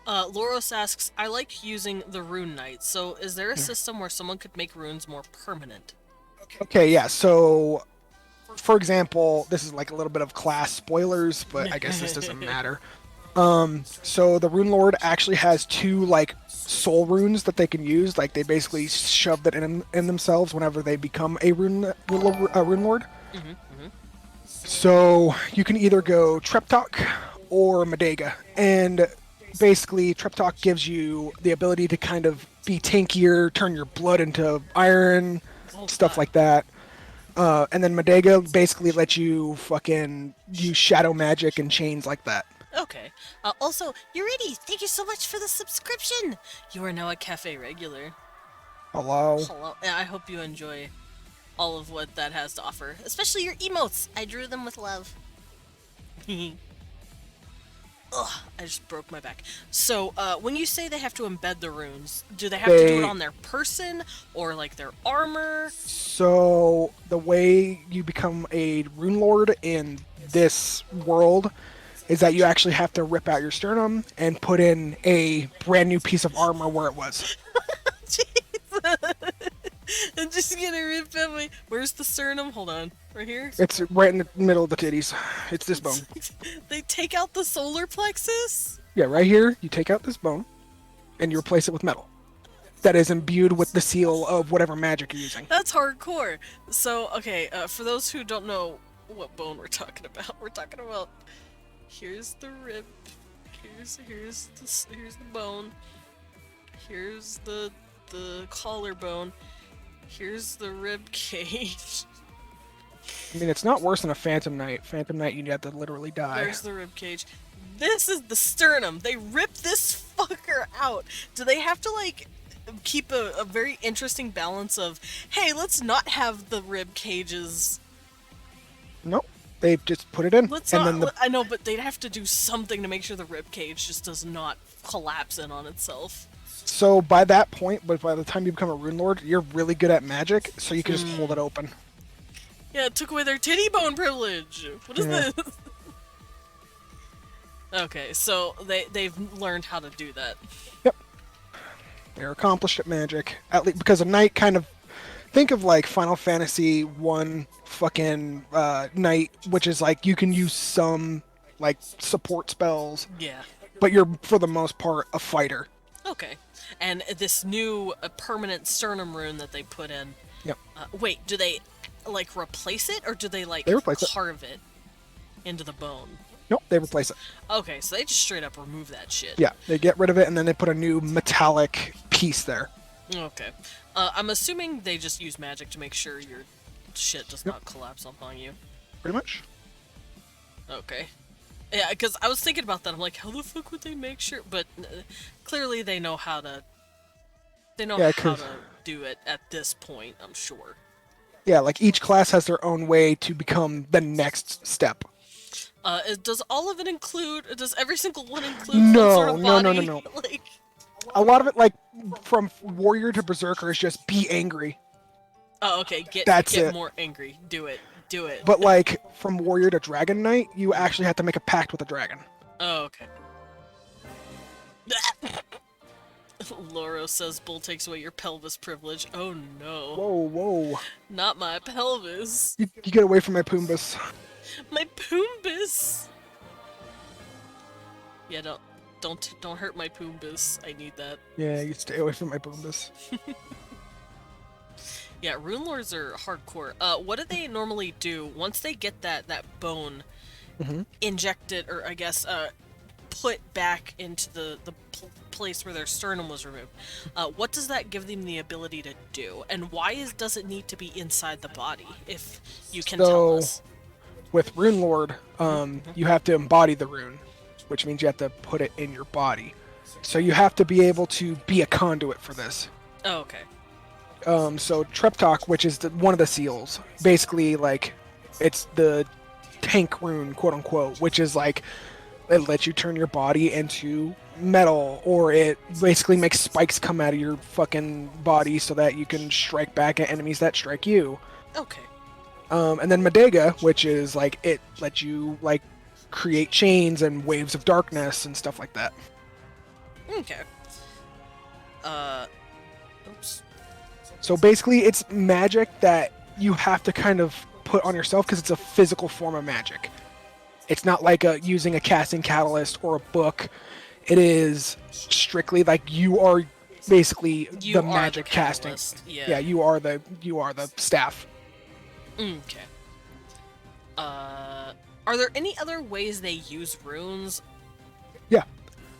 Loros asks, I like using the Rune Knight, so is there a system where someone could make runes more permanent? Okay, yeah, so, for example, this is like a little bit of class spoilers, but I guess this doesn't matter. So the Rune Lord actually has 2, like, soul runes that they can use. Like, they basically shove that in themselves whenever they become a Rune Lord. So you can either go Treptok or Medega, and basically Treptok gives you the ability to kind of be tankier, turn your blood into iron, stuff like that. And then Medega basically lets you fucking use shadow magic and chains like that. Okay. Also, Yuridi, thank you so much for the subscription! You are now a cafe regular. Hello. Hello. I hope you enjoy all of what that has to offer, especially your emotes. I drew them with love. Ugh, I just broke my back. So, when you say they have to embed the runes, do they have to do it on their person or like their armor? So the way you become a Rune Lord in this world is that you actually have to rip out your sternum and put in a brand new piece of armor where it was. Jesus. I'm just gonna rip out my... Where's the sternum? Hold on. Right here? It's right in the middle of the titties. It's this bone. They take out the solar plexus? Yeah, right here, you take out this bone, and you replace it with metal. That is imbued with the seal of whatever magic you're using. That's hardcore. So, okay, for those who don't know what bone we're talking about, here's the rib, here's the bone, here's the collarbone, here's the rib cage. I mean, it's not worse than a Phantom Knight. Phantom Knight, you'd have to literally die. There's the rib cage. This is the sternum. They ripped this fucker out. Do they have to, like, keep a very interesting balance of, hey, let's not have the rib cages? Nope. They just put it in. I know, but they'd have to do something to make sure the rib cage just does not collapse in on itself. So by that point, but by the time you become a Rune Lord, you're really good at magic, so you can just hold it open. Yeah, it took away their titty bone privilege. What is this? Okay, so they've learned how to do that. Yep. They're accomplished at magic. At least because a knight kind of think of like Final Fantasy 1 fucking knight, which is like you can use some like support spells, Yeah. but you're for the most part a fighter. Okay. And this new permanent sternum rune that they put in. Yep. Wait, do they like replace it or do they like They replace it. carve it into the bone? Nope, they replace it. Okay, so they just straight up remove that shit. Yeah, they get rid of it and then they put a new metallic piece there. Okay. I'm assuming they just use magic to make sure your shit does not collapse upon you. Pretty much. Okay. Yeah, because I was thinking about that. I'm like, how the fuck would they make sure? But clearly they know how to. They know how to do it at this point. I'm sure. Yeah, like each class has their own way to become the next step. Does all of it include? Does every single one include No, some sort of body? no. Like, A lot of it, like from warrior to berserker, is just be angry. oh, okay. That's get it. more angry. Do it. Do it. But like from warrior to dragon knight, you actually have to make a pact with a dragon. Oh, okay. Loro says bull takes away your pelvis privilege. Oh no. Whoa. Not my pelvis. You get away from my Pumbas. My Pumbus. Yeah, don't hurt my Pumbus. I need that. Yeah, you stay away from my Pumbas. Yeah, Rune Lords are hardcore. What do they normally do once they get that bone injected, or I guess put back into the place where their sternum was removed? What does that give them the ability to do, and why does it need to be inside the body? If you can tell us. With Rune Lord, you have to embody the rune, which means you have to put it in your body. So you have to be able to be a conduit for this. Oh, okay. So Treptok, which is one of the seals, basically like it's the tank rune, quote unquote, which is like it lets you turn your body into metal, or it basically makes spikes come out of your fucking body so that you can strike back at enemies that strike you. Okay. And then Medega, which is like it lets you like create chains and waves of darkness and stuff like that. Okay. Oops. So basically, it's magic that you have to kind of put on yourself because it's a physical form of magic. It's not like using a casting catalyst or a book. It is strictly like you are basically the magic casting. Yeah. You are the staff. Okay. Are there any other ways they use runes? Yeah.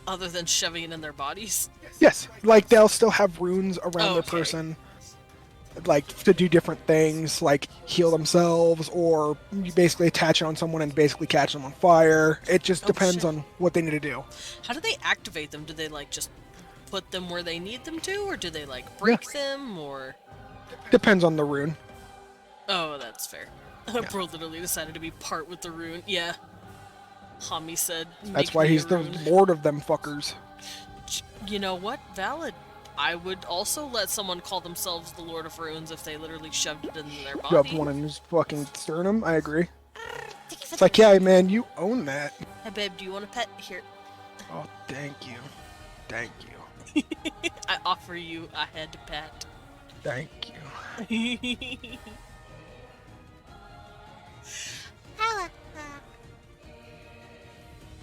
Other than shoving it in their bodies? Yes. Like they'll still have runes around their Okay. person, like to do different things, like heal themselves, or you basically attach it on someone and basically catch them on fire. It just depends on what they need to do. How do they activate them? Do they like just put them where they need them to, or do they like break them, or? Depends on the rune. Oh, that's fair. Bro literally decided to be part with the rune. Yeah. Hami said. That's why he's the lord of them fuckers. You know what? Valid. I would also let someone call themselves the Lord of Runes if they literally shoved it into their body. Rubbed one in his fucking sternum. I agree. It's like, yeah, man, you own that. Hey, babe, do you want a pet? Here. Oh, thank you. Thank you. I offer you a head pet. Thank you.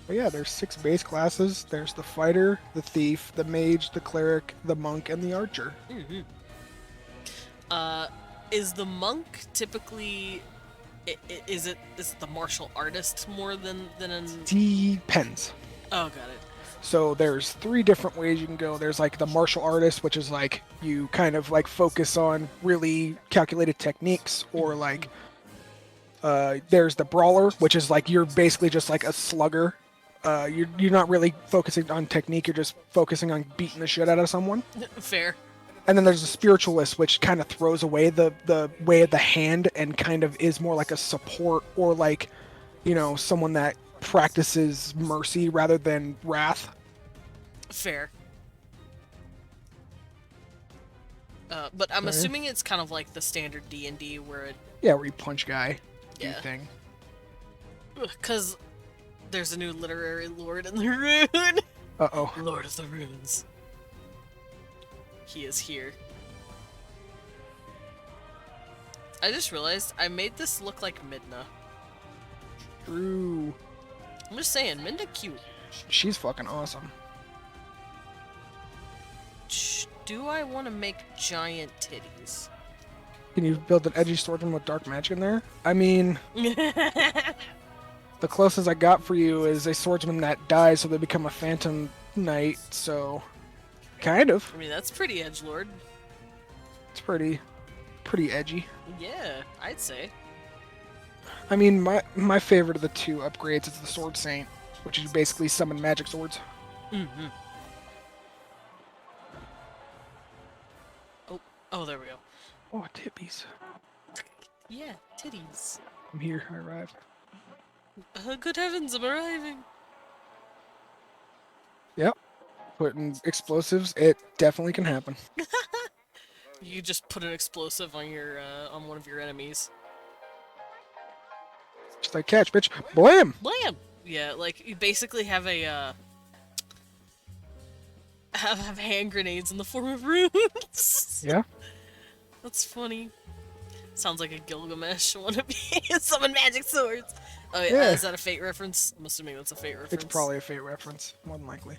But yeah, there's 6 base classes. There's the fighter, the thief, the mage, the cleric, the monk, and the archer. Mm-hmm. Is the monk typically? Is it the martial artist more than an? Depends. Oh, got it. So there's 3 different ways you can go. There's like the martial artist, which is like you kind of like focus on really calculated techniques, or like there's the brawler, which is like you're basically just like a slugger. You're not really focusing on technique. You're just focusing on beating the shit out of someone. Fair. And then there's the spiritualist, which kind of throws away the way of the hand and kind of is more like a support, or like, you know, someone that practices mercy rather than wrath. Fair. But I'm assuming it's kind of like the standard D&D where it... Yeah, where you punch guy. Do Yeah. thing. Because there's a new literary lord in the rune. Uh-oh. Lord of the Runes. He is here. I just realized I made this look like Midna. True. I'm just saying, Midna cute. She's fucking awesome. Do I want to make giant titties? Can you build an edgy swordsman with dark magic in there? I mean, the closest I got for you is a swordsman that dies, so they become a phantom knight. So, kind of. I mean, that's pretty edgelord. It's pretty edgy. Yeah, I'd say. I mean, my favorite of the two upgrades is the Sword Saint, which is basically summon magic swords. Mm-hmm. Oh, there we go. Oh, titties. Yeah, titties. I'm here. I arrived. Good heavens, I'm arriving. Yep. Putting explosives, it definitely can happen. You just put an explosive on your on one of your enemies. Just like catch, bitch. Blam! Blam! Yeah, like you basically have a have hand grenades in the form of runes. Yeah. That's funny. Sounds like a Gilgamesh wannabe. Summon magic swords. Oh yeah, is that a Fate reference? I'm assuming that's a Fate reference. It's probably a Fate reference, more than likely.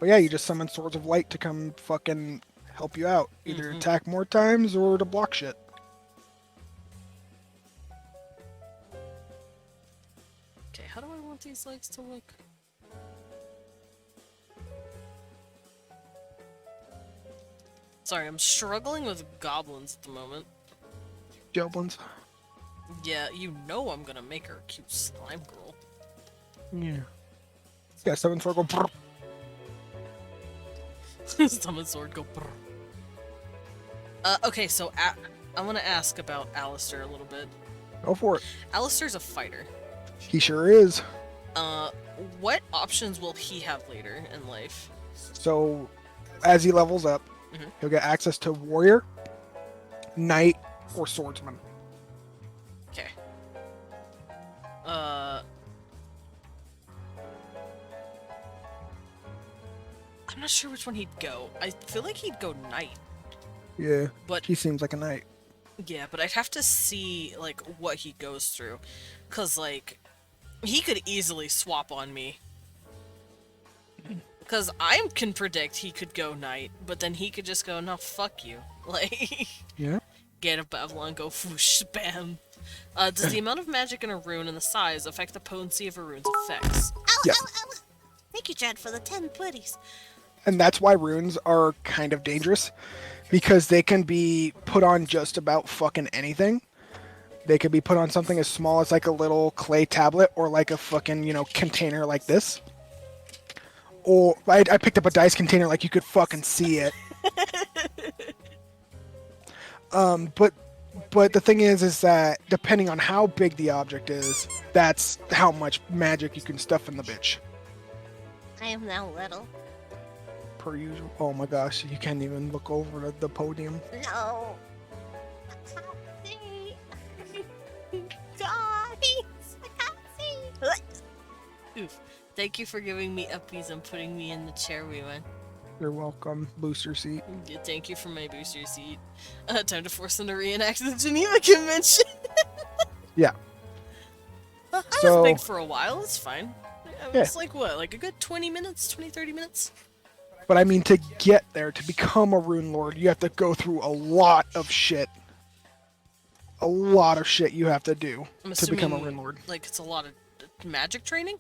But yeah, you just summon Swords of Light to come fucking help you out. Either attack more times or to block shit. Okay, how do I want these legs to look? Sorry, I'm struggling with goblins at the moment. Goblins. Yeah, you know I'm gonna make her a cute slime girl. Yeah. Yeah, summon sword, go brrr. Summon sword, go brrr. Okay, so I want to ask about Alistair a little bit. Go for it. Alistair's a fighter. He sure is. What options will he have later in life? So, as he levels up, he'll get access to warrior, knight, or swordsman. Okay. I'm not sure which one he'd go. I feel like he'd go knight. Yeah, but he seems like a knight. Yeah, but I'd have to see like what he goes through, cause like he could easily swap on me. Cause I can predict he could go knight, but then he could just go, no, fuck you. Like, Yeah. Get a Babylon, go whoosh, bam. Does the amount of magic in a rune and the size affect the potency of a rune's effects? Ow, Yeah. ow, ow. Thank you, Jed, for the 10 putties. And that's why runes are kind of dangerous, because they can be put on just about fucking anything. They could be put on something as small as like a little clay tablet or like a fucking, container like this. Or I picked up a dice container like you could fucking see it. But the thing is that depending on how big the object is, that's how much magic you can stuff in the bitch. I am now little. Per usual. Oh my gosh, you can't even look over the podium. No. I can't see. Guys, I can't see. Oof. Thank you for giving me uppies and putting me in the chair we went. You're welcome, booster seat. Yeah, thank you for my booster seat. Time to force them to reenact the Geneva Convention. Yeah. I So- was big for a while, it's fine. Yeah. It's like what, like a good 20 minutes, 30 minutes? But I mean, to get there, to become a rune lord, you have to go through a lot of shit. A lot of shit you have to do I'm to become a assuming, rune lord. like, it's a lot of magic training?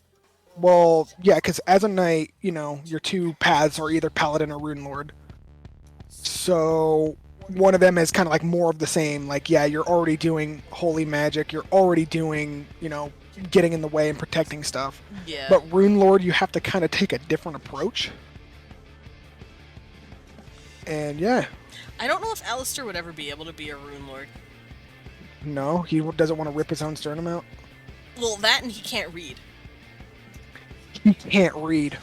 Well, yeah, because as a knight, your two paths are either paladin or rune lord. So one of them is kind of like more of the same. Like, yeah, you're already doing holy magic. You're already doing, getting in the way and protecting stuff. Yeah. But rune lord, you have to kind of take a different approach. And yeah, I don't know if Alistair would ever be able to be a rune lord. no, he doesn't want to rip his own sternum out. Well, that and he can't read. He can't read.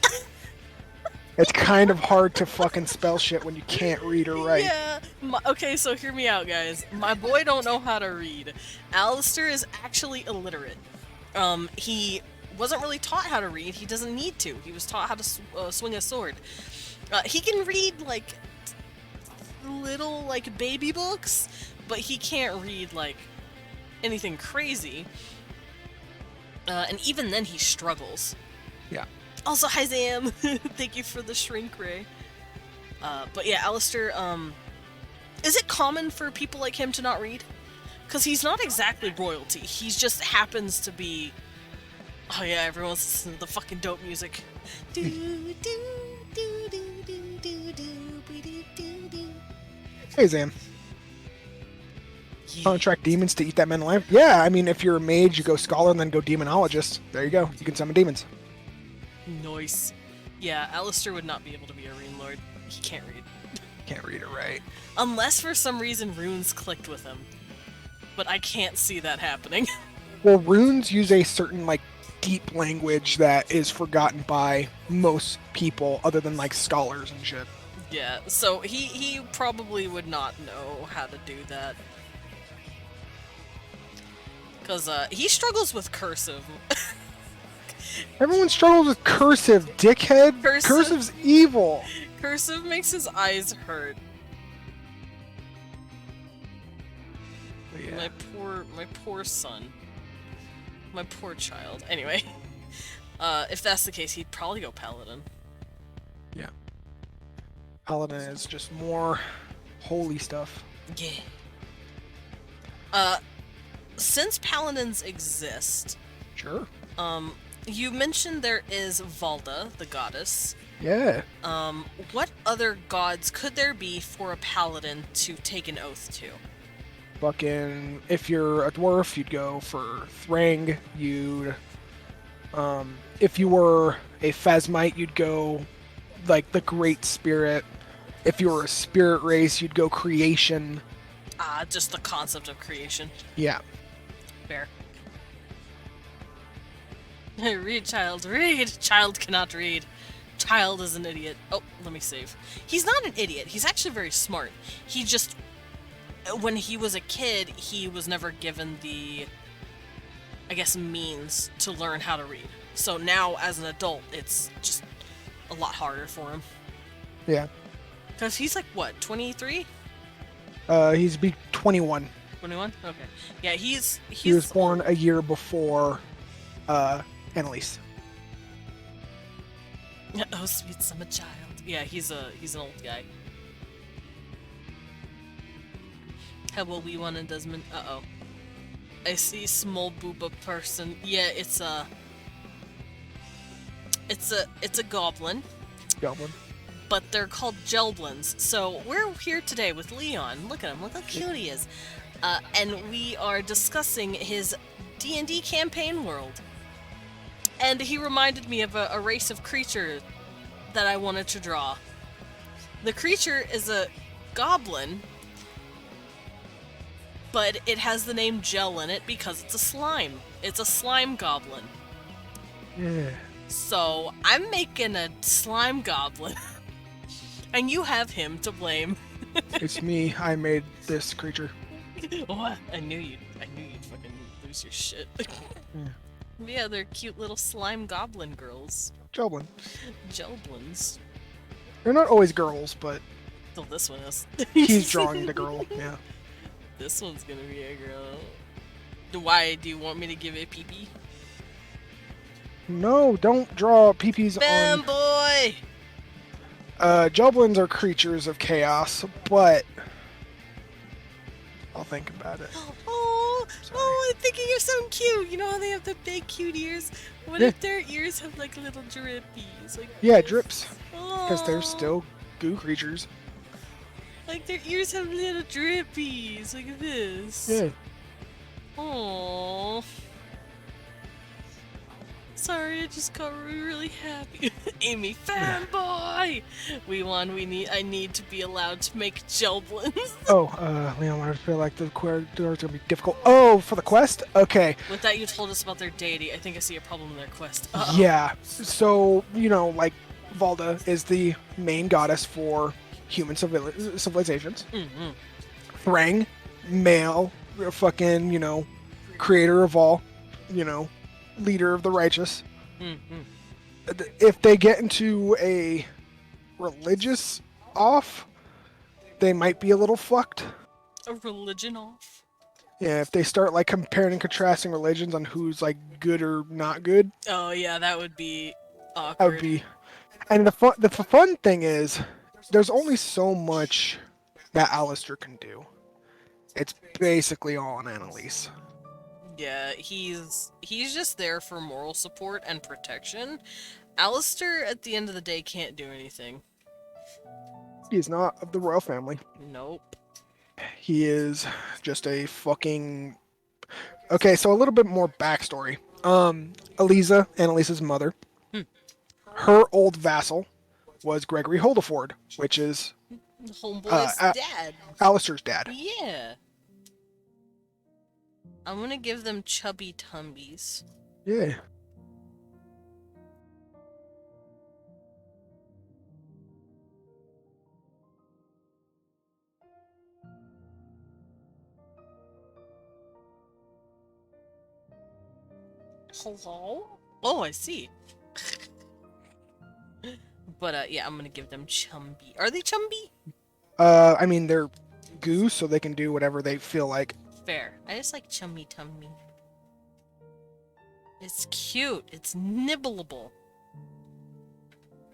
It's kind of hard to fucking spell shit when you can't read or write. Yeah. Okay, so hear me out, guys. My boy don't know how to read. Alistair is actually illiterate. He wasn't really taught how to read. He doesn't need to. He was taught how to swing a sword. He can read, like, little, like, baby books, but he can't read, like, anything crazy. And even then he struggles. Yeah. Also, hi Zam! Thank you for the shrink ray. But yeah, Alistair, is it common for people like him to not read? Because he's not exactly royalty. He just happens to be... Oh yeah, everyone's listening to the fucking dope music. Do, do, do, do, do, do, do, do, do, do. Hey, Zam. Yeah. Contract demons to eat that man alive? Yeah, I mean, if you're a mage, you go scholar and then go demonologist. There you go. You can summon demons. Nice. Yeah, Alistair would not be able to be a rune lord. He can't read. Can't read it right. Unless for some reason runes clicked with him. But I can't see that happening. Well, runes use a certain, like, deep language that is forgotten by most people other than, like, scholars and shit. Yeah, so he probably would not know how to do that. Because he struggles with cursive. Everyone struggles with cursive, dickhead. Cursive? Cursive's evil. Cursive makes his eyes hurt. Yeah. My poor son. My poor child. Anyway, if that's the case, he'd probably go paladin. Yeah. Paladin is just more holy stuff. Yeah. Since paladins exist, Sure. you mentioned there is Valda, the goddess. Yeah. What other gods could there be for a paladin to take an oath to? Fucking, if you're a dwarf, you'd go for Thrang. If you were a Phasmite, you'd go, like, the Great Spirit. If you were a spirit race, you'd go Creation. Just the concept of creation. Yeah. Fair. Read, child, read! Child cannot read. Child is an idiot. Oh, let me save. He's not an idiot. He's actually very smart. He just... When he was a kid, he was never given the, I guess, means to learn how to read. So now, as an adult, it's just a lot harder for him. Yeah. Because he's like, what, 23? He's be 21. 21? Okay. Yeah, he's He was born a year before, Annalise. Oh, sweet summer child. Yeah, he's an old guy. Hello, we want a Desmond. Uh-oh. I see small booba person. Yeah, it's a goblin. Goblin. But they're called Gelblins. So we're here today with Leon. Look at him. Look how cute he is. And we are discussing his D&D campaign world. And he reminded me of a race of creature that I wanted to draw. The creature is a goblin, but it has the name Gel in it because it's a slime. It's a slime goblin. Yeah. So I'm making a slime goblin. And you have him to blame. It's me. I made this creature. What? I knew you'd fucking lose your shit. Yeah, they're cute little slime goblin girls. Joblin. Gelblins. They're not always girls, but So this one is. he's drawing the girl. Yeah. This one's gonna be a girl. Why? Do you want me to give it pee-pee? No, don't draw peepees Bam on. boy! Joblins are creatures of chaos, but I'll think about it. Oh, Sorry. oh, I'm thinking you're so cute. You know how they have the big cute ears? What Yeah. if their ears have like little drippies? Like Yeah, this? drips, because they're Aw. still goo creatures. Like their ears have little drippies, like this. Yeah. Aww. Sorry, I just got really happy. Amy, fanboy! We won. I need to be allowed to make Gelblins. Oh, Leon, I feel like the door's gonna be difficult. Oh, for the quest? Okay. With that, you told us about their deity. I think I see a problem in their quest. Uh-oh. Yeah. So, like, Valda is the main goddess for human civilizations. Mm-hmm. Thrang, male, fucking, creator of all, leader of the righteous. Mm-hmm. If they get into a religious off, they might be a little fucked. A religion off? Yeah, if they start like comparing and contrasting religions on who's like good or not good, Oh yeah, that would be that would awkward. be. And the fun thing is, there's only so much that Alistair can do. It's basically all on Annalise. Yeah, he's just there for moral support and protection. Alistair, at the end of the day, can't do anything. He is not of the royal family. Nope. He is just a fucking. Okay, so a little bit more backstory. Eliza, Annalise's mother, Hmm. her old vassal was Gregory Holdeford, which is Homeboy's A- dad. Alistair's dad. Yeah. I'm gonna give them chubby tumbies. Yeah. Hello? Oh, I see. But, yeah, I'm gonna give them chumby. Are they chumby? I mean, they're goose, so they can do whatever they feel like. Fair. I just like chummy tummy. It's cute. It's nibbleable.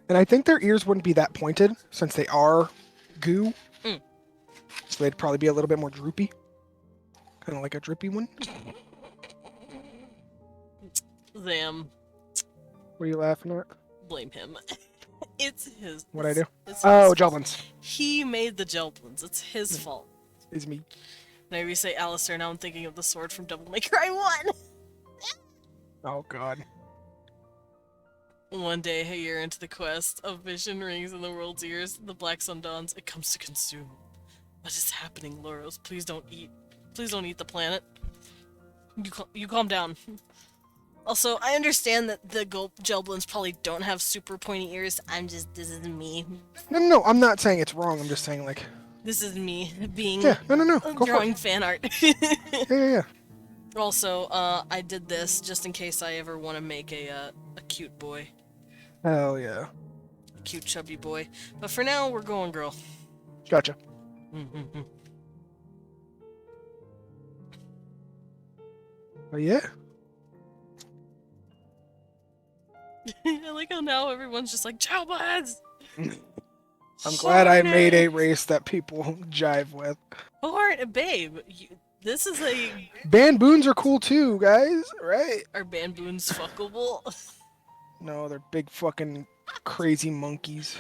And I think their ears wouldn't be that pointed since they are goo. Mm. So they'd probably be a little bit more droopy. Kind of like a drippy one. Them. What are you laughing at? Blame him. It's his. What'd I do? It's Oh, his fault. Joblins. He made the Gelblins. It's his fault. Is me. Whenever you say Alistair, now I'm thinking of the sword from Devil May Cry 1. Oh, God. One day, a year into the quest, a vision rings in the world's ears. The black sun dawns. It comes to consume. What is happening, Loros? Please don't eat. Please don't eat the planet. You calm down. Also, I understand that the Gelblins probably don't have super pointy ears. This is me. No, I'm not saying it's wrong. I'm just saying, like... This is me being Yeah, no. Go for drawing it. fan art. Yeah. Also, I did this just in case I ever want to make a cute boy. Hell yeah. A cute chubby boy. But for now, we're going girl. Gotcha. But yeah. I like how now everyone's just like, Childbloods! I'm glad I made a race that people jive with. Babe, this is a... Bamboons are cool too, guys, right? Are bamboons fuckable? No, they're big fucking crazy monkeys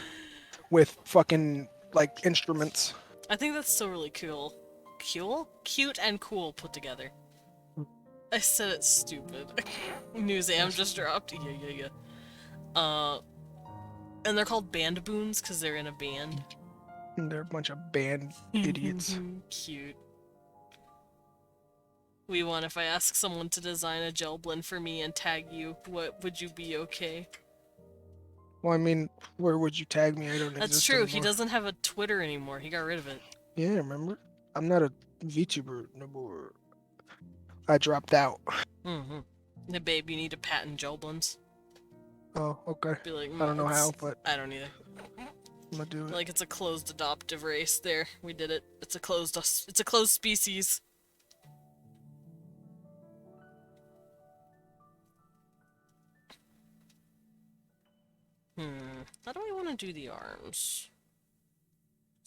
with fucking, like, instruments. I think that's still really cool. Cool? Cute and cool put together. I said it's stupid. News am just dropped. Yeah. And they're called bandboons because they're in a band. They're a bunch of band idiots. Cute. If I ask someone to design a Gelblin for me and tag you, would you be okay? Well, I mean, where would you tag me? I don't That's exist true, anymore. he doesn't have a Twitter anymore. He got rid of it. Yeah, remember? I'm not a VTuber no more. I dropped out. Hey, babe, you need to patent Gelblins. Oh, okay. Be like, I don't know how, but I don't either. I'm gonna do it. Like, it's a closed adoptive race. There, we did it. It's a closed species. How do I want to do the arms?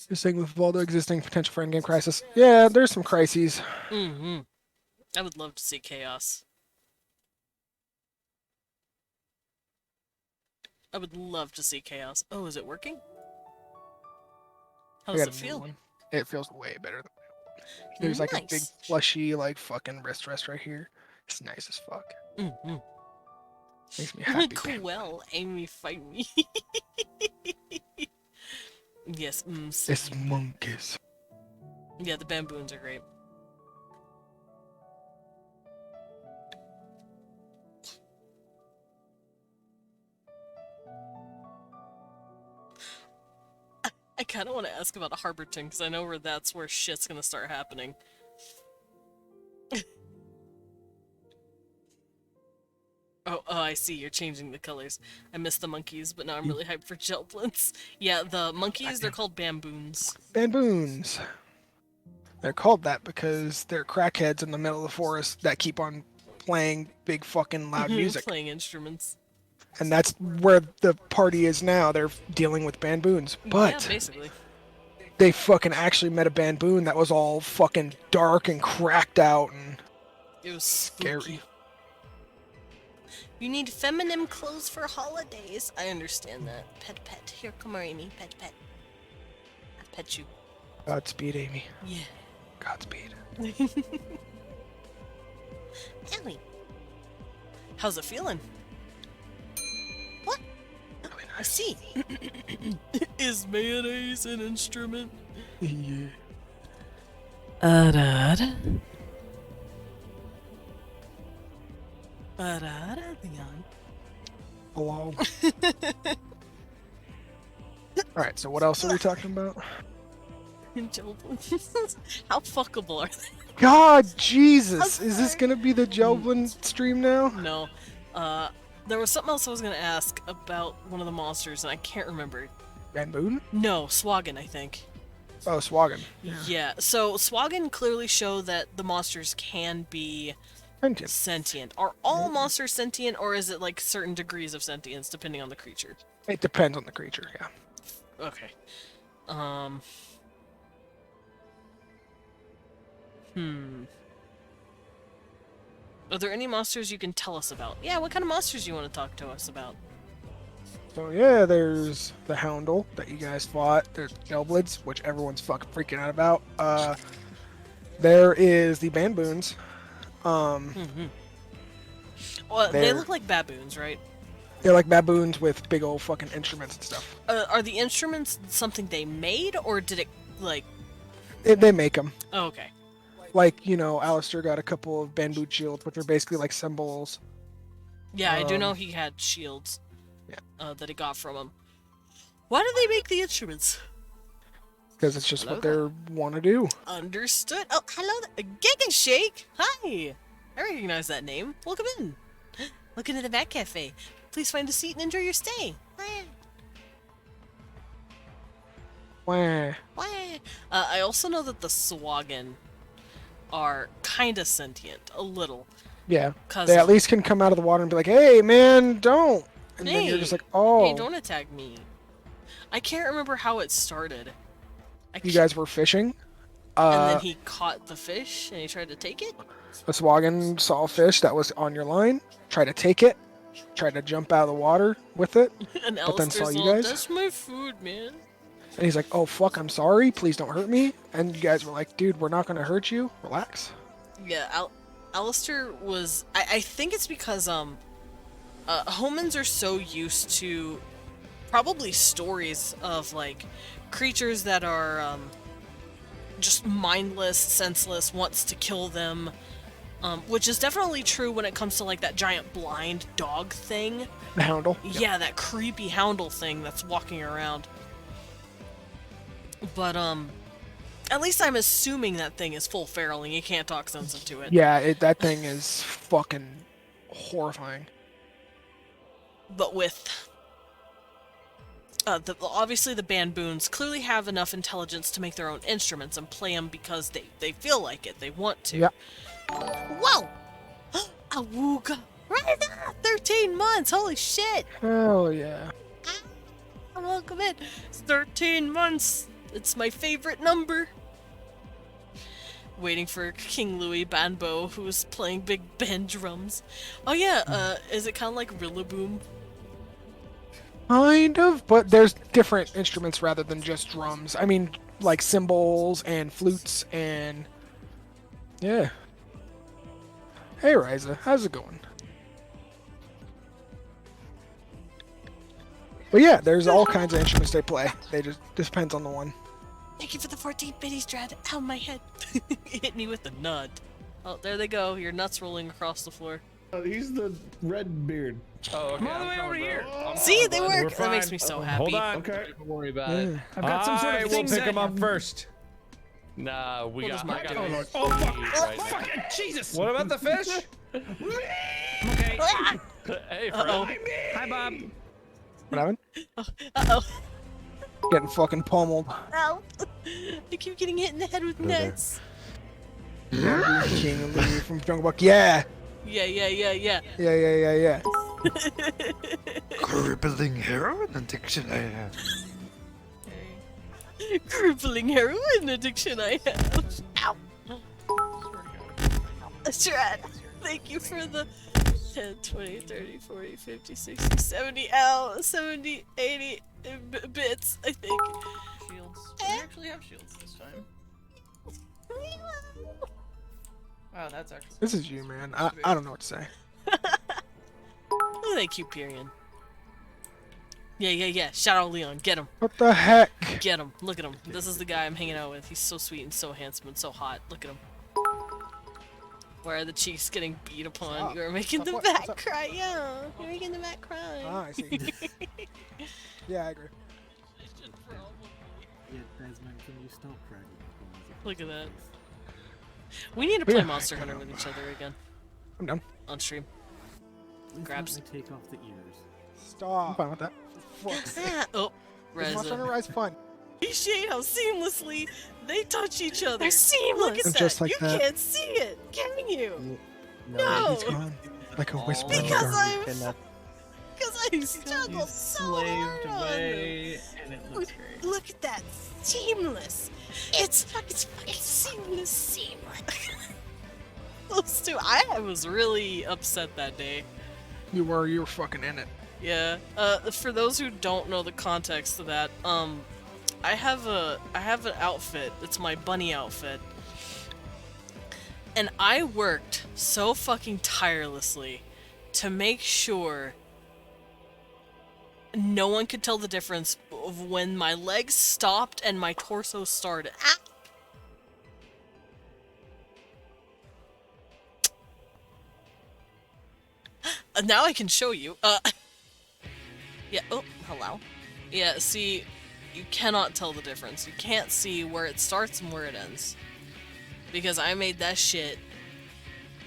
You're saying with all the existing potential for endgame crisis. Yeah, there's some crises. I would love to see chaos. I would love to see chaos. Oh, is it working? How I does got it a new feel? one. It feels way better than there's like a big Nice. plushy like fucking wrist rest right here. It's nice as fuck. Makes me happy. Well, Amy, fight me. Yes, It's monkeys. Yeah, the bamboons are great. I kind of want to ask about Harborton, because I know that's where shit's gonna start happening. Oh, I see, you're changing the colors. I missed the monkeys, but now I'm really hyped for Gelblins. Yeah, the monkeys, they're called bamboons. Bamboons. They're called that because they're crackheads in the middle of the forest that keep on playing big fucking loud music. Playing instruments. And that's where the party is now. They're dealing with bamboons. Yeah, But basically. they fucking actually met a bamboon that was all fucking dark and cracked out and It was scary. spooky. You need feminine clothes for holidays. I understand that. Pet, pet. Here, come here, Amy. Pet, pet. I'll pet you. Godspeed, Amy. Yeah. Godspeed. Ellie, How's it feeling? what? Really I nice. see. Is mayonnaise an instrument? Yeah. Leon. Hello. Alright, so what else are we talking about? How fuckable are they? God, Jesus! I'm Is this sorry. gonna be the Joblin stream now? No. There was something else I was gonna ask about one of the monsters, and I can't remember. Bamboon? No, Swagan, I think. Oh, Swagan. Yeah. So Swagan clearly show that the monsters can be Sentient. sentient. Are all monsters sentient, or is it like certain degrees of sentience depending on the creature? It depends on the creature, yeah. Okay. Are there any monsters you can tell us about? Yeah, what kind of monsters you want to talk to us about? So yeah, there's the Houndle that you guys fought. There's Gelblids, which everyone's fucking freaking out about. There is the Bamboons. Well, they They're- look like baboons, right? They're like baboons with big old fucking instruments and stuff. Are the instruments something they made, or did it, like... They make them. Oh, okay. Like, you know, Alistair got a couple of bamboo shields, which are basically like symbols. Yeah, I do know Um, he had shields. yeah. That he got from him. Why do they make the instruments? Because it's just Hello what they want to do. Understood. Oh, hello there. Gig and Shake. Hi. I recognize that name. Welcome in. Look into the Bat Cafe. Please find a seat and enjoy your stay. Wah. I also know that the Swagan are kind of sentient, a little. Yeah. 'Cause They at least can come out of the water and be like, hey, man, don't. And then you're just Hey, like, oh, hey, don't attack me. I can't remember how it started. you guys were fishing. And then he caught the fish and he tried to take it. A Swagan saw a fish that was on your line, tried to take it, tried to jump out of the water with it, And But then saw Alistair's you all, guys? that's my food, man. and he's like, oh, fuck, I'm sorry, please don't hurt me. And you guys were like, dude, we're not going to hurt you, relax. Yeah, Alistair was... I think it's because, humans are so used to probably stories of, like, creatures that are, just mindless, senseless, wants to kill them, which is definitely true when it comes to, like, that giant blind dog thing. The Houndle. Yeah, that creepy houndle thing that's walking around. But, at least I'm assuming that thing is full feral and you can't talk sense into it. Yeah, that thing is fucking horrifying. But with... obviously the Bamboons clearly have enough intelligence to make their own instruments and play them because they feel like it, they want to. Yep. Whoa! Awooga! Right now! 13 months! Holy shit! Hell yeah. Welcome in! It's 13 months! It's my favorite number! Waiting for King Louis Banbo, who's playing big band drums. Oh yeah, is it kind of like Rillaboom? Kind of, but there's different instruments rather than just drums. I mean, like cymbals and flutes and... Yeah. Hey, Riza, how's it going? But yeah, there's all kinds of instruments they play. They just depends on the one. Thank you for the 14 biddies, Drad. Ow, my head. Hit me with the nut. Oh, there they go. Your nuts rolling across the floor. He's the red beard. Oh, okay. Come all the way over here. See, they We're work. That makes fine. me so Oh, happy. Hold on. Okay. Don't worry about Yeah. it. I've got some sort I of will thing pick him set. up first. Nah, Well, I does got Mark it. do it? Oh, fuck. Right now. Fuck it. Jesus. What about the fish? Okay. Hey, Uh-oh. friend. Hi, Bob. What happened? Uh-oh. Getting fucking pummeled. Oh, I keep getting hit in the head with nuts. King and Louie from Jungle Book. Yeah. Yeah. Yeah. Crippling heroin addiction I have. Crippling heroin addiction I have. Ow. Shred. Thank you for the 10, 20, 30, 40, 50, 60, 70, 70, 80 bits, I think. Shields. We actually have shields this time. Wow, that's actually. This is you, man. I don't know what to say. Oh, thank you, Pyrian. Yeah. Shout out Leon. Get him. What the heck? Get him. Look at him. This is the guy I'm hanging out with. He's so sweet and so handsome and so hot. Look at him. Where are the cheeks getting beat upon? Stop. You're making Stop the what? bat What's up? cry. Yeah. You're making the bat cry. Ah, I see. Yeah, I agree. Yeah, Desmond, can you stop bragging? Look at that. We need to play Yeah. Monster Hunter with each other again. I'm done. On stream. Please Grabs. let me take off the ears. Stop. I'm fine with that. Fuck's sake. Oh. Is Monster Hunter Reza. Rise fun? Appreciate how seamlessly they touch each other. They're seamless. Look at And that. just like you that. can't see it, can you? No. It's No. gone. Like a whisper in the Because dark. I struggled so hard Slaved on away, and it looks them. great. Look at that. Seamless. It's fucking seamless. Those two. I was really upset that day. You were fucking in it. Yeah. For those who don't know the context of that, I have an outfit. It's my bunny outfit. And I worked so fucking tirelessly to make sure no one could tell the difference of when my legs stopped and my torso started. Ah! Now I can show you. Yeah, oh, hello. Yeah, see, you cannot tell the difference. You can't see where it starts and where it ends. Because I made that shit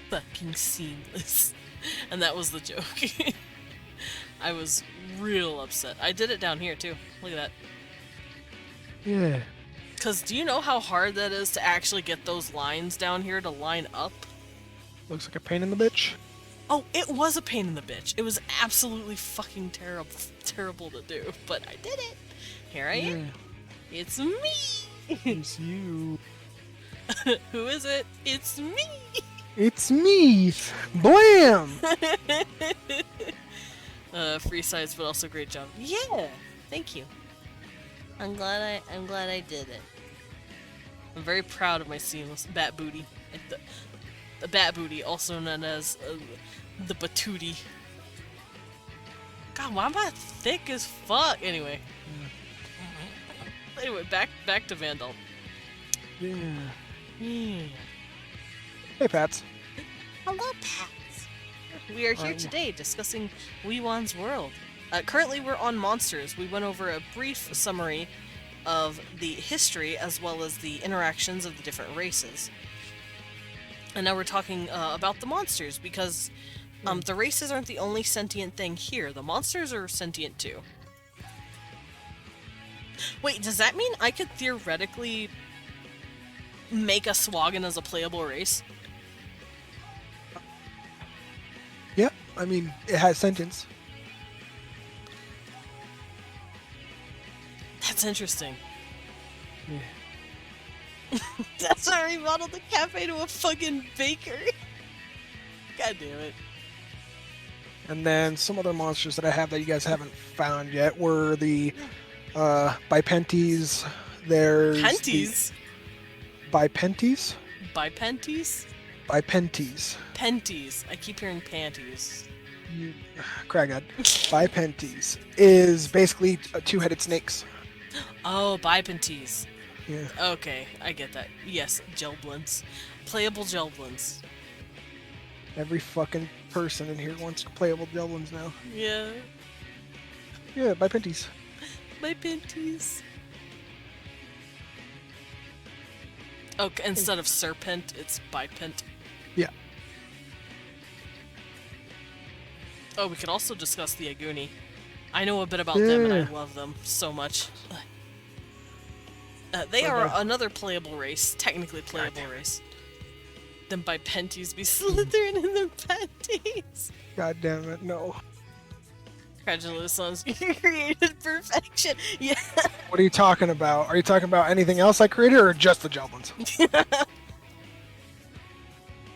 fucking seamless. And that was the joke. I was real upset. I did it down here too. Look at that. Yeah. Because do you know how hard that is to actually get those lines down here to line up? Looks like a pain in the bitch. Oh, it was a pain in the bitch. It was absolutely fucking terrible to do. But I did it. Here I am. It's me. It's you. Who is it? It's me. It's me. Blam. Free sites, but also great job. Yeah, thank you. I'm glad I did it. I'm very proud of my seamless bat booty. The bat booty, also known as the batootie. God, why am I thick as fuck? Anyway. Anyway, back to Vandal. Yeah. Yeah. Hey, Pats. Hello, Pats. We are here today discussing World. Currently, we're on monsters. We went over a brief summary of the history as well as the interactions of the different races. And now we're talking about the monsters because the races aren't the only sentient thing here. The monsters are sentient too. Wait, does that mean I could theoretically make a Swaggin as a playable race? Yeah, I mean, it has sentience. That's interesting. That's why I remodeled the cafe to a fucking bakery. God damn it. And then some other monsters that I have that you guys haven't found yet were the Bipentes. There's Penties? Bipentes? Bipenties? Bipentes. Penties. I keep hearing panties. Craghead. Bipentes is basically two-headed snakes. Oh, bipenties. Yeah. Okay, I get that. Yes, gelblins. Playable gelblins. Every fucking person in here wants playable Delvins now. Yeah. Yeah, Bipentes. Bipenties. Okay, instead of serpent, it's bipent. Yeah. Oh, we could also discuss the Aguni. I know a bit about them and I Yeah. love them so much. They are another playable race, technically playable race. Them by panties be slithering in their panties. God damn it, no. Congratulations, you created perfection. Yeah. What are you talking about? Are you talking about anything else I created or just the Joblins?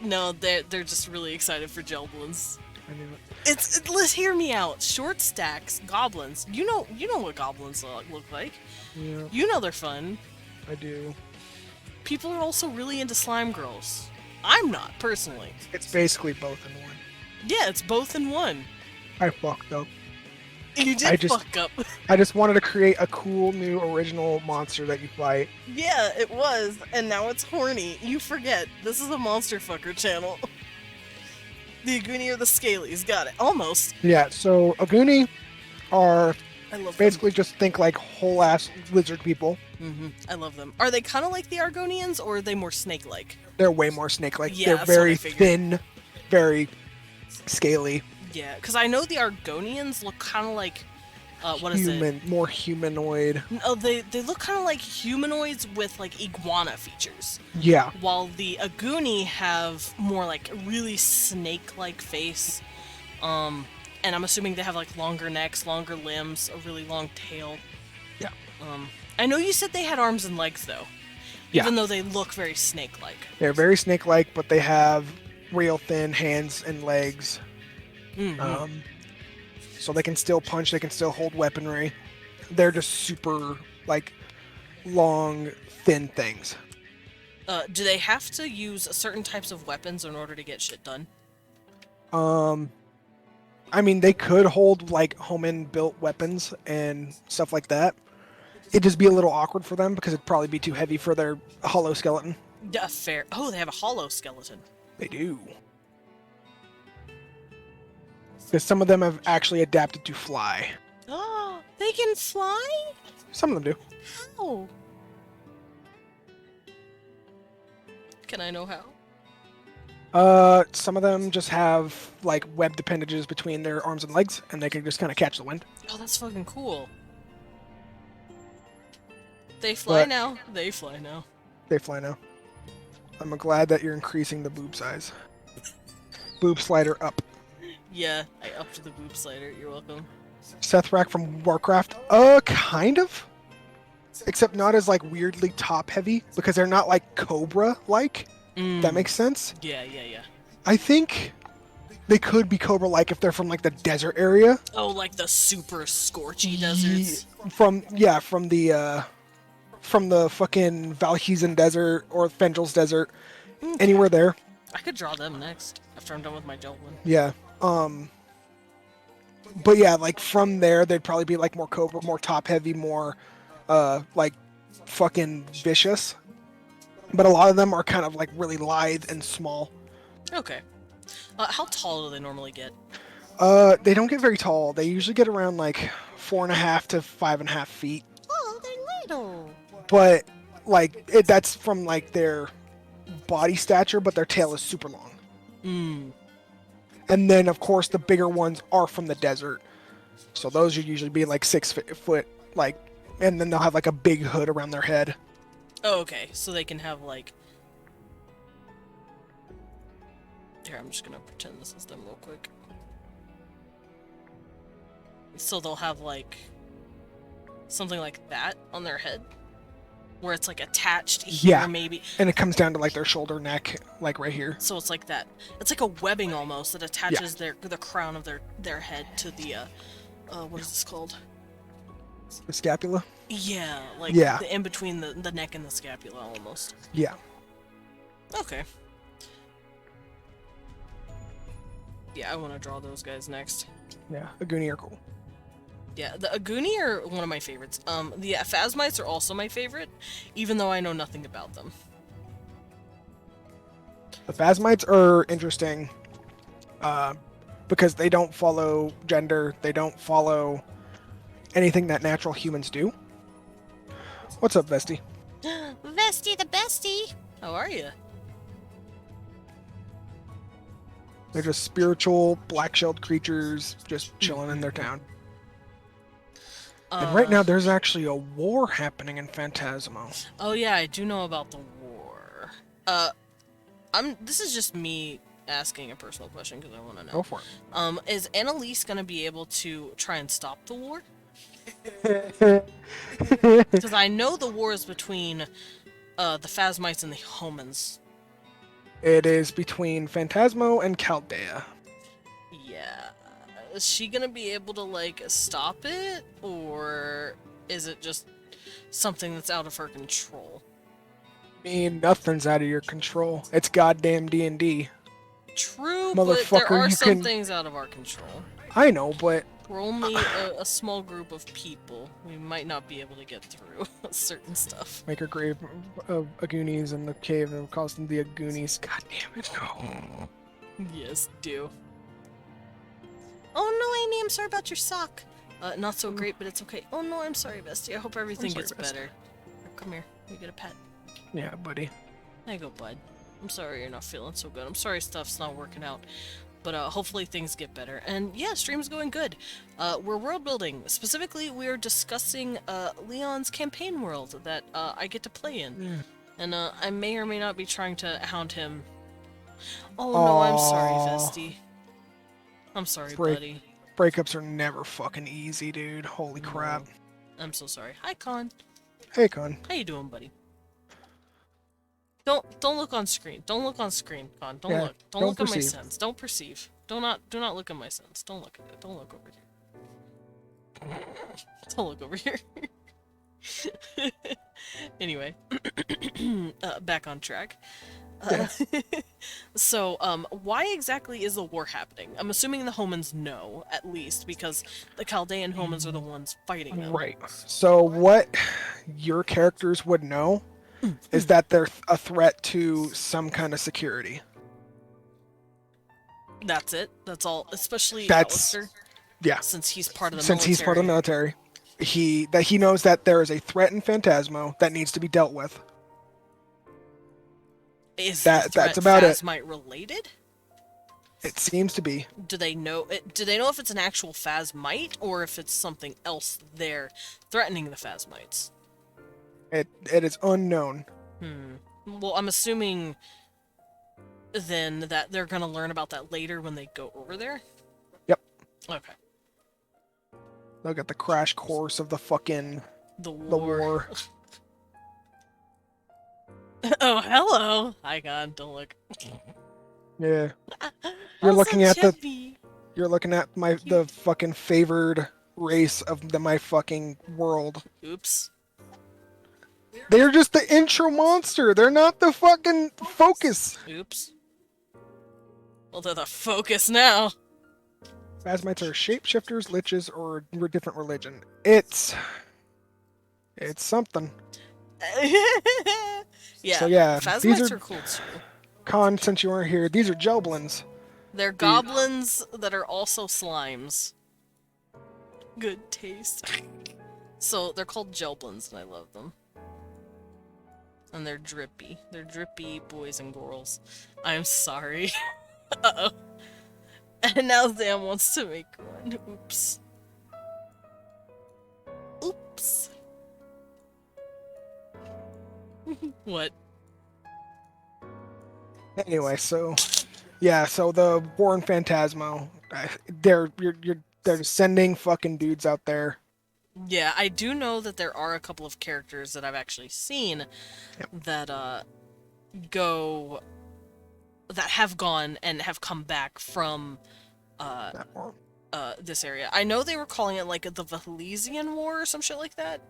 No, they're just really excited for Gelblins. I knew it. Let's hear me out. Short stacks, goblins. You know what goblins look like. Yeah, You know they're fun. I do. People are also really into slime girls. I'm not, personally. It's basically both in one. Yeah, it's both in one. I fucked up. You did I just- fuck up. I just wanted to create a cool new original monster that you fight. Yeah, it was, and now it's horny. You forget, this is a monster fucker channel. The Aguni or the Scalies, got it. Almost. Yeah, so Aguni are I love basically just think like whole ass lizard people. them. I love them. Are they kind of like the Argonians, or are they more snake-like? They're way more snake-like. Yeah, They're that's what I very figured. thin, very scaly, Yeah, because I know the Argonians look kind of like, what is it? more humanoid. No, they look kind of like humanoids with like iguana features, Yeah, while the Aguni have more like a really snake-like face. And I'm assuming they have like longer necks, longer limbs, a really long tail. Yeah. I know you said they had arms and legs though, Yeah. even though they look very snake-like. they're very snake-like, but they have real thin hands and legs. Mhm. So they can still punch, they can still hold weaponry. They're just super, like, long, thin things. Do they have to use certain types of weapons in order to get shit done? I mean, they could hold, like, home-in-built weapons and stuff like that. It'd just be a little awkward for them because it'd probably be too heavy for their hollow skeleton. Yeah, fair. Oh, they have a hollow skeleton. They do. Because some of them have actually adapted to fly. Oh, they can fly? Some of them do. Oh. Can I know how? Some of them just have, like, webbed appendages between their arms and legs, and they can just kind of catch the wind. Oh, that's fucking cool. They fly But- now. They fly now. They fly now. I'm glad that you're increasing the boob size. Boob slider up. Yeah, I upped the boob slider. You're welcome. Seth Rack from Warcraft. Kind of. Except not as, like, weirdly top-heavy, because they're not, like, Cobra-like. That makes sense. Yeah. I think they could be Cobra-like if they're from, like, the desert area. Oh, like the super scorchy deserts. From the fucking Valheizan Desert or Fenjal's Desert. Anywhere there. I could draw them next after I'm done with my Joblin. Yeah. But yeah, like from there, they'd probably be like more Cobra, more top heavy, more, like fucking vicious. But a lot of them are kind of like really lithe and small. Okay. How tall do they normally get? They don't get very tall. They usually get around like 4.5 to 5.5 feet. Oh, they're little. But like that's from like their body stature, but their tail is super long. And then of course the bigger ones are from the desert, so those would usually be like 6 foot, like, and then they'll have like a big hood around their head. Oh, okay. So they can have like. Here, I'm just gonna pretend this is them real quick. So they'll have like something like that on their head, where it's like attached here, Yeah. maybe. And it comes down to like their shoulder, neck, like right here. So it's like that. It's like a webbing almost that attaches the crown of their head to the what is this called? The scapula. Yeah, like Yeah. the in between the neck and the scapula almost. Yeah. Okay. Yeah, I want to draw those guys next. Yeah. Aguni are cool. Yeah, the Aguni are one of my favorites. The Phasmites are also my favorite, even though I know nothing about them. The Phasmites are interesting, because they don't follow gender. They don't follow anything that natural humans do. What's up, Vesty? Vesty the bestie. How are you? They're just spiritual black-shelled creatures just chilling in their town. And right now, there's actually a war happening in Phantasmo. Oh yeah, I do know about the war. This is just me asking a personal question because I want to know. Go for Is Annalise gonna be able to try and stop the war? it. Because I know the war is between the Phasmites and the Homans. It is between Phantasmo and Chaldea. Yeah. Is she gonna be able to, like, stop it? Or is it just something that's out of her control? I mean, nothing's out of your control. It's goddamn D&D. True, but there Motherfucker, are you some can- things out of our control. I know, but We're only a small group of people. We might not be able to get through certain stuff. make a grave of Agoonies in the cave and calls them the Agoonies. God damn it, no. Yes, do. Oh no, Amy, I'm sorry about your sock. Not so great, but it's okay. Oh no, I'm sorry, Bestie. I hope everything sorry, gets Bestie. better. Come here, you get a pet. Yeah, buddy. There you go, bud. I'm sorry you're not feeling so good. I'm sorry stuff's not working out. But hopefully things get better. And yeah, stream's going good. We're world building. Specifically, we're discussing Leon's campaign world that I get to play in. Yeah. And I may or may not be trying to hound him. Oh no, I'm sorry, Aw. Vesty. I'm sorry, Break- buddy. Breakups are never fucking easy, dude. Holy No. crap. I'm so sorry. Hi, Con. Hey, Con. How you doing, buddy? Don't look on screen. Don't look on screen, Con. Don't Yeah, look. Don't don't look at my perceive. sense. Don't perceive. Do not look at my sense. Don't look at it. Don't look over here. Don't look over here. Anyway, back on track. So, why exactly is the war happening? I'm assuming the Homans know, at least, because the Chaldean Homans are the ones fighting them. Right. So what your characters would know is that they're a threat to some kind of security. That's it. That's all. Especially That's- Alistair, Yeah. since he's part of the Since he's part of the military, he knows that there is a threat in Phantasmo that needs to be dealt with. Is that- the threat that's about it. Phasmite related? It seems to be. Do they know? Do they know if it's an actual Phasmite or if it's something else there threatening the Phasmites? It is unknown. Well, I'm assuming then that they're gonna learn about that later when they go over there. Yep. Okay. They'll get the crash course of the fucking The the war. war. Oh, hello. Hi, God. Don't look. Yeah. You're looking at You're looking at the fucking favored race of my fucking world. Oops. They're just the intro monster. They're not the fucking focus. Oops. Well, they're the focus now. Phasmites are shapeshifters, liches, or a different religion. It's something. Yeah. So yeah, Phasmites these are are cool too. Con. Since you weren't here, these are Gelblins. They're goblins that are also slimes. Good taste. So they're called Gelblins, and I love them. And they're drippy. They're drippy boys and girls. I'm sorry. Uh-oh. And now Sam wants to make one. Oops. Oops. What? Anyway, so yeah, so the war in Phantasmo, they're sending fucking dudes out there. Yeah, I do know that there are a couple of characters that I've actually seen that have gone and have come back from That war. this area. I know they were calling it like the Valesian War or some shit like that.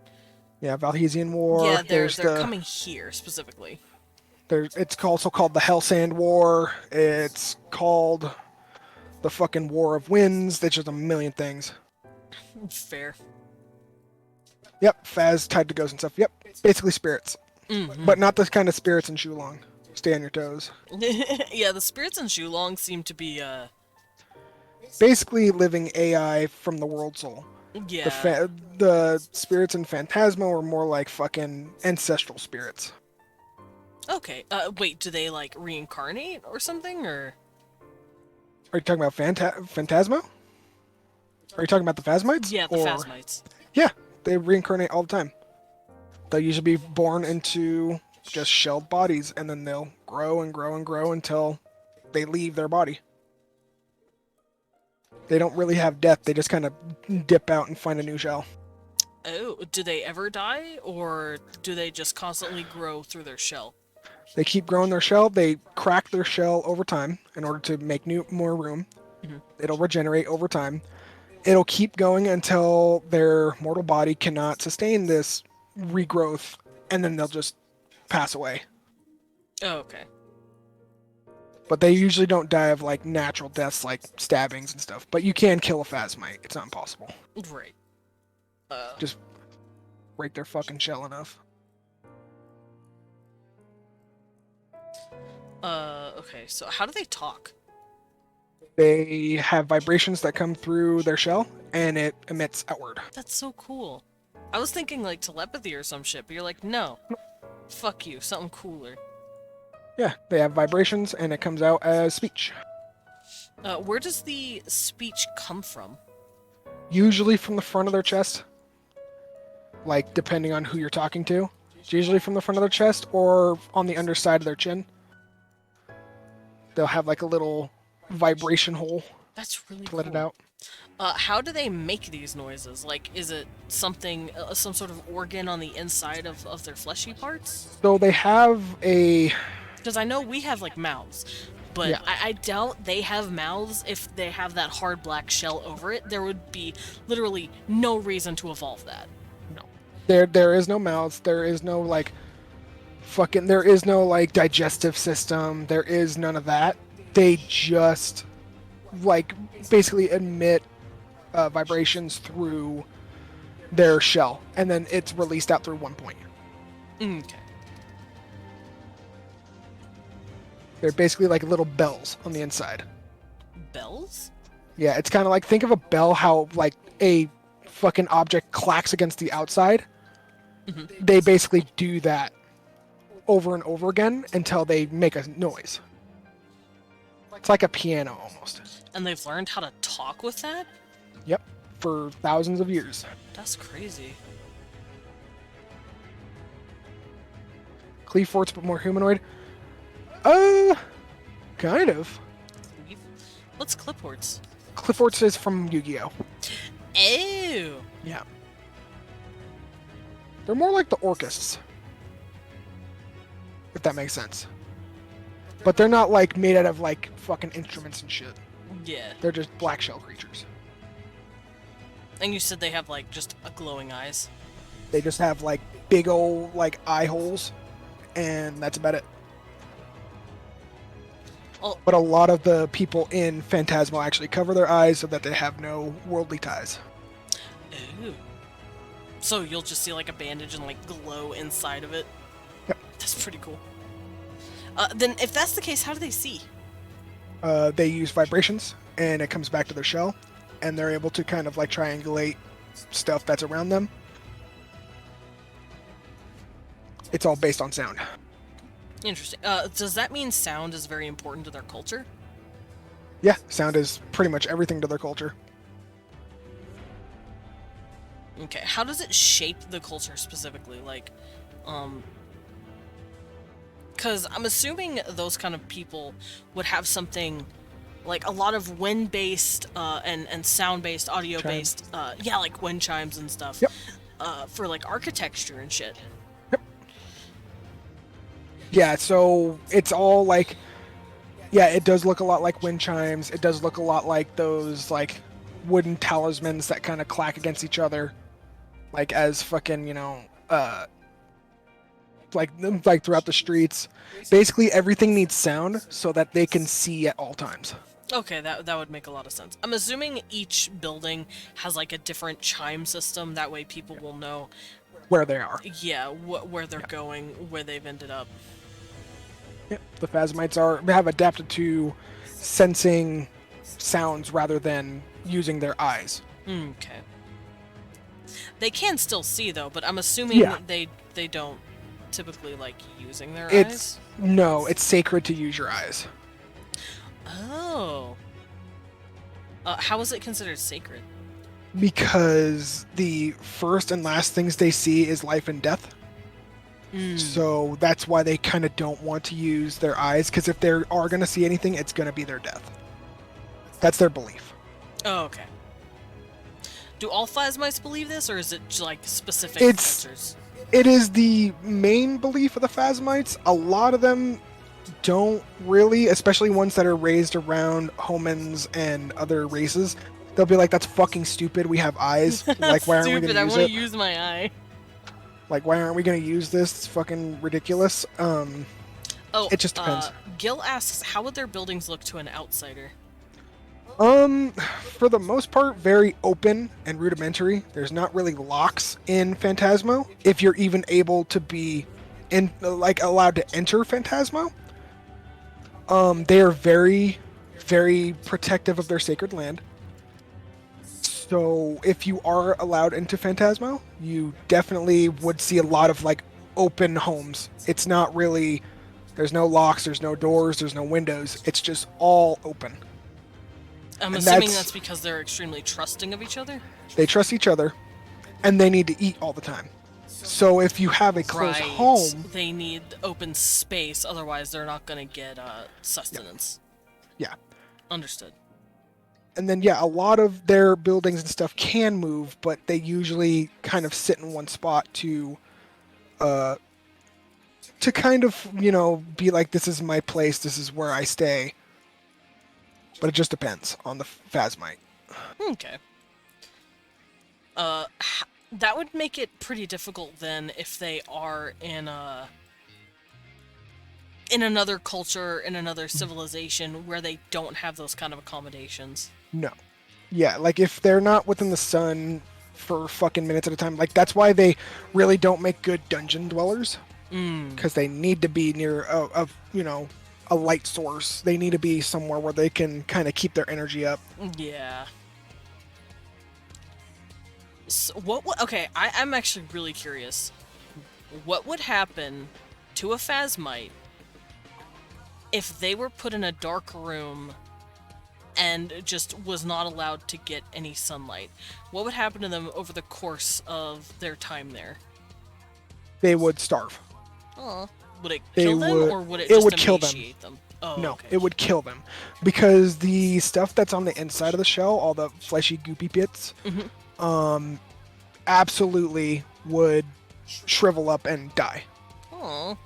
Yeah, Valhesian War. Yeah, they're There's the coming here specifically. it's also called the Hellsand War. It's called the fucking War of Winds. There's just a million things. Fair. Yep, Phas tied to ghosts and stuff. Yep, basically spirits, Mhm. but not the kind of spirits in Shulong. Stay on your toes. Yeah, the spirits in Shulong seem to be Basically, living AI from the World Soul. yeah. The spirits in Phantasmo are more like fucking ancestral spirits. Okay. Wait, do they like reincarnate or something or? Are you talking about Phantasmo? Are you talking about the Phasmites? Yeah, the Or- Phasmites. Yeah, they reincarnate all the time. They'll usually be born into just shelled bodies, and then they'll grow and grow and grow until they leave their body. They don't really have death. They just kind of dip out and find a new shell. Oh, do they ever die, or do they just constantly grow through their shell? They keep growing their shell. They crack their shell over time in order to make more room. Mhm. It'll regenerate over time. It'll keep going until their mortal body cannot sustain this regrowth, and then they'll just pass away. Oh, okay. But they usually don't die of like natural deaths like stabbings and stuff. But you can kill a phasmite. It's not impossible. Right. Just break their fucking shell enough. Okay, so how do they talk? They have vibrations that come through their shell, and it emits outward. That's so cool. I was thinking like telepathy or some shit, but you're like, no. Fuck you, something cooler. Yeah, they have vibrations, and it comes out as speech. Where does the speech come from? Usually from the front of their chest. Like, depending on who you're talking to. It's usually from the front of their chest or on the underside of their chin. They'll have like a little vibration hole That's really to cool. let it out. How do they make these noises? Like, is it something, some sort of organ on the inside of their fleshy parts? So they have a... Because I know we have, like, mouths, but Yeah. I doubt they have mouths. If they have that hard black shell over it, there would be literally no reason to evolve that. There is no mouths. There is no, like, fucking... There is no, like, digestive system. There is none of that. They just, like, basically emit vibrations through their shell, and then it's released out through one point. Okay. They're basically like little bells on the inside. Bells? Yeah, it's kind of like, think of a bell, how like a fucking object clacks against the outside. Mhm. They basically do that over and over again until they make a noise. It's like a piano almost. And they've learned how to talk with that? Yep, for thousands of years. That's crazy. Cleaforts, but more humanoid. Kind of. What's Clipports? Clifforts is from Yu-Gi-Oh. Ew! Yeah. They're more like the Orcists. If that makes sense. But they're not like made out of like fucking instruments and shit. Yeah. They're just black shell creatures. And you said they have, like, just glowing eyes. They just have like big old like eye holes, and that's about it. Oh. But a lot of the people in Phantasmal actually cover their eyes so that they have no worldly ties. Ooh. So you'll just see, like, a bandage and, like, glow inside of it? Yep. That's pretty cool. Then, if that's the case, how do they see? They use vibrations, and it comes back to their shell, and they're able to kind of like triangulate stuff that's around them. It's all based on sound. Interesting. Does that mean sound is very important to their culture? Yeah, sound is pretty much everything to their culture. Okay, how does it shape the culture specifically? Like, because I'm assuming those kind of people would have something, like a lot of wind-based and sound-based, audio-based, yeah, like wind chimes and stuff. Yep. For like architecture and shit. Yeah, so it's all like, yeah, it does look a lot like wind chimes. It does look a lot like those like wooden talismans that kind of clack against each other, like as fucking, you know, like throughout the streets. Basically, everything needs sound so that they can see at all times. Okay, that would make a lot of sense. I'm assuming each building has like a different chime system. That way people will know, Where they are. yeah, where they're going, where they've ended up. Yep. The Phasmites have adapted to sensing sounds rather than using their eyes. Okay. They can still see though, but I'm assuming Yeah. they don't typically like using their It's eyes. no, it's sacred to use your eyes. Oh. How is it considered sacred? Because the first and last things they see is life and death. So that's why they kind of don't want to use their eyes, because if they are going to see anything, it's going to be their death. That's their belief. Oh, okay. Do all phasmites believe this, or is it like specific It's- cultures? It is the main belief of the Phasmites. A lot of them don't really, especially ones that are raised around humans and other races. They'll be like, "That's fucking stupid. We have eyes. Like, why aren't we Stupid, going I to use want it? to use my eye. Like, why aren't we going to use this? It's fucking ridiculous." Oh, It just depends. Gil asks, how would their buildings look to an outsider? For the most part, very open and rudimentary. There's not really locks in Phantasmo. If you're even able to be allowed to enter Phantasmo. They are very, very protective of their sacred land. So if you are allowed into Phantasmo, you definitely would see a lot of like open homes. It's not really, there's no locks, there's no doors, there's no windows. It's just all open. I'm And assuming that's- that's because they're extremely trusting of each other? They trust each other, and they need to eat all the time. So if you have a close home, They need open space, otherwise they're not going to get sustenance. Yeah. Understood. and then a lot of their buildings and stuff can move, but they usually kind of sit in one spot to kind of, be like, this is my place, this is where I stay. But it just depends on the Phasmite. Okay. That would make it pretty difficult then if they are in another culture, in another civilization where they don't have those kind of accommodations. No. Yeah, like if they're not within the sun for fucking minutes at a time, like that's why they really don't make good dungeon dwellers. Because they need to be near a light source. They need to be somewhere where they can kind of keep their energy up. Yeah. So okay, I'm actually really curious. What would happen to a Phasmite if they were put in a dark room and just was not allowed to get any sunlight? What would happen to them over the course of their time there? They would starve. Oh. Would it They kill them, would- or would it it just would kill them. emaciate them? Oh, No, okay. it would kill them. Because the stuff that's on the inside of the shell, all the fleshy, goopy bits, absolutely would shrivel up and die. Oh.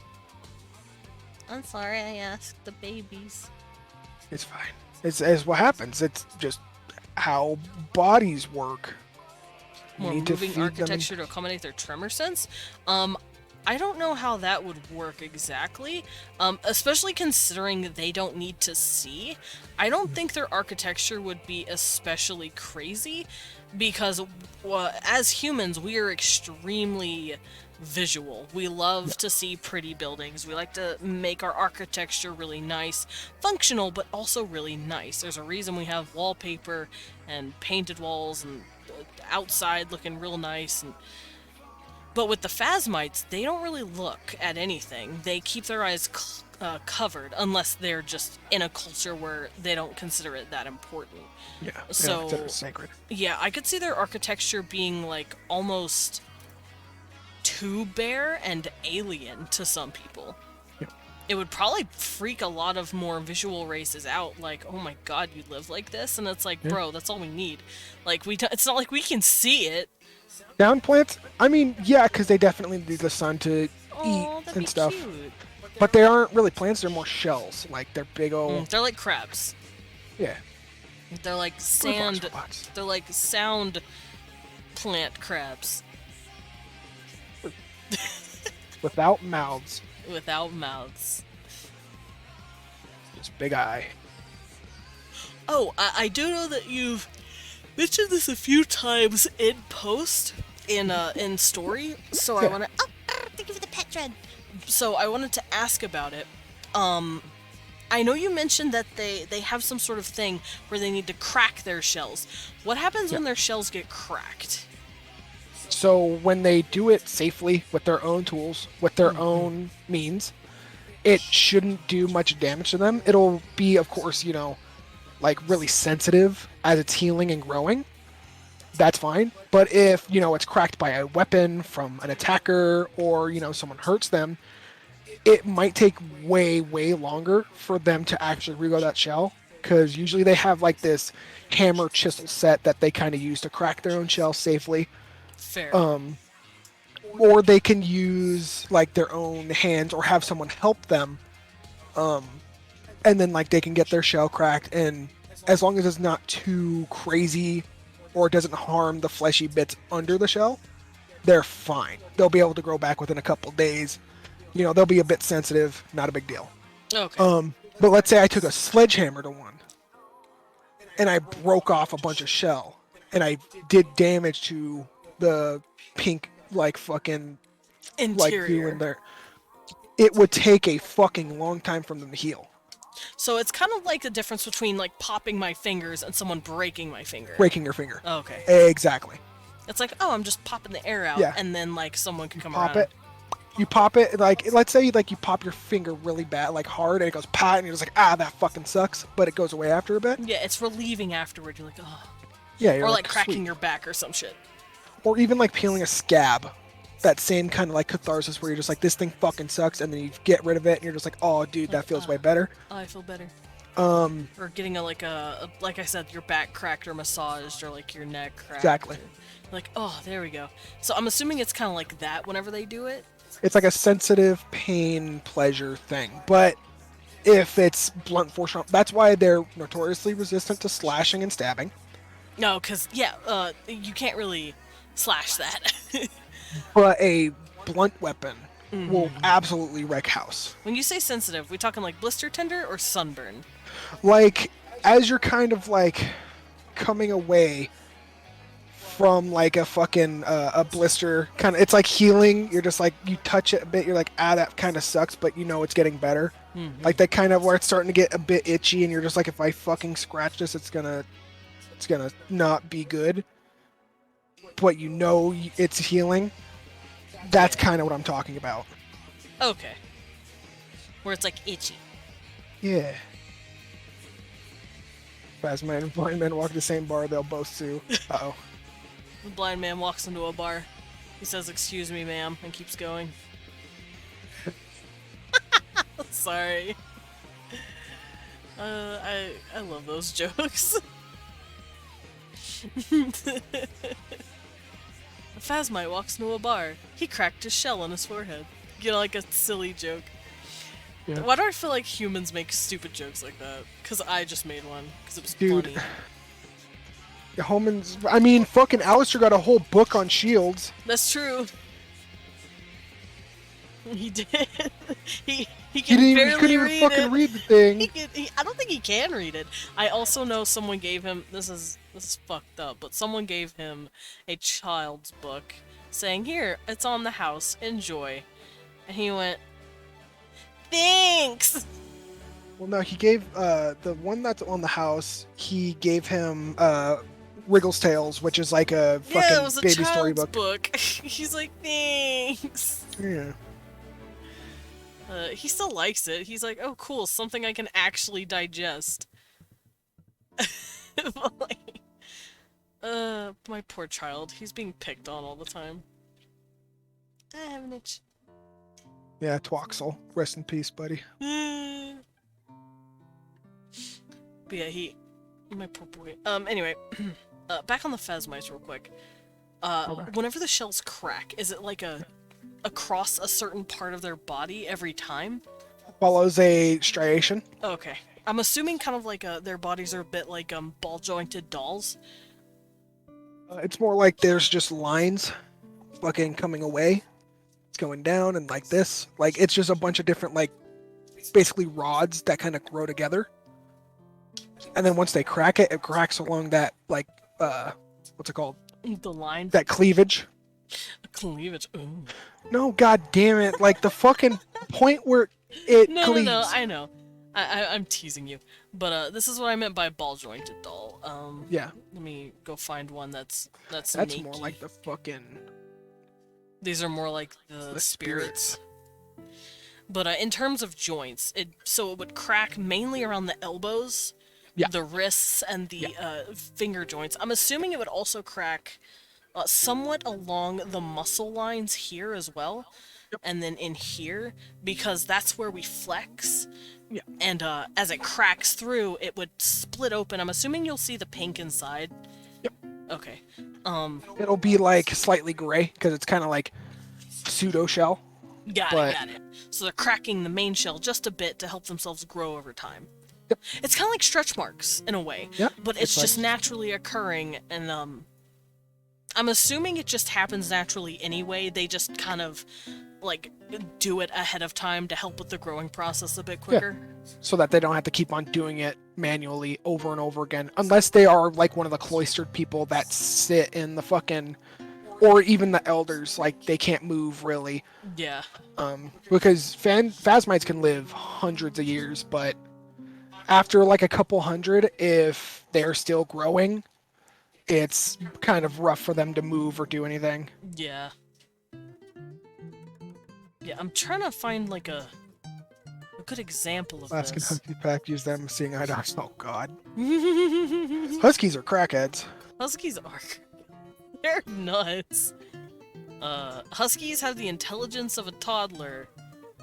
I'm sorry I asked the babies. It's fine. It's what happens. It's just how bodies work. You More need to moving feed them and- architecture to accommodate their tremor sense. I don't know how that would work exactly, especially considering they don't need to see. I don't think their architecture would be especially crazy, because as humans, we are extremely visual. We love to see pretty buildings. We like to make our architecture really nice, functional, but also really nice. There's a reason we have wallpaper and painted walls and outside looking real nice. But with the Phasmites, they don't really look at anything. They keep their eyes covered, unless they're just in a culture where they don't consider it that important. Yeah. they So- don't consider it sacred. Yeah, I could see their architecture being like almost too bare and alien to some people. Yeah. It would probably freak a lot of more visual races out, like, oh my god, you live like this? And it's like, bro, that's all we need. Like, it's not like we can see it. Down plants? I mean, yeah, because they definitely need the sun to Oh, eat that'd and be stuff. cute. But they aren't really plants, they're more shells. Like, they're big old... They're like crabs. Yeah. They're like Robots, sand. robots. They're like sound plant crabs Without mouths. without mouths. Just big eye. Oh, I do know that you've mentioned this a few times in post, in story. So I want to. Oh, thank you for the pet dread. So I wanted to ask about it. I know you mentioned that they have some sort of thing where they need to crack their shells. What happens when their shells get cracked? So when they do it safely with their own tools, with their own means, it shouldn't do much damage to them. It'll be, of course, like really sensitive as it's healing and growing. that's fine. But if, it's cracked by a weapon from an attacker or, someone hurts them, it might take way, way longer for them to actually regrow that shell. Because usually they have like this hammer chisel set that they kind of use to crack their own shell safely. Fair. Or they can use like their own hands or have someone help them. And then like they can get their shell cracked, and as long as it's not too crazy or it doesn't harm the fleshy bits under the shell, they're fine. They'll be able to grow back within a couple days. They'll be a bit sensitive, not a big deal. Okay. But let's say I took a sledgehammer to one and I broke off a bunch of shell and I did damage to the pink like fucking like goo Interior. in there. It would take a fucking long time for them to heal. So it's kind of like the difference between like popping my fingers and someone breaking my finger. Breaking your finger. Okay. Exactly. It's like, oh, I'm just popping the air out, Yeah. and then like someone can come Pop around. it. You pop it, like, let's say like you pop your finger really bad, like hard, and it goes pat, and you're just like, that fucking sucks, but it goes away after a bit. Yeah, it's relieving afterward. You're like, oh. Yeah, you're Or like cracking sweet. your back or some shit. Or even like peeling a scab. That same kind of like catharsis where you're just like, this thing fucking sucks, and then you get rid of it, and you're just like, oh, dude, that feels way better. Oh, I feel better. Or getting like I said, your back cracked or massaged, or like your neck cracked. Exactly. Or, like, oh, there we go. So I'm assuming it's kind of like that whenever they do it. It's like a sensitive pain pleasure thing. But if it's blunt force trauma, that's why they're notoriously resistant to slashing and stabbing. No, because, yeah, you can't really slash that. But a blunt weapon will absolutely wreck house. When you say sensitive, we talking like blister tender or sunburn? Like, as you're kind of like coming away from like a fucking a blister, kind of, it's like healing. You're just like, you touch it a bit, you're like, that kind of sucks, but it's getting better. Like that kind of where it's starting to get a bit itchy, and you're just like, if I fucking scratch this, it's gonna not be good. But it's healing. That's kind of what I'm talking about. Okay. Where it's like itchy. Yeah. As man and blind man walk the same bar, they'll both sue. Uh-oh. The blind man walks into a bar. He says, "Excuse me, ma'am," and keeps going. Sorry. I love those jokes. Phasmite walks into a bar. He cracked his shell on his forehead. Like a silly joke. Yeah. Why do I feel like humans make stupid jokes like that? Because I just made one. Because it was Dude. funny. The Homans, I mean, fucking Alistair got a whole book on shields. That's true. He did. He He can barely couldn't even read fucking it. read the thing. I don't think he can read it. I also know someone gave him. This is fucked up. But someone gave him a child's book, saying, "Here, it's on the house. Enjoy." And he went, "Thanks." Well, no, he gave the one that's on the house. He gave him Wriggles Tales, which is like a fucking Yeah, it was a baby child's storybook. book. He's like, "Thanks." Yeah. He still likes it. He's like, "Oh, cool, something I can actually digest." But, like, my poor child. He's being picked on all the time. I have an itch. Yeah, Twoxel. Rest in peace, buddy. But yeah, my poor boy. Anyway, back on the Phasmites real quick. Okay. Whenever the shells crack, is it like across a certain part of their body every time? Follows a striation. Okay. I'm assuming kind of like their bodies are a bit like ball jointed dolls. It's more like there's just lines fucking coming away. It's going down and like this. Like, it's just a bunch of different, like, basically rods that kind of grow together. And then once they crack it, it cracks along that, like, what's it called? The line. That cleavage. Cleavage. Ooh. No, god damn it. Like, the fucking point where it No, cleaves. no, I know. I'm teasing you. But this is what I meant by ball jointed doll. Yeah. Let me go find one that's That's naked. more like the fucking... These are more like the, The spirits. But in terms of joints, so it would crack mainly around the elbows, Yeah. the wrists and the finger joints. I'm assuming it would also crack somewhat along the muscle lines here as well, and then in here, because that's where we flex. Yeah. And as it cracks through, it would split open. I'm assuming you'll see the pink inside. Yep. Okay. It'll be like slightly gray because it's kind of like pseudo shell. Got But- it. So they're cracking the main shell just a bit to help themselves grow over time. Yep. It's kind of like stretch marks in a way. Yep, But it's it's like- just naturally occurring, and I'm assuming it just happens naturally anyway. They just kind of like do it ahead of time to help with the growing process a bit quicker. So that they don't have to keep on doing it manually over and over again, unless they are like one of the cloistered people that sit in the fucking, or even the elders, like they can't move really. Yeah. Because phasmites can live hundreds of years, but after like a couple hundred, if they're still growing, it's kind of rough for them to move or do anything. Yeah. Yeah, I'm trying to find like a good example of Alaskan this. Husky Pack use them seeing eye to eye. Oh god. Huskies are crackheads. Huskies are. They're nuts. Huskies have the intelligence of a toddler,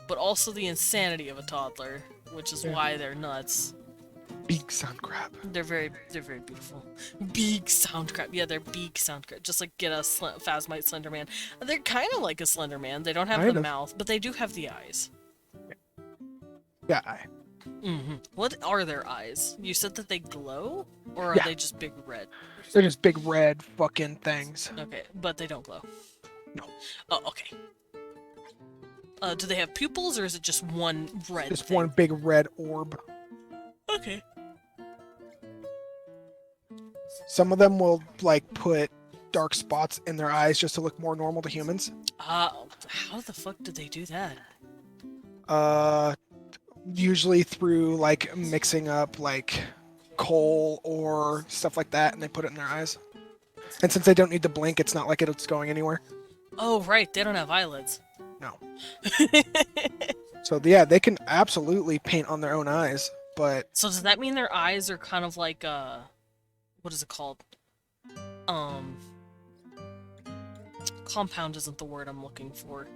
but also the insanity of a toddler, which is why they're nuts. Big sound crab. They're very beautiful. Big sound crab. Yeah, they're big sound crab. Just like get a Phasmite Slenderman. They're kind of like a Slenderman. They don't have Kind the of. mouth, but they do have the eyes. Yeah. What are their eyes? You said that they glow? Or are Yeah. they just big red? They're just big red fucking things. Okay, but they don't glow. No. Oh, okay. Do they have pupils, or is it just one red Just thing? one big red orb. Okay. Some of them will like put dark spots in their eyes just to look more normal to humans. How the fuck did they do that? Usually through like mixing up like coal or stuff like that, and they put it in their eyes. And since they don't need to blink, it's not like it's going anywhere. Oh, right, they don't have eyelids. No. So yeah, they can absolutely paint on their own eyes, but So does that mean their eyes are kind of like, what is it called? Compound isn't the word I'm looking for.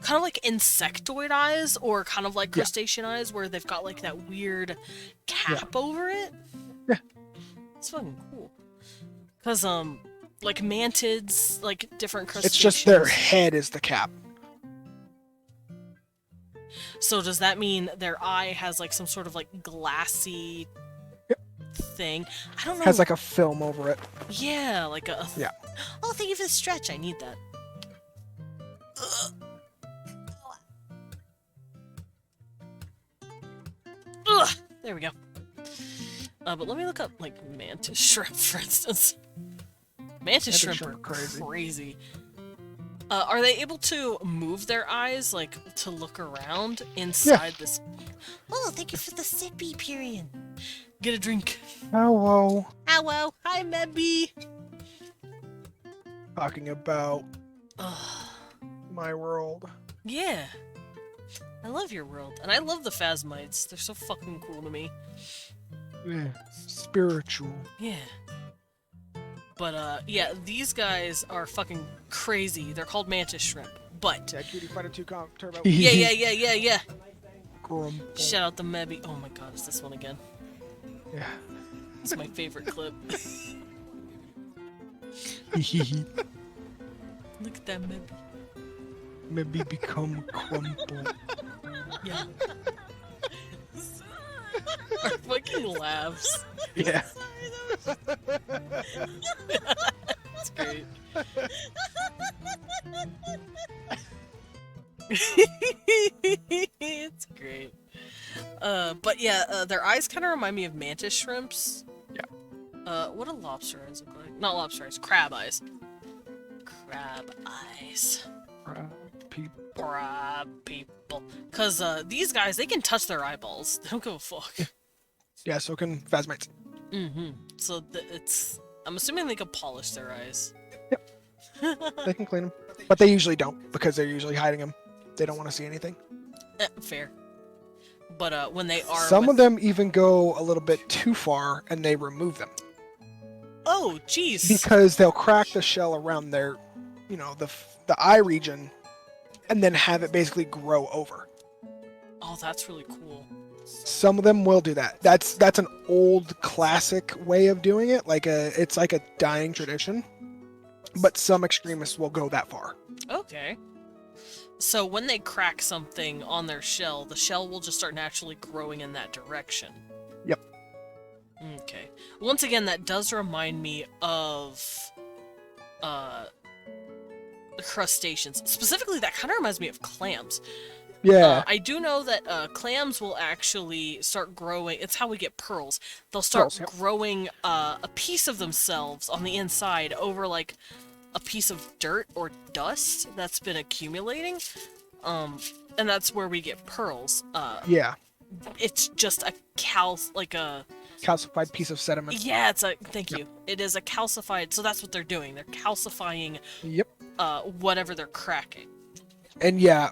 Kind of like insectoid eyes, or kind of like Yeah. crustacean eyes, where they've got like that weird cap over it? Yeah. It's fucking cool. Cause, like mantids, like different crustaceans. it's just their head is the cap. So does that mean their eye has like some sort of like glassy thing? I don't know. Has like a film over it. Yeah, like a. Yeah. Oh, thank you for the stretch. I need that. Ugh. There we go. But let me look up like mantis shrimp, for instance. Mantis shrimp are shrimp are crazy. crazy. Are they able to move their eyes, like, to look around inside this? Oh, thank you for the sippy period. Get a drink. Hello. Hello. Hi, Mebby. Talking about Ugh. my world. Yeah. I love your world. And I love the Phasmites. They're so fucking cool to me. Yeah. Spiritual. Yeah. But, yeah, these guys are fucking crazy. They're called mantis shrimp. But, Yeah, Cutie Fighter 2 Turbo. yeah. Grumble. Shout out to Mebby. Oh my god, it's this one again. Yeah. It's my favorite clip. Look at that Mebby. Maybe become crumble. Yeah. Our fucking laughs. Yeah. It's great. It's great. But yeah, their eyes kind of remind me of mantis shrimps. Yeah. What do lobster eyes look like? Not lobster eyes, crab eyes. Crab eyes. People. Crab people. Cause these guys, they can touch their eyeballs. They don't give a fuck. Yeah, so can Phasmites. Mm-hmm. So it's. I'm assuming they can polish their eyes. They can clean them. But they usually don't, because they're usually hiding them. They don't want to see anything. Fair. But when they are Some with... of them even go a little bit too far and they remove them Oh, jeez. because they'll crack the shell around their, the eye region, and then have it basically grow over. Oh, that's really cool. Some of them will do that. That's an old classic way of doing it. It's like a dying tradition, but some extremists will go that far. Okay. So when they crack something on their shell, the shell will just start naturally growing in that direction. Yep. Okay. Once again, that does remind me of crustaceans. Specifically, that kind of reminds me of clams. Yeah. I do know that clams will actually start growing. It's how we get pearls. They'll start Pearls, yep. growing a piece of themselves on the inside over like a piece of dirt or dust that's been accumulating. And that's where we get pearls. Yeah. It's just a Calcified piece of sediment. yeah, thank you. It is a calcified, so that's what they're doing. They're calcifying Yep. whatever they're cracking. And yeah,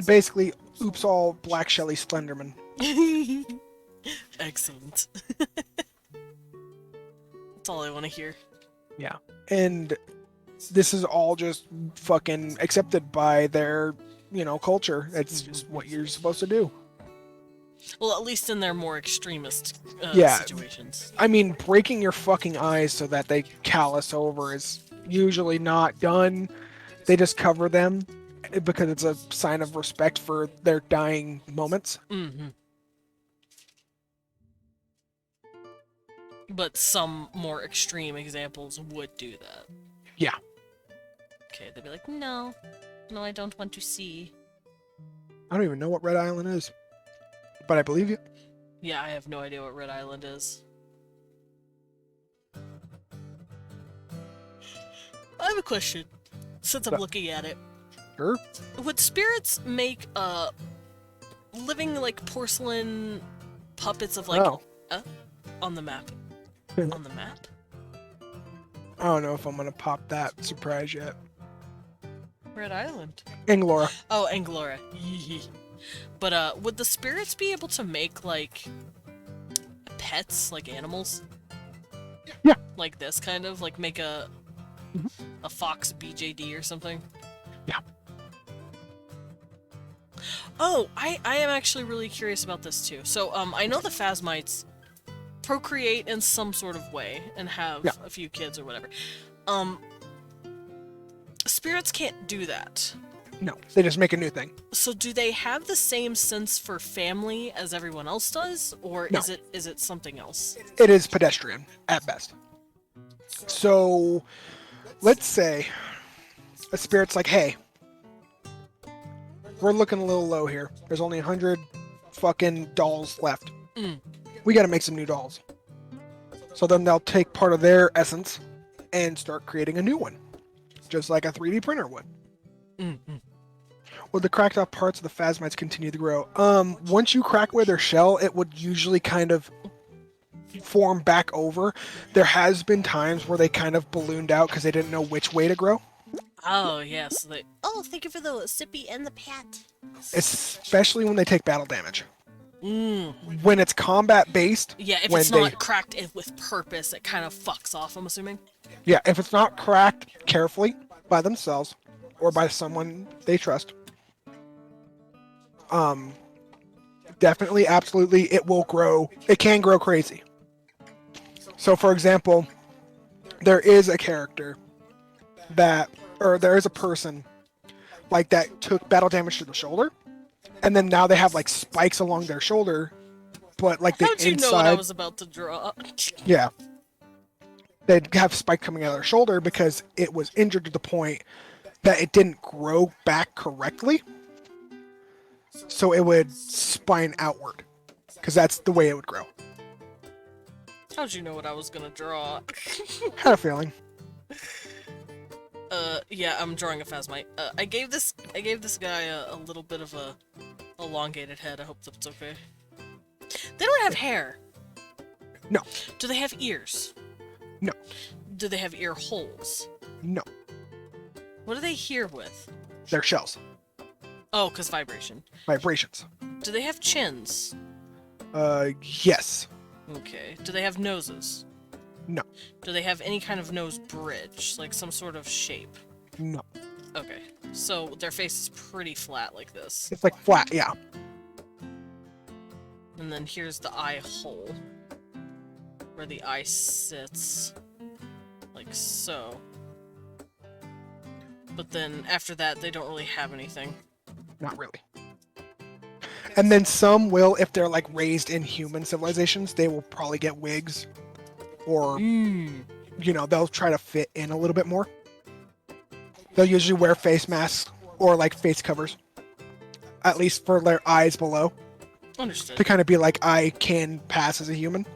basically, oops all Black Shelly Slenderman. Excellent. That's all I want to hear. Yeah. And this is all just fucking accepted by their, culture. It's just what you're supposed to do. Well, at least in their more extremist Yeah. situations. I mean, breaking your fucking eyes so that they callus over is usually not done. They just cover them because it's a sign of respect for their dying moments. Mm-hmm. But some more extreme examples would do that. Yeah. Okay, they'd be like, no, I don't want to see. I don't even know what Red Island is, but I believe you. Yeah, I have no idea what Red Island is. I have a question, since I'm looking at it. Sure. Would spirits make living like porcelain puppets of like Oh. on the map? On the map? I don't know if I'm gonna pop that surprise yet. Red Island. Anglora. Oh, Anglora. But would the spirits be able to make like pets, like animals? Yeah. Like this kind of, like make a fox BJD or something? Yeah. Oh, I am actually really curious about this too. So I know the Phasmites procreate in some sort of way and have a few kids or whatever. Spirits can't do that. No, they just make a new thing. So do they have the same sense for family as everyone else does, or No. is it something else? It is pedestrian at best. So, let's say a spirit's like, hey, we're looking a little low here. There's only 100 fucking dolls left. We gotta make some new dolls. So then they'll take part of their essence and start creating a new one. Just like a 3D printer would. Would the cracked off parts of the Phasmites continue to grow? Once you crack away their shell, it would usually kind of form back over. There has been times where they kind of ballooned out because they didn't know which way to grow. Oh yes, they. Oh, thank you for the sippy and the pat. Especially when they take battle damage. Mm. When it's combat based, Yeah, if when it's not cracked with purpose, it kind of fucks off. I'm assuming. yeah, if it's not cracked carefully by themselves or by someone they trust, definitely, absolutely, it will grow. It can grow crazy. So, for example, there is a character there is a person like that took battle damage to the shoulder, and then now they have like spikes along their shoulder, but like the How'd you inside. know what I was about to draw? Yeah. They'd have spike coming out of their shoulder because it was injured to the point that it didn't grow back correctly. So it would spine outward because that's the way it would grow. How'd you know what I was gonna draw? Had a feeling. Yeah, I'm drawing a Phasmite. I gave this guy a little bit of a elongated head. I hope that's okay. They don't have hair. No. Do they have ears? No. Do they have ear holes? No. What do they hear with? They're shells. Oh, 'cause vibration. Vibrations. Do they have chins? Yes. Okay. Do they have noses? No. Do they have any kind of nose bridge, like some sort of shape? No. Okay. So their face is pretty flat like this. It's like flat, yeah. And then here's the eye hole. Where the eye sits. Like so. But then after that, they don't really have anything. Not really. And then some will, if they're like raised in human civilizations, they will probably get wigs. Or, you know, they'll try to fit in a little bit more. They'll usually wear face masks or like face covers. At least for their eyes below. Understood. To kind of be like, I can pass as a human.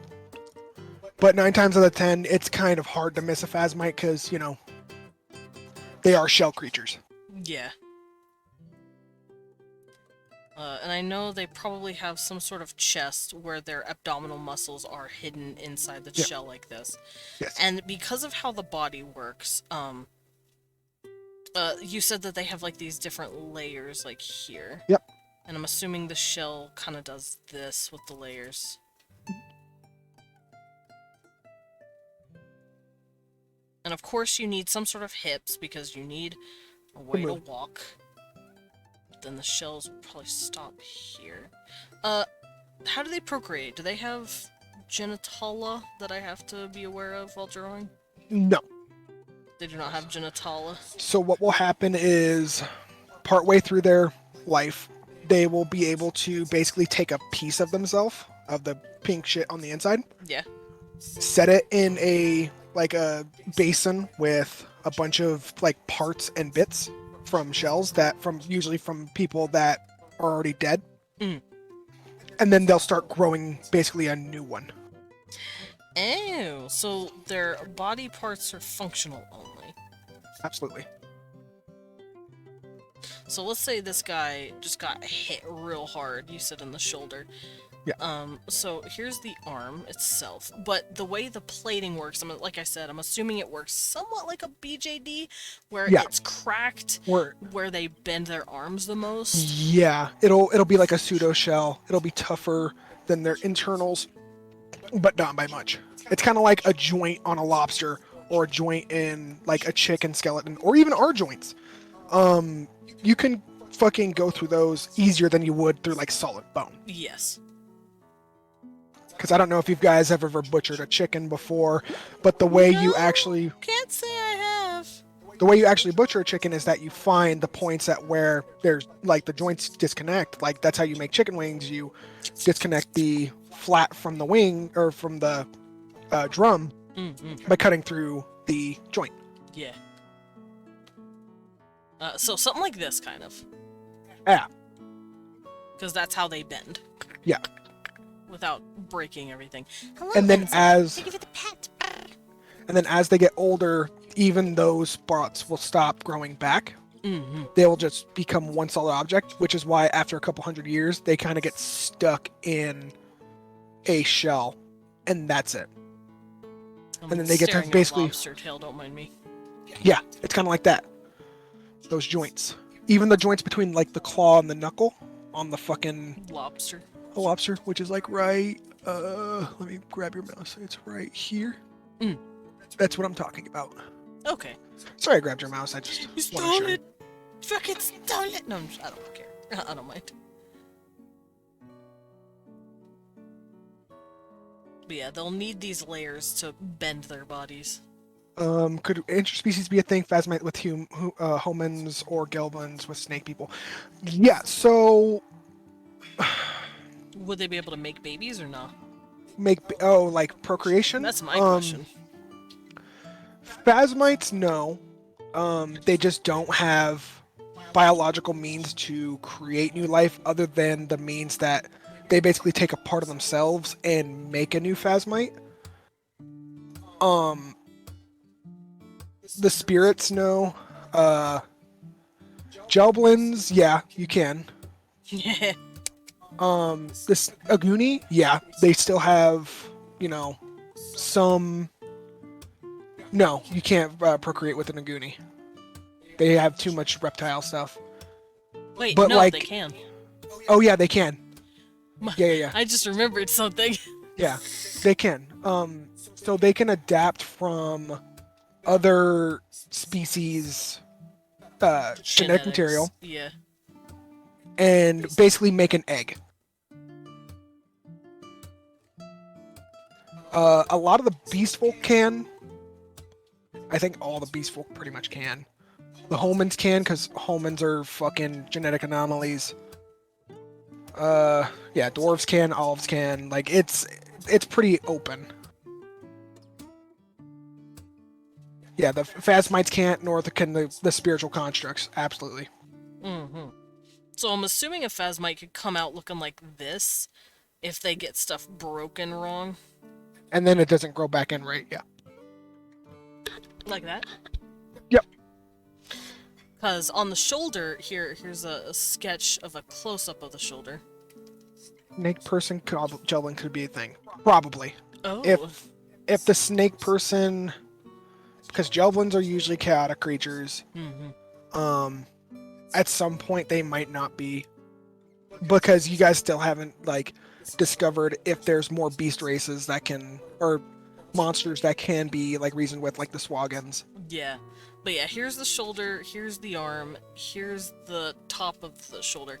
But 9 times out of 10, it's kind of hard to miss a phasmite because, you know, they are shell creatures. Yeah. And I know they probably have some sort of chest where their abdominal muscles are hidden inside the shell like this. Yes. And because of how the body works, you said that they have like these different layers like here. Yep. And I'm assuming the shell kind of does this with the layers. And of course you need some sort of hips because you need a way to walk. Then the shells will probably stop here. How do they procreate? Do they have genitalia that I have to be aware of while drawing? No. They do not have genitalia. So what will happen is, partway through their life, they will be able to basically take a piece of themselves, of the pink shit on the inside, Yeah. set it in a basin with a bunch of like parts and bits from shells usually from people that are already dead. Mm. And then they'll start growing basically a new one. Oh, so their body parts are functional only. Absolutely. So let's say this guy just got hit real hard, you said in the shoulder. Yeah. So here's the arm itself, but the way the plating works, like I said, I'm assuming it works somewhat like a BJD, where it's cracked, where they bend their arms the most. Yeah, it'll be like a pseudo shell. It'll be tougher than their internals, but not by much. It's kind of like a joint on a lobster, or a joint in like a chicken skeleton, or even our joints. You can fucking go through those easier than you would through like solid bone. Yes. Because I don't know if you guys have ever butchered a chicken before, but the way you actually... Can't say I have. The way you actually butcher a chicken is that you find the points at where there's, like, the joints disconnect. Like, that's how you make chicken wings. You disconnect the flat from the wing, or from the drum, by cutting through the joint. Yeah. So something like this, kind of. Yeah. Because that's how they bend. Yeah. Without breaking everything. Hello, And then handsome. Thank you for the pet. And then as they get older, even those spots will stop growing back. Mm-hmm. They will just become one solid object, which is why after a couple hundred years, they kind of get stuck in a shell, and that's it. I'm And then they get to staring at basically... lobster tail, don't mind me. Yeah, it's kind of like that. Those joints. Even the joints between, like, the claw and the knuckle on the fucking... Lobster. A lobster, which is, like, right... let me grab your mouse. It's right here. Mm. That's what I'm talking about. Okay. Sorry I grabbed your mouse. I just You wanted to stole show you. it! Fucking stole it! No, I don't care. I don't mind. But yeah, they'll need these layers to bend their bodies. Could interspecies be a thing? Phasmite with humans or Gelbans with snake people? Yeah, so... Would they be able to make babies or not? Like procreation? That's my question. Phasmites, no. They just don't have biological means to create new life other than the means that they basically take a part of themselves and make a new phasmite. The spirits, no. Gelblins, yeah, you can. Yeah. This Aguni, yeah, they still have, you know, some... No, you can't procreate with an Aguni. They have too much reptile stuff. Wait, But, no, like... they can. Oh yeah, they can. Yeah. I just remembered something. Yeah, they can. So they can adapt from other species genetic material Yeah. and basically make an egg. A lot of the beast folk can. I think all the beast folk pretty much can. The homins can, because homins are fucking genetic anomalies. Yeah, dwarves can, elves can. Like, it's pretty open. Yeah, the phasmites can't, nor can the spiritual constructs. Absolutely. Mm-hmm. So I'm assuming a phasmite could come out looking like this if they get stuff broken wrong. And then it doesn't grow back in right, yeah. Like that? Yep. Because on the shoulder, here's a sketch of a close-up of the shoulder. Snake person juggling could be a thing. Probably. Oh. If the snake person... Because Javelins are usually chaotic creatures. Mm-hmm. At some point they might not be. Because you guys still haven't, like, discovered if there's more beast races that can... Or monsters that can be, like, reasoned with, like the Swogans. Yeah. But yeah, here's the shoulder, here's the arm, here's the top of the shoulder.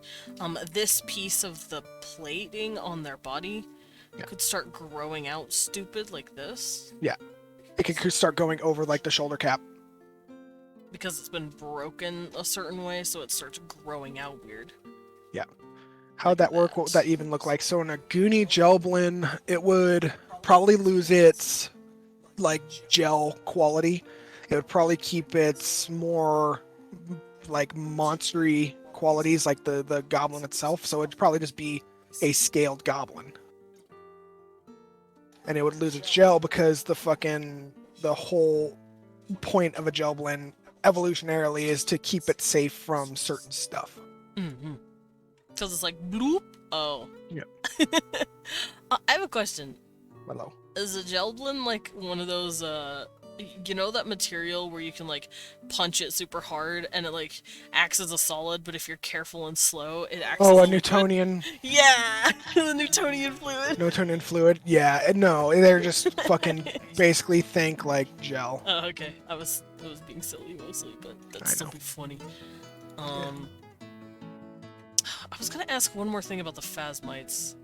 This piece of the plating on their body could start growing out stupid like this. Yeah. It could start going over, like, the shoulder cap. Because it's been broken a certain way, so it starts growing out weird. Yeah. How'd that work? What would that even look like? So in a Goonie Gelblin, it would probably lose its, like, gel quality. It would probably keep its more, like, monstery qualities, like the goblin itself. So it'd probably just be a scaled goblin. And it would lose its gel because the whole point of a Gelblin evolutionarily is to keep it safe from certain stuff. Mm-hmm. Because it's like, bloop. Oh. Yeah. I have a question. Hello. Is a Gelblin like one of those, you know that material where you can, like, punch it super hard and it, like, acts as a solid, but if you're careful and slow, it acts as Oh, a liquid? Newtonian. Yeah! The Newtonian fluid. Newtonian fluid. Yeah, no, they're just fucking basically think like gel. Oh, okay. I was being silly mostly, but that'd still be funny. I was gonna ask one more thing about the phasmites.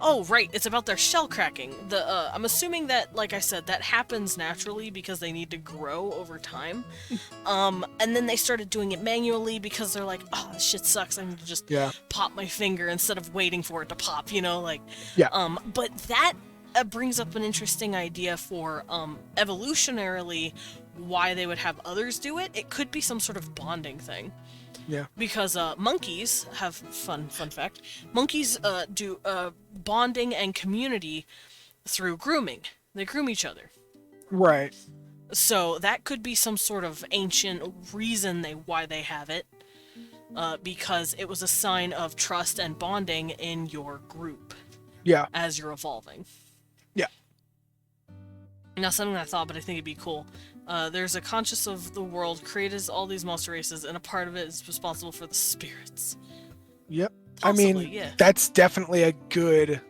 Oh, right, it's about their shell cracking. I'm assuming that, like I said, that happens naturally because they need to grow over time. And then they started doing it manually because they're like, oh, this shit sucks, I need to just pop my finger instead of waiting for it to pop, you know, like... Yeah. But that brings up an interesting idea for, evolutionarily, why they would have others do it. It could be some sort of bonding thing. Yeah. Because monkeys have fun fact. Monkeys do bonding and community through grooming. They groom each other. Right. So that could be some sort of ancient reason why they have it. Because it was a sign of trust and bonding in your group. Yeah. As you're evolving. Yeah. Now, something I thought, but I think it'd be cool. There's a conscious of the world created all these monster races, and a part of it is responsible for the spirits. Yep. Possibly, I mean, yeah. that's definitely a good,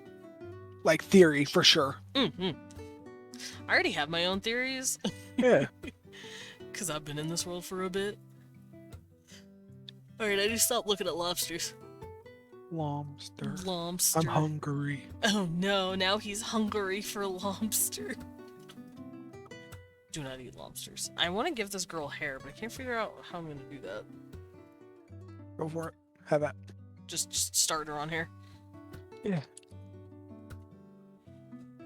like, theory for sure. Mm-hmm. I already have my own theories. Yeah. Because I've been in this world for a bit. Alright, I need to stop looking at lobsters. Lobster. Lobster. I'm hungry. Oh no, now he's hungry for lobster. Do not eat lobsters. I want to give this girl hair, but I can't figure out how I'm going to do that. Go for it. Have that. Just start her on here. Yeah.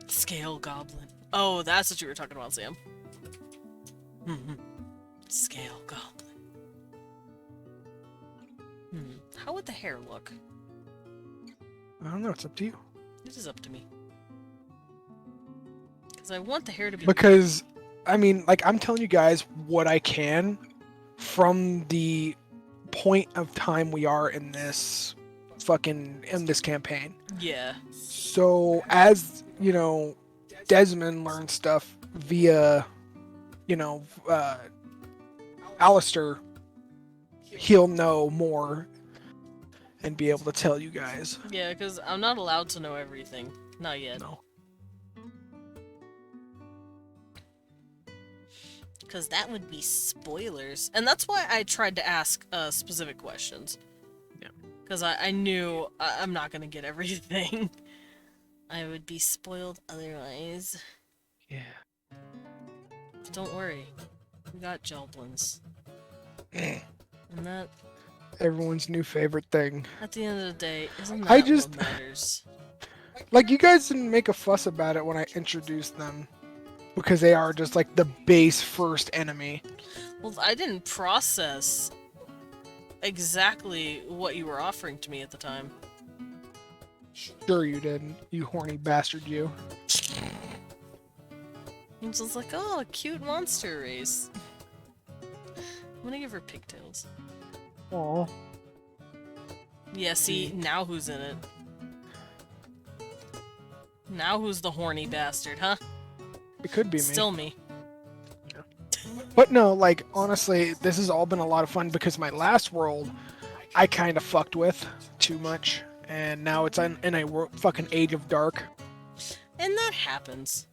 Scale goblin. Oh, that's what you were talking about, Sam. Mm-hmm. Scale goblin. How would the hair look? I don't know. It's up to you. It is up to me. Because I want the hair to be... Because, I mean, like, I'm telling you guys what I can from the point of time we are in this campaign. Yeah. So, as, you know, Desmond learned stuff via, you know, Alistair, he'll know more. and be able to tell you guys. Yeah, because I'm not allowed to know everything. Not yet. No. Because that would be spoilers. And that's why I tried to ask specific questions. Yeah. Because I knew I'm not going to get everything. I would be spoiled otherwise. Yeah. Don't worry. We got Joblins. And that, Everyone's new favorite thing. at the end of the day, isn't that I just- what matters? Like, you guys didn't make a fuss about it when I introduced them. Because they are just like the base first enemy. Well, I didn't process exactly what you were offering to me at the time. Sure you didn't, you horny bastard you. I'm just like, oh, a cute monster race. I'm gonna give her pigtails. Aw. Yeah, see, now who's in it? Now who's the horny bastard, huh? It could be me. Still me. But no, like, honestly, this has all been a lot of fun because my last world, I kind of fucked with too much. And now it's in a fucking age of dark. And that happens.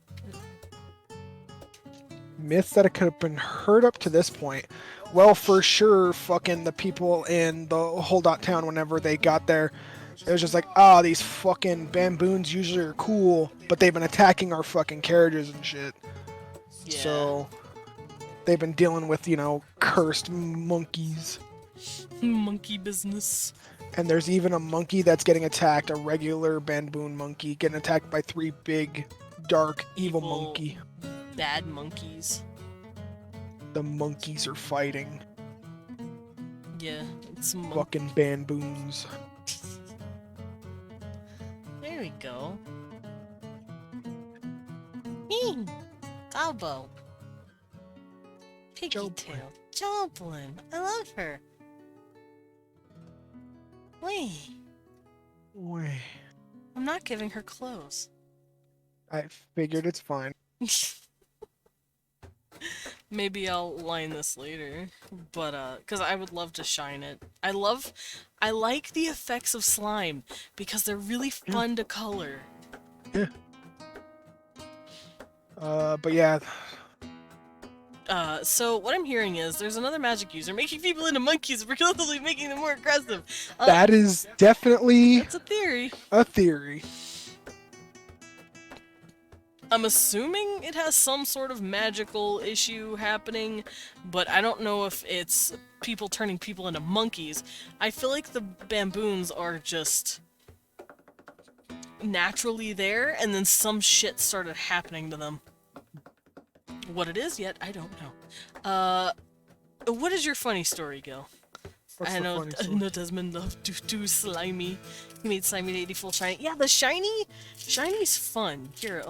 Myths that could have been heard up to this point. Well, for sure, fucking the people in the Holdout town, whenever they got there, it was just like, ah, these fucking bamboons usually are cool, but they've been attacking our fucking carriages and shit. Yeah. So, they've been dealing with, you know, cursed monkeys. Monkey business. And there's even a monkey that's getting attacked, a regular bamboon monkey, getting attacked by 3 big, dark, evil Evil. monkey. Bad monkeys. The monkeys are fighting. Yeah, it's Fucking bamboons. There we go. Hey, Gobbo. Piggy Joplin. tail. Joplin. I love her. Wait, Wait. I'm not giving her clothes. I figured it's fine. Maybe I'll line this later, but cause I would love to shine it. I like the effects of slime because they're really fun to color. But yeah, So what I'm hearing is there's another magic user making people into monkeys, regrettably making them more aggressive. that is definitely It's a theory. a theory. I'm assuming it has some sort of magical issue happening, but I don't know if it's people turning people into monkeys. I feel like the bamboons are just naturally there, and then some shit started happening to them. What it is yet, I don't know. What is your funny story, Gil? What's I the know, funny I story? know Desmond loved to slimy. He made slimy lady full shiny. Yeah, the shiny's fun. Here,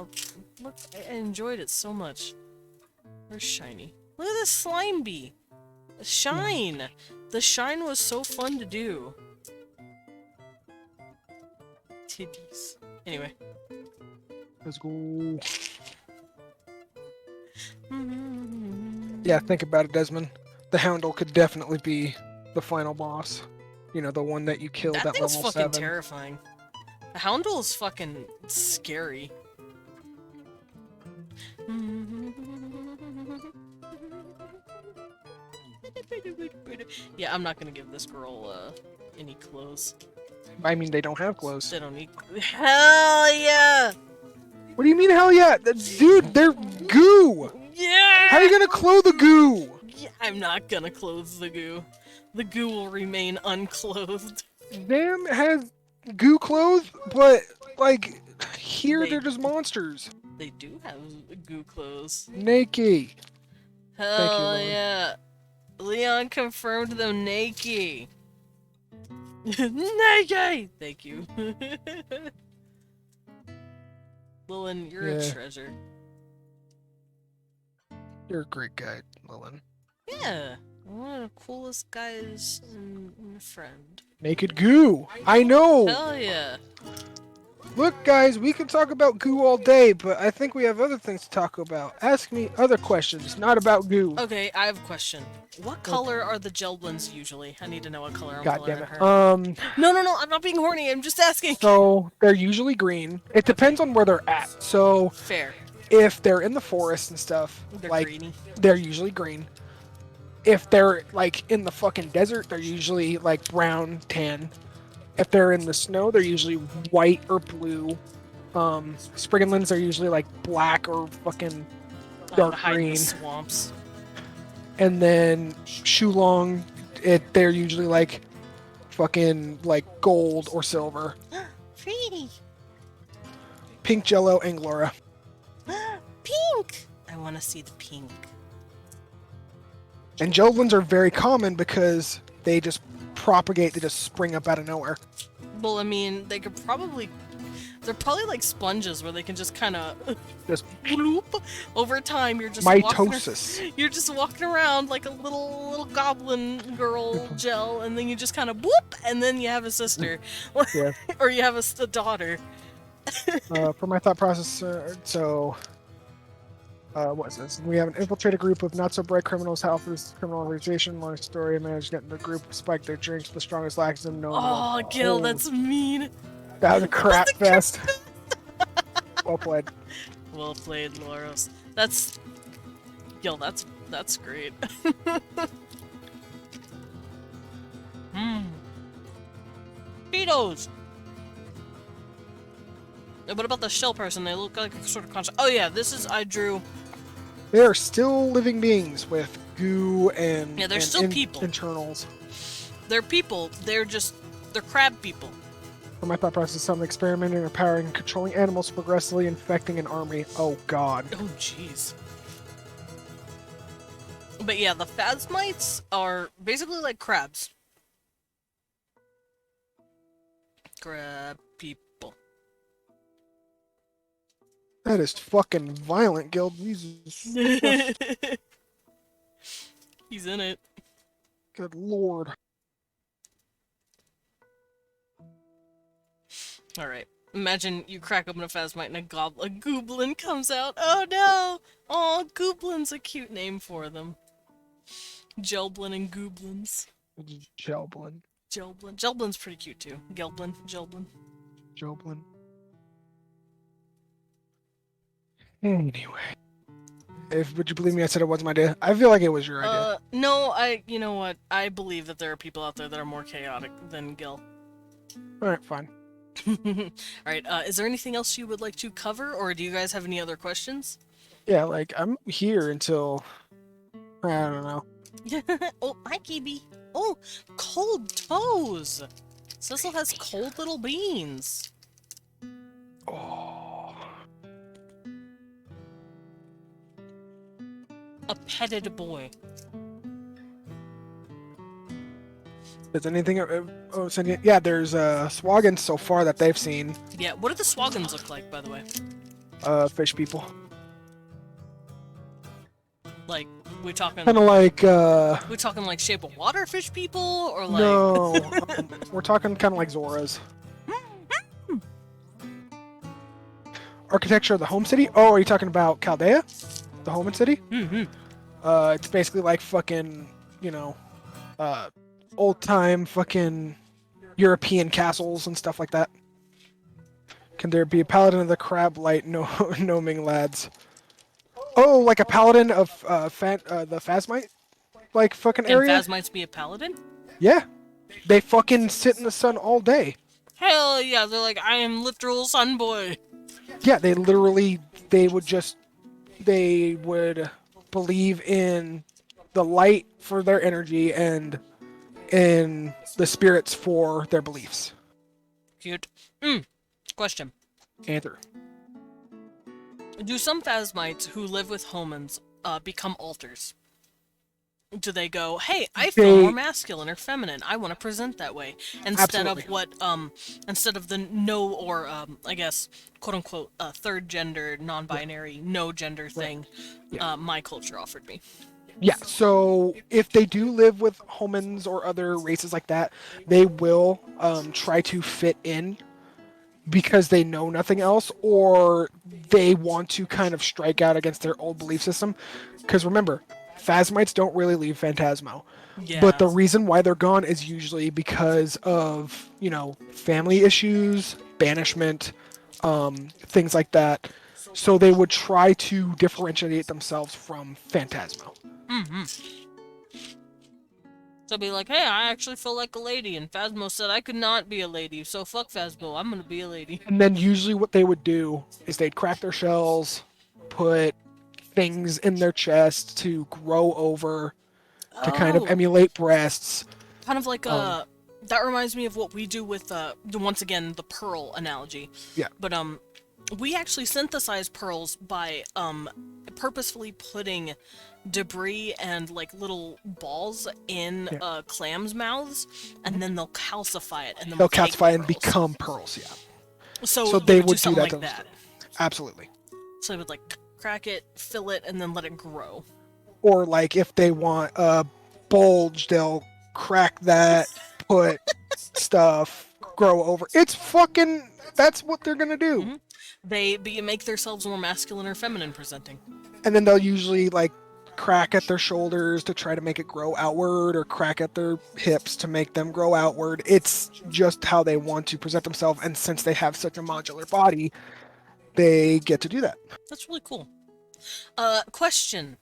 look, I enjoyed it so much. Where's shiny? Look at this slime bee. Shine. The shine was so fun to do. Titties. Anyway. Let's go. Yeah, think about it, Desmond. The Houndle could definitely be the final boss. You know, the one that you killed That at thing's level fucking 7. terrifying. The Houndle is fucking scary. Yeah, I'm not gonna give this girl any clothes. I mean, they don't have clothes. They don't need. Hell yeah! What do you mean, hell yeah? Dude, they're goo! Yeah! How are you gonna clothe the goo? Yeah, I'm not gonna clothe the goo. The goo will remain unclothed. Them has goo clothes, but, like, here They- they're just monsters. They do have goo clothes. Naked. Hell Lauren. yeah! Leon confirmed them naked. Naked! Thank you. Lillian, you're a Yeah. treasure. You're a great guy, Lillian. Yeah, one of the coolest guys in a friend. Naked goo. I know. Hell yeah. Look, guys, we can talk about goo all day, but I think we have other things to talk about. Ask me other questions, not about goo. Okay, I have a question. What color are the Gelblins usually? I need to know what color I'm God damn coloring it. her. No, I'm not being horny. I'm just asking. So they're usually green. It depends on where they're at. So Fair. if they're in the forest and stuff, They're like greeny. they're usually green. If they're like in the fucking desert, they're usually like brown, tan. If they're in the snow, they're usually white or blue. Spriganlins are usually like black or fucking dark hide in the green. swamps. And then Shulong, they're usually like fucking like gold or silver. Pretty. Pink Jello and Glora. Pink. I want to see the pink. And Joblins are very common because they just propagate, they just spring up out of nowhere. Well, I mean, they could probably... They're probably like sponges where they can just kind of... Just bloop. Over time, you're just mitosis. You're just walking around like a little goblin girl gel, and then you just kind of whoop, and then you have a sister. Yeah. Or you have a daughter. For my thought process, what is this? We have an infiltrated group of not so bright criminals. Half this criminal organization. Long story. Managed to get in the group, spike their drinks. The strongest laxative known. Oh, Gil, that's mean. That was a crap fest. Well played. Well played, Loros. That's... Gil, that's great. Beetles! What about the shell person? They look like a sort of conscious. Oh yeah, this is... I drew... They are still living beings with goo and Yeah, they're still people. internals. They're people. They're crab people. For my thought process, some experimenting, empowering, and controlling animals, progressively infecting an army. Oh god. Oh, jeez. But yeah, the phasmites are basically like crabs. Crab people. That is fucking violent, Guild. Jesus. He's in it. Good lord. Alright. Imagine you crack open a phasmite and a gooblin comes out. Oh no! Oh, gooblin's a cute name for them. Gelblin and gooblins. Joblin. Gelblin. Gelblin's pretty cute too. Gelblin. Gelblin. Joblin. Anyway. Would you believe me? I said it wasn't my idea. I feel like it was your idea. No, you know what? I believe that there are people out there that are more chaotic than Gil. Alright, fine. Alright, is there anything else you would like to cover, or do you guys have any other questions? Yeah, like, I'm here until... I don't know. Oh, hi, Kibi. Oh, cold toes! Cecil has cold little beans. Oh. A petted boy. Is anything... yeah, there's Swaggins so far that they've seen. Yeah, what do the Swaggins look like, by the way? Fish people. Like, we talking... Kind of like, We talking like Shape of Water fish people, or like... No, we're talking kind of like Zora's. Architecture of the home city? Oh, are you talking about Chaldea? The home city? Mm-hmm. It's basically like fucking, you know, old-time fucking European castles and stuff like that. Can there be a paladin of the crab light gnoming lads? Oh, like a paladin of the Phasmite? Like fucking Can area? phasmites be a paladin? Yeah. They fucking sit in the sun all day. Hell yeah, they're like, I am literal sun boy. Yeah, they would believe in the light for their energy and in the spirits for their beliefs. Cute. Question. Answer. Do some phasmites who live with homins become alters? Do they go, hey, I feel more masculine or feminine. I want to present that way. Instead Absolutely. of what, instead of the no or, I guess, quote unquote, third gender, non-binary, no gender thing my culture offered me. Yeah, so if they do live with homins or other races like that, they will try to fit in because they know nothing else, or they want to kind of strike out against their old belief system. Because remember, Phasmites don't really leave Phantasmo. Yeah. But the reason why they're gone is usually because of, family issues, banishment, things like that. So they would try to differentiate themselves from Phantasmo. So be like, hey, I actually feel like a lady, and Phasmo said I could not be a lady, so fuck Phasmo, I'm gonna be a lady. And then usually what they would do is they'd crack their shells, put things in their chest to grow over, to kind of emulate breasts. Kind of like that reminds me of what we do with once again the pearl analogy. Yeah. But we actually synthesize pearls by purposefully putting debris and like little balls in clams' mouths, and then they'll calcify it, and then They'll we'll take calcify the and pearls. become pearls, yeah. So they would would do something that like to that. Absolutely. So they would like crack it, fill it, and then let it grow. Or like if they want a bulge, they'll crack that, put stuff, grow over. It's fucking, that's what they're gonna do. They make themselves more masculine or feminine presenting. And then they'll usually like crack at their shoulders to try to make it grow outward, or crack at their hips to make them grow outward. It's just how they want to present themselves, and since they have such a modular body, they get to do that. That's really cool. Question.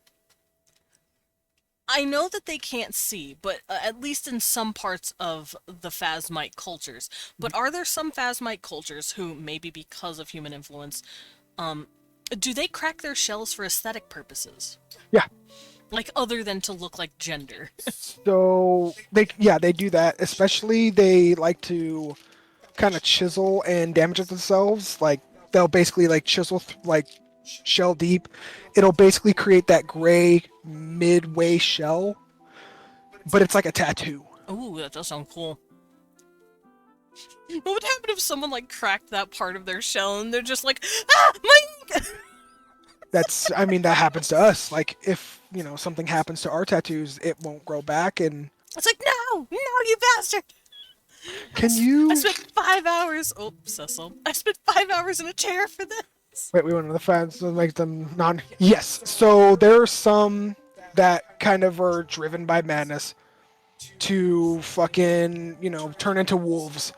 I know that they can't see, but at least in some parts of the Phasmite cultures, but are there some Phasmite cultures who, maybe because of human influence, do they crack their shells for aesthetic purposes? Yeah. Like, other than to look like gender. So they do that. Especially they like to kind of chisel and damage it themselves. Like they'll basically like chisel like shell deep. It'll basically create that gray midway shell, but it's like a tattoo. Ooh, that does sound cool. What would happen if someone like cracked that part of their shell and they're just like, ah, my ink! That happens to us. Like if something happens to our tattoos, it won't grow back, and It's like, no, you bastard! can you I spent 5 hours. Oh, Cecil. I spent 5 hours in a chair for this. wait? We went to the fans to make them non. Yes. So there are some that kind of are driven by madness to fucking turn into wolves,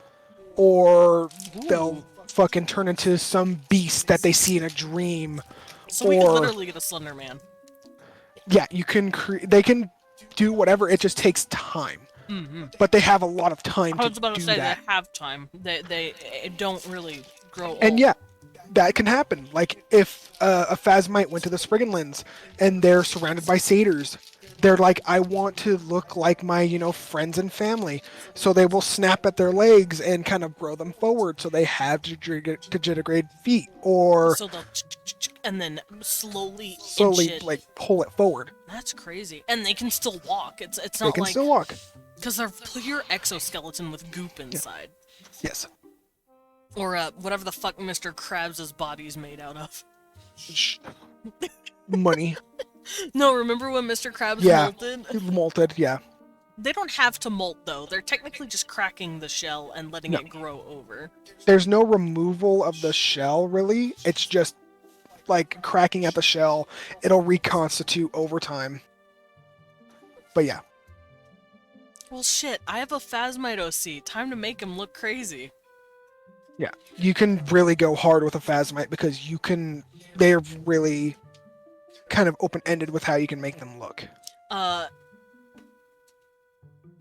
or they'll fucking turn into some beast that they see in a dream. So we could Or- literally get a Slender Man. Yeah, you can they can do whatever. It just takes time. But they have a lot of time I to was about to do say that. they have time. They don't really grow old. And yeah, that can happen. Like if a Phasmite went to the Sprigganlands and they're surrounded by satyrs, they're like, I want to look like my friends and family, so they will snap at their legs and kind of grow them forward, so they have digitigrade feet, or So they'll and then slowly slowly inch it. like pull it forward. That's crazy. And they can still walk. It's They not can like still walk. because they're pure exoskeleton with goop inside. Yes. Or whatever the fuck Mr. Krabs' body's made out of. Money. No, remember when Mr. Krabs Yeah. molted? Molted. Yeah. They don't have to molt though. They're technically just cracking the shell and letting No. it grow over. There's no removal of the shell really. It's just like cracking at the shell. It'll reconstitute over time. But yeah. Well, shit, I have a Phasmite OC. Time to make him look crazy. Yeah. You can really go hard with a Phasmite because they're really kind of open-ended with how you can make them look.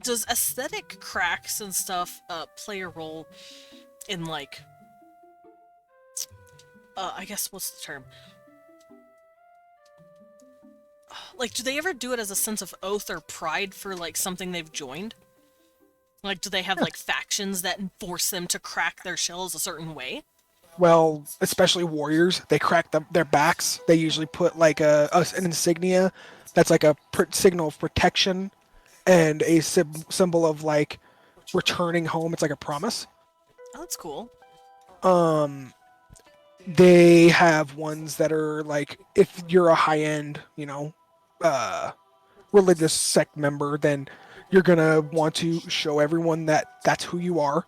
Does aesthetic cracks and stuff play a role in like I guess what's the term? Like, do they ever do it as a sense of oath or pride for like something they've joined? Like, do they have like factions that force them to crack their shells a certain way? Well, especially warriors, they crack their backs. They usually put like an insignia that's like a signal of protection and a symbol of like returning home. It's like a promise. Oh, that's cool. They have ones that are like, if you're a high-end, religious sect member, then you're gonna want to show everyone that that's who you are.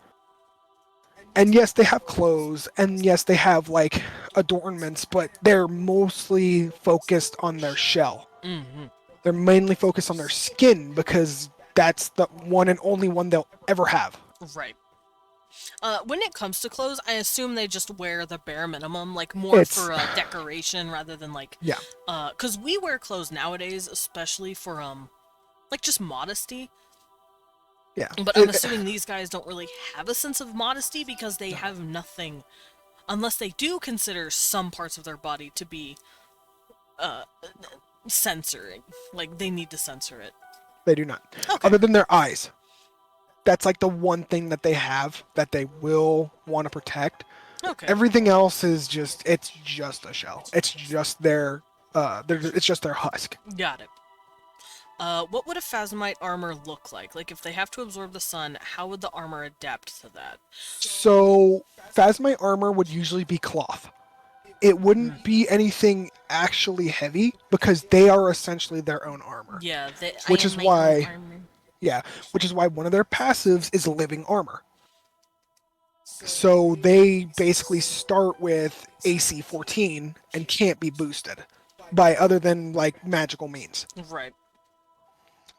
And yes, they have clothes, and yes, they have like adornments, but they're mostly focused on their shell. Mm-hmm. They're mainly focused on their skin because that's the one and only one they'll ever have. Right. When it comes to clothes, I assume they just wear the bare minimum, like more It's- for decoration rather than like, Yeah. because we wear clothes nowadays, especially for like just modesty. Yeah. But I'm assuming these guys don't really have a sense of modesty because they have nothing, unless they do consider some parts of their body to be censoring. Like they need to censor it. They do not. Okay. Other than their eyes. That's like the one thing that they have that they will want to protect. Okay. Everything else is just it's just a shell. It's just their it's just their husk. Got it. What would a phasmite armor look like? Like if they have to absorb the sun, how would the armor adapt to that? So phasmite armor would usually be cloth. It wouldn't be anything actually heavy because they are essentially their own armor. Yeah, Which is why- Yeah, which is why one of their passives is living armor. So they basically start with AC 14 and can't be boosted by other than like magical means. Right.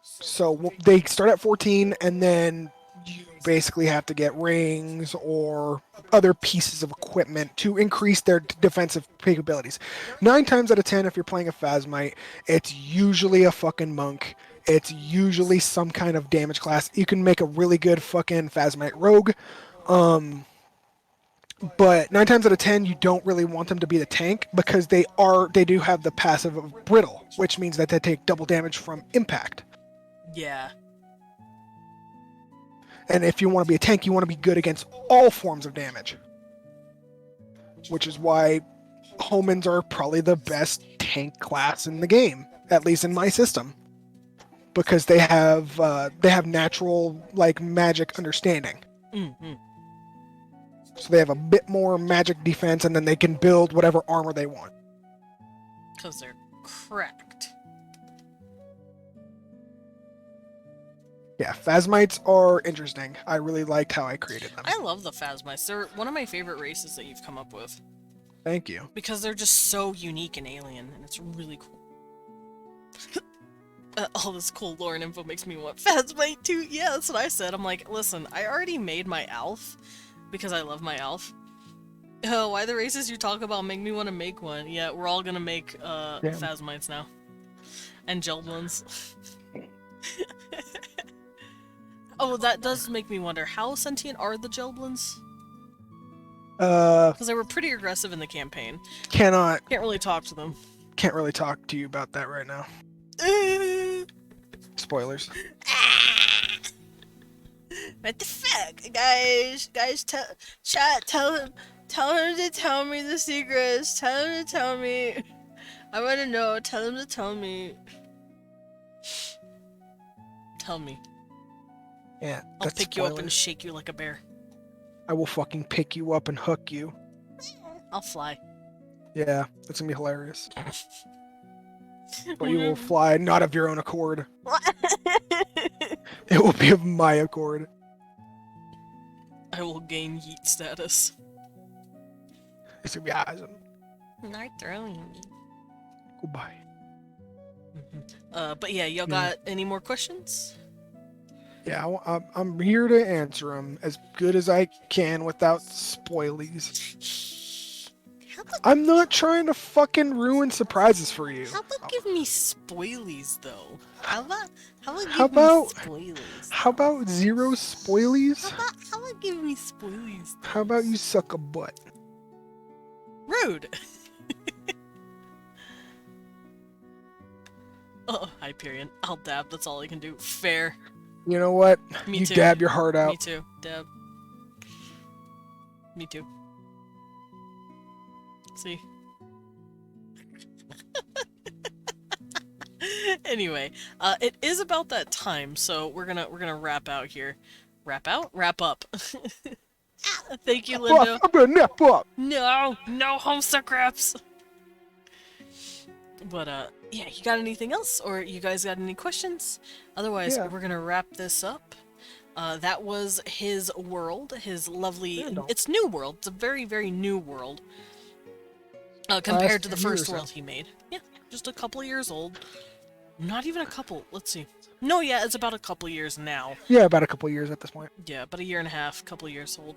So they start at 14 and then you basically have to get rings or other pieces of equipment to increase their defensive capabilities. 9 times out of 10, if you're playing a phasmite, it's usually a fucking monk. It's usually some kind of damage class. You can make a really good fucking phasmite rogue. But 9 times out of 10, you don't really want them to be the tank because they do have the passive of brittle, which means that they take double damage from impact. Yeah. And if you want to be a tank, you want to be good against all forms of damage. Which is why Homans are probably the best tank class in the game, at least in my system. Because they have natural like magic understanding. Mm-hmm. So they have a bit more magic defense and then they can build whatever armor they want. Because they're cracked. Yeah, phasmites are interesting. I really liked how I created them. I love the phasmites. They're one of my favorite races that you've come up with. Thank you. Because they're just so unique and alien, and it's really cool. All this cool lore and info makes me want phasmite too. Yeah, that's what I said. I'm like, listen, I already made my Alf, because I love my Alf. Oh, why the races you talk about make me want to make one? Yeah, we're all gonna make phasmites now. And Gelblins. Oh, that does make me wonder, how sentient are the Gelblins? Because they were pretty aggressive in the campaign. Can't really talk to them. really talk to you about that right now. Spoilers. What the fuck, guys? Chat, tell him to tell me the secrets. Tell him to tell me. I want to know. Tell him to tell me. Tell me. Yeah, I'll that's pick you up and spoilers. shake you like a bear. I will fucking pick you up and hook you. I'll fly. Yeah, that's gonna be hilarious. But you will fly not of your own accord. It will be of my accord. I will gain yeet status. It's gonna be awesome. Not throwing me. Goodbye. But yeah, y'all got any more questions? Yeah, I'm here to answer them as good as I can without spoilies. I'm not trying to fucking ruin surprises for you. How about give me spoilies though? How about How about- spoilies? How about zero spoilies? How about give me spoilies? How about you suck a butt? Rude. Oh, Hyperion. I'll dab. That's all I can do. Fair. You know what? Me You too. dab your heart out. Me too. Dab. Me too. See. Anyway, it is about that time, so we're gonna wrap out here. Wrap out? Wrap up. Thank you, Lindo. I'm gonna nap up. No Homestuck Raps. But yeah, you got anything else, or you guys got any questions? Otherwise, Yeah. we're gonna wrap this up. That was his world, his lovely. Yeah, no. It's new world. It's a very, very new world. Compared to the 10 first years, world he made. Yeah, just a couple of years old. Not even a couple. Let's see. No, yeah, it's about a couple of years now. Yeah, about a couple years at this point. Yeah, about a year and a half, couple of years old.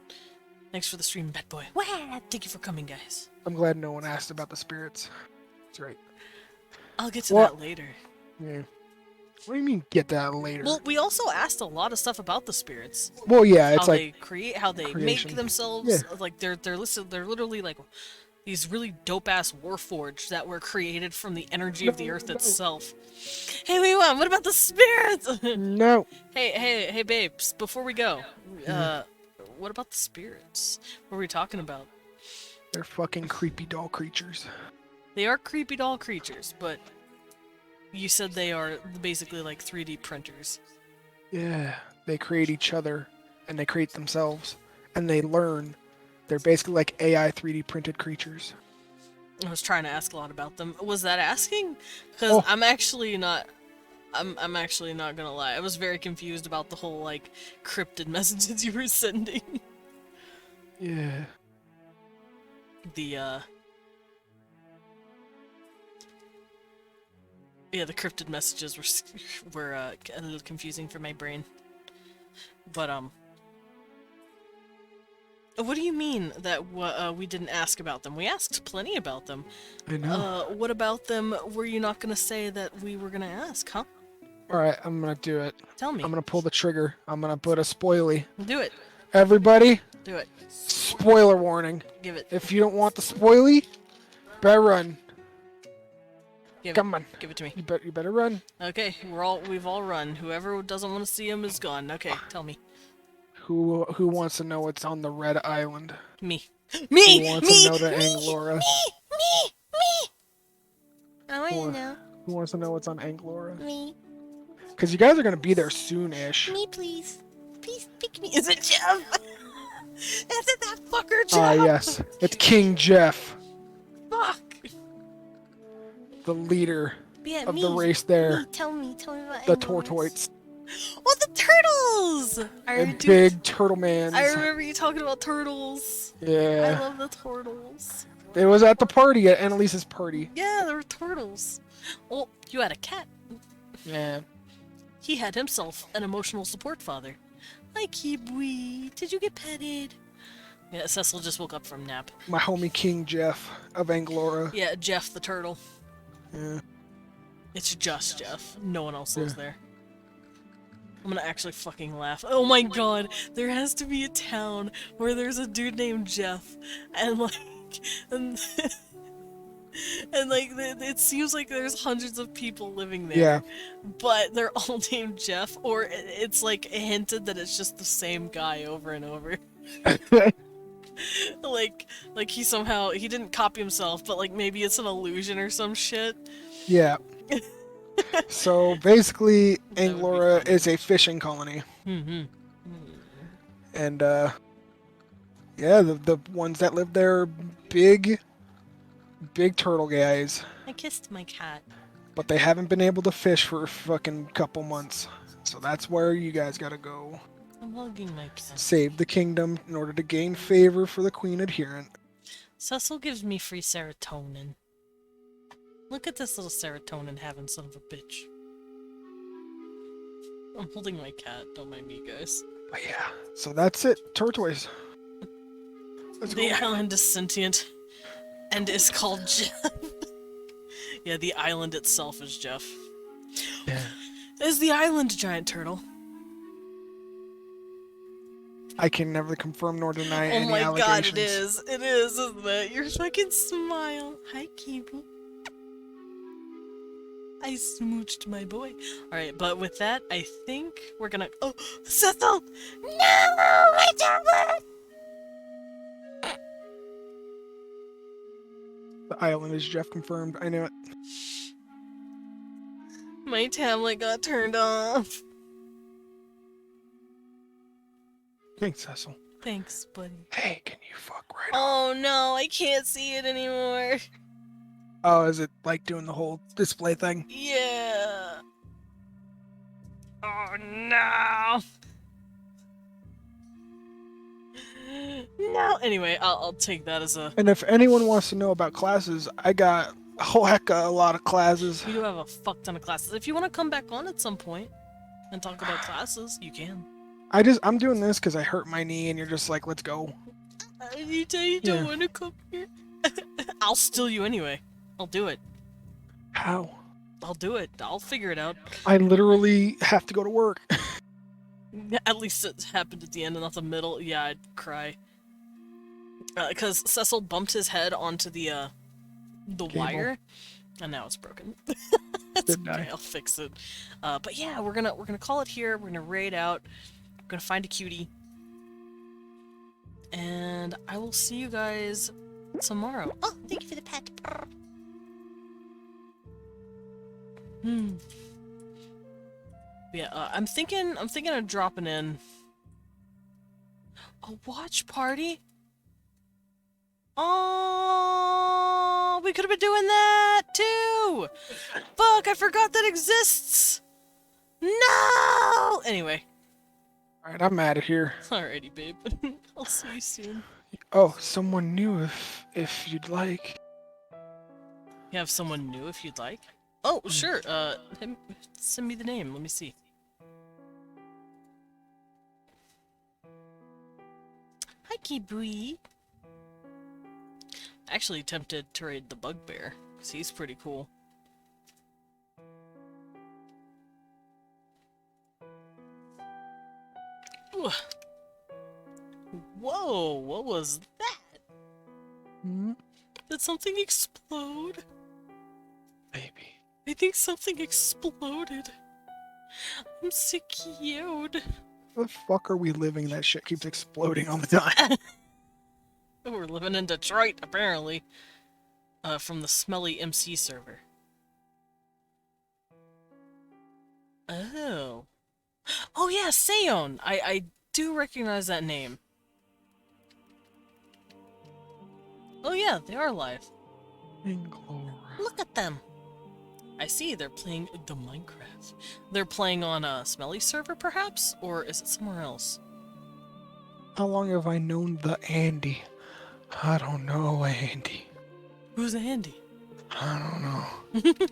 Thanks for the stream, bad boy. Wah! Thank you for coming, guys. I'm glad no one asked about the spirits. That's right. I'll get to Well- that later. Yeah. What do you mean get that later? Well, we also asked a lot of stuff about the spirits. Well, yeah, it's How like they create, how they creation. make themselves. Yeah. Like they're listed. They're literally like these really dope ass warforged that were created from the energy of the earth itself. Hey, what about the spirits? no. hey, babes! Before we go, what about the spirits? What are we talking about? They're fucking creepy doll creatures. They are creepy doll creatures, but you said they are basically like 3D printers. Yeah, they create each other, and they create themselves, and they learn. They're basically like AI 3D printed creatures. I was trying to ask a lot about them. Was that asking? Because Oh. I'm actually not. I'm actually not gonna lie. I was very confused about the whole like cryptid messages you were sending. Yeah. The yeah, the cryptid messages were a little confusing for my brain. But what do you mean that we didn't ask about them? We asked plenty about them. I know. What about them were you not gonna say that we were gonna ask, huh? Alright, I'm gonna do it. Tell me. I'm gonna pull the trigger. I'm gonna put a spoilie. Do it. Everybody, Do it. spoiler warning. Give it. If you don't want the spoilie, better run. Give Come it. on. Give it to me. You better run. Okay, we've all run. Whoever doesn't want to see him is gone. Okay, tell me. Who wants to know what's on the red island? Me. Who Me! wants Me! to know the Anglora? I want Who- to know. Who wants to know what's on Anglora? Me. Because you guys are gonna be there soon-ish. Me, please. Please pick me. Is it Jeff? Is it that fucker Jeff? Ah, yes. It's King Jeff, Fuck! the leader Yeah, of me. the race there. Me. Tell me what The I want. tortoids. Oh, the turtles! And big turtle mans. I remember you talking about turtles. I Yeah. love the turtles. It was at the party, at Annalise's party. Yeah, there were turtles. Oh, you had a cat. Yeah. He had himself an emotional support father. Hi, Kiwi. Did you get petted? Yeah, Cecil just woke up from nap. My homie King Jeff of Anglora. Yeah, Jeff the turtle. Yeah. It's just Jeff. No one else lives Yeah. there. I'm gonna actually fucking laugh. Oh my god, there has to be a town where there's a dude named Jeff, and like, and, and like, it seems like there's hundreds of people living there. Yeah. But they're all named Jeff, or it's like hinted that it's just the same guy over and over. like he didn't copy himself, but like maybe it's an illusion or some shit. Yeah. So basically, That would be Anglora funny. is a fishing colony. Mm-hmm. And, yeah, the ones that live there are big turtle guys. I kissed my cat. But they haven't been able to fish for a fucking couple months. So that's where you guys gotta go. I'm hugging my cat. Save the kingdom in order to gain favor for the queen adherent. Cecil gives me free serotonin. Look at this little serotonin having son of a bitch. I'm holding my cat, don't mind me, guys. But yeah, so that's it. Tortoise. Let's The go. island is sentient and is called Jeff. Yeah, the island itself is Jeff. Yeah. Is the island a giant turtle? I can never confirm nor deny Oh any my allegations. god, it is. It is, isn't it? Your fucking smile. Hi, Kiwi. I smooched my boy. Alright, but with that, I think we're gonna. Oh, Cecil! No! My tablet! The island is Jeff confirmed. I know it. My tablet got turned off. Thanks, Cecil. Thanks, buddy. Hey, can you fuck right on? Oh no, I can't see it anymore. Oh, is it like doing the whole display thing? Yeah. Oh no. now. Anyway, I'll take that as a. And if anyone wants to know about classes, I got a whole heck of a lot of classes. We do have a fuck ton of classes. If you want to come back on at some point and talk about classes, you can. I'm doing this because I hurt my knee, and you're just like, let's go. You don't Yeah. want to come here. I'll steal you anyway. I'll do it. How? I'll do it. I'll figure it out. I literally have to go to work. At least it happened at the end and not the middle. Yeah, I'd cry. Because Cecil bumped his head onto the Cable. wire, and now it's broken. It's Didn't okay, I? I'll fix it. But yeah, we're gonna call it here. We're gonna raid out. We're gonna find a cutie, and I will see you guys tomorrow. Oh, thank you for the pet. Yeah, I'm thinking of dropping in a watch party. Oh, we could have been doing that too. Fuck, I forgot that exists. No. Anyway, All right, I'm out of here. alrighty, babe. I'll see you soon. Oh, someone new if you'd like. You have someone new if you'd like. Oh, sure. Send me the name. Let me see. Hi, Kibui. Actually tempted to raid the Bugbear, because he's pretty cool. Ooh. Whoa, what was that? Hmm? Did something explode? Maybe. I think something exploded. I'm scared. Where the fuck are we living? That shit keeps exploding all the time. We're living in Detroit, apparently. From the smelly MC server. Oh. Oh yeah, Seon! I do recognize that name. Oh yeah, they are live. Inglora. Look at them! I see, they're playing the Minecraft. They're playing on a smelly server, perhaps? Or is it somewhere else? How long have I known the Andy? I don't know, Andy. Who's Andy? I don't know.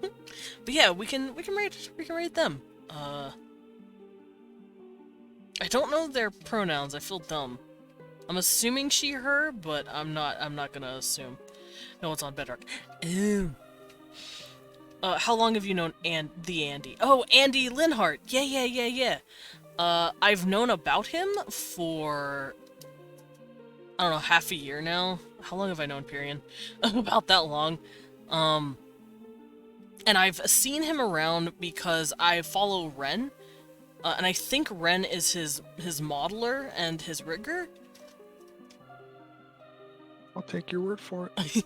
But yeah, we can rate them. I don't know their pronouns. I feel dumb. I'm assuming she, her, but I'm not gonna assume. No, it's on Bedrock. Ew. How long have you known the Andy? Oh, Andy Linhart. Yeah. I've known about him for, I don't know, half a year now. How long have I known Pyrian? About that long. And I've seen him around because I follow Ren. And I think Ren is his modeler and his rigger. I'll take your word for it.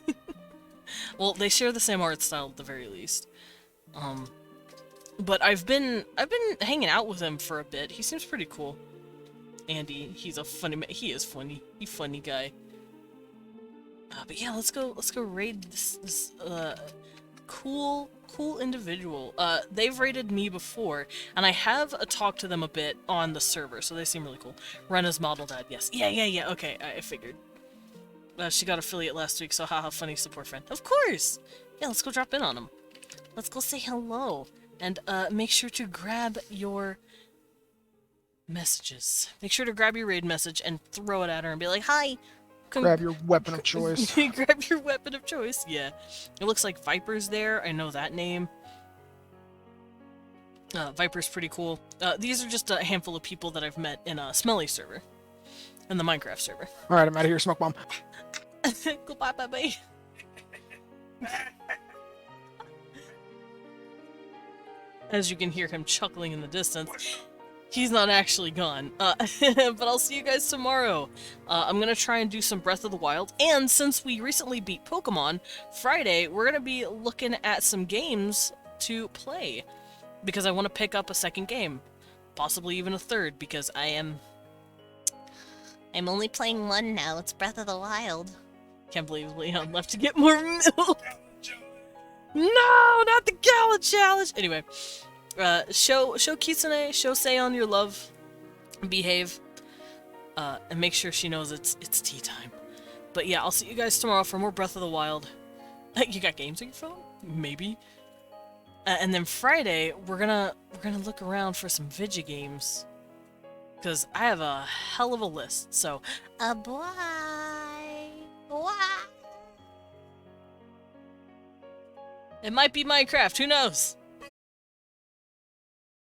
Well, they share the same art style at the very least. But I've been hanging out with him for a bit. He seems pretty cool. Andy, he's a funny man. He is funny. He's a funny guy. But yeah, let's go raid this cool individual. They've raided me before, and I have talked to them a bit on the server, so they seem really cool. Rena's model dad, yes. Yeah, okay, I figured. She got affiliate last week, so haha, funny support friend. Of course! Yeah, let's go drop in on him. Let's go say hello. And, make sure to grab your messages. Make sure to grab your raid message and throw it at her and be like, hi! Grab your weapon of choice. Grab your weapon of choice, yeah. It looks like Viper's there, I know that name. Viper's pretty cool. These are just a handful of people that I've met in a Smelly server. In the Minecraft server. Alright, I'm out of here, smoke bomb. Goodbye, bye-bye. As you can hear him chuckling in the distance. He's not actually gone. But I'll see you guys tomorrow. I'm gonna try and do some Breath of the Wild. And since we recently beat Pokemon, Friday, we're gonna be looking at some games to play. Because I want to pick up a second game. Possibly even a third, because I'm only playing one now. It's Breath of the Wild. Can't believe Leon left to get more milk. No, not the Gala Challenge. Anyway, show Kitsune, show Seon your love, behave, and make sure she knows it's tea time. But yeah, I'll see you guys tomorrow for more Breath of the Wild. You got games on your phone? Maybe. And then Friday, we're gonna look around for some Vidya games. Because I have a hell of a list, so... Boy. Wow. It might be Minecraft, who knows?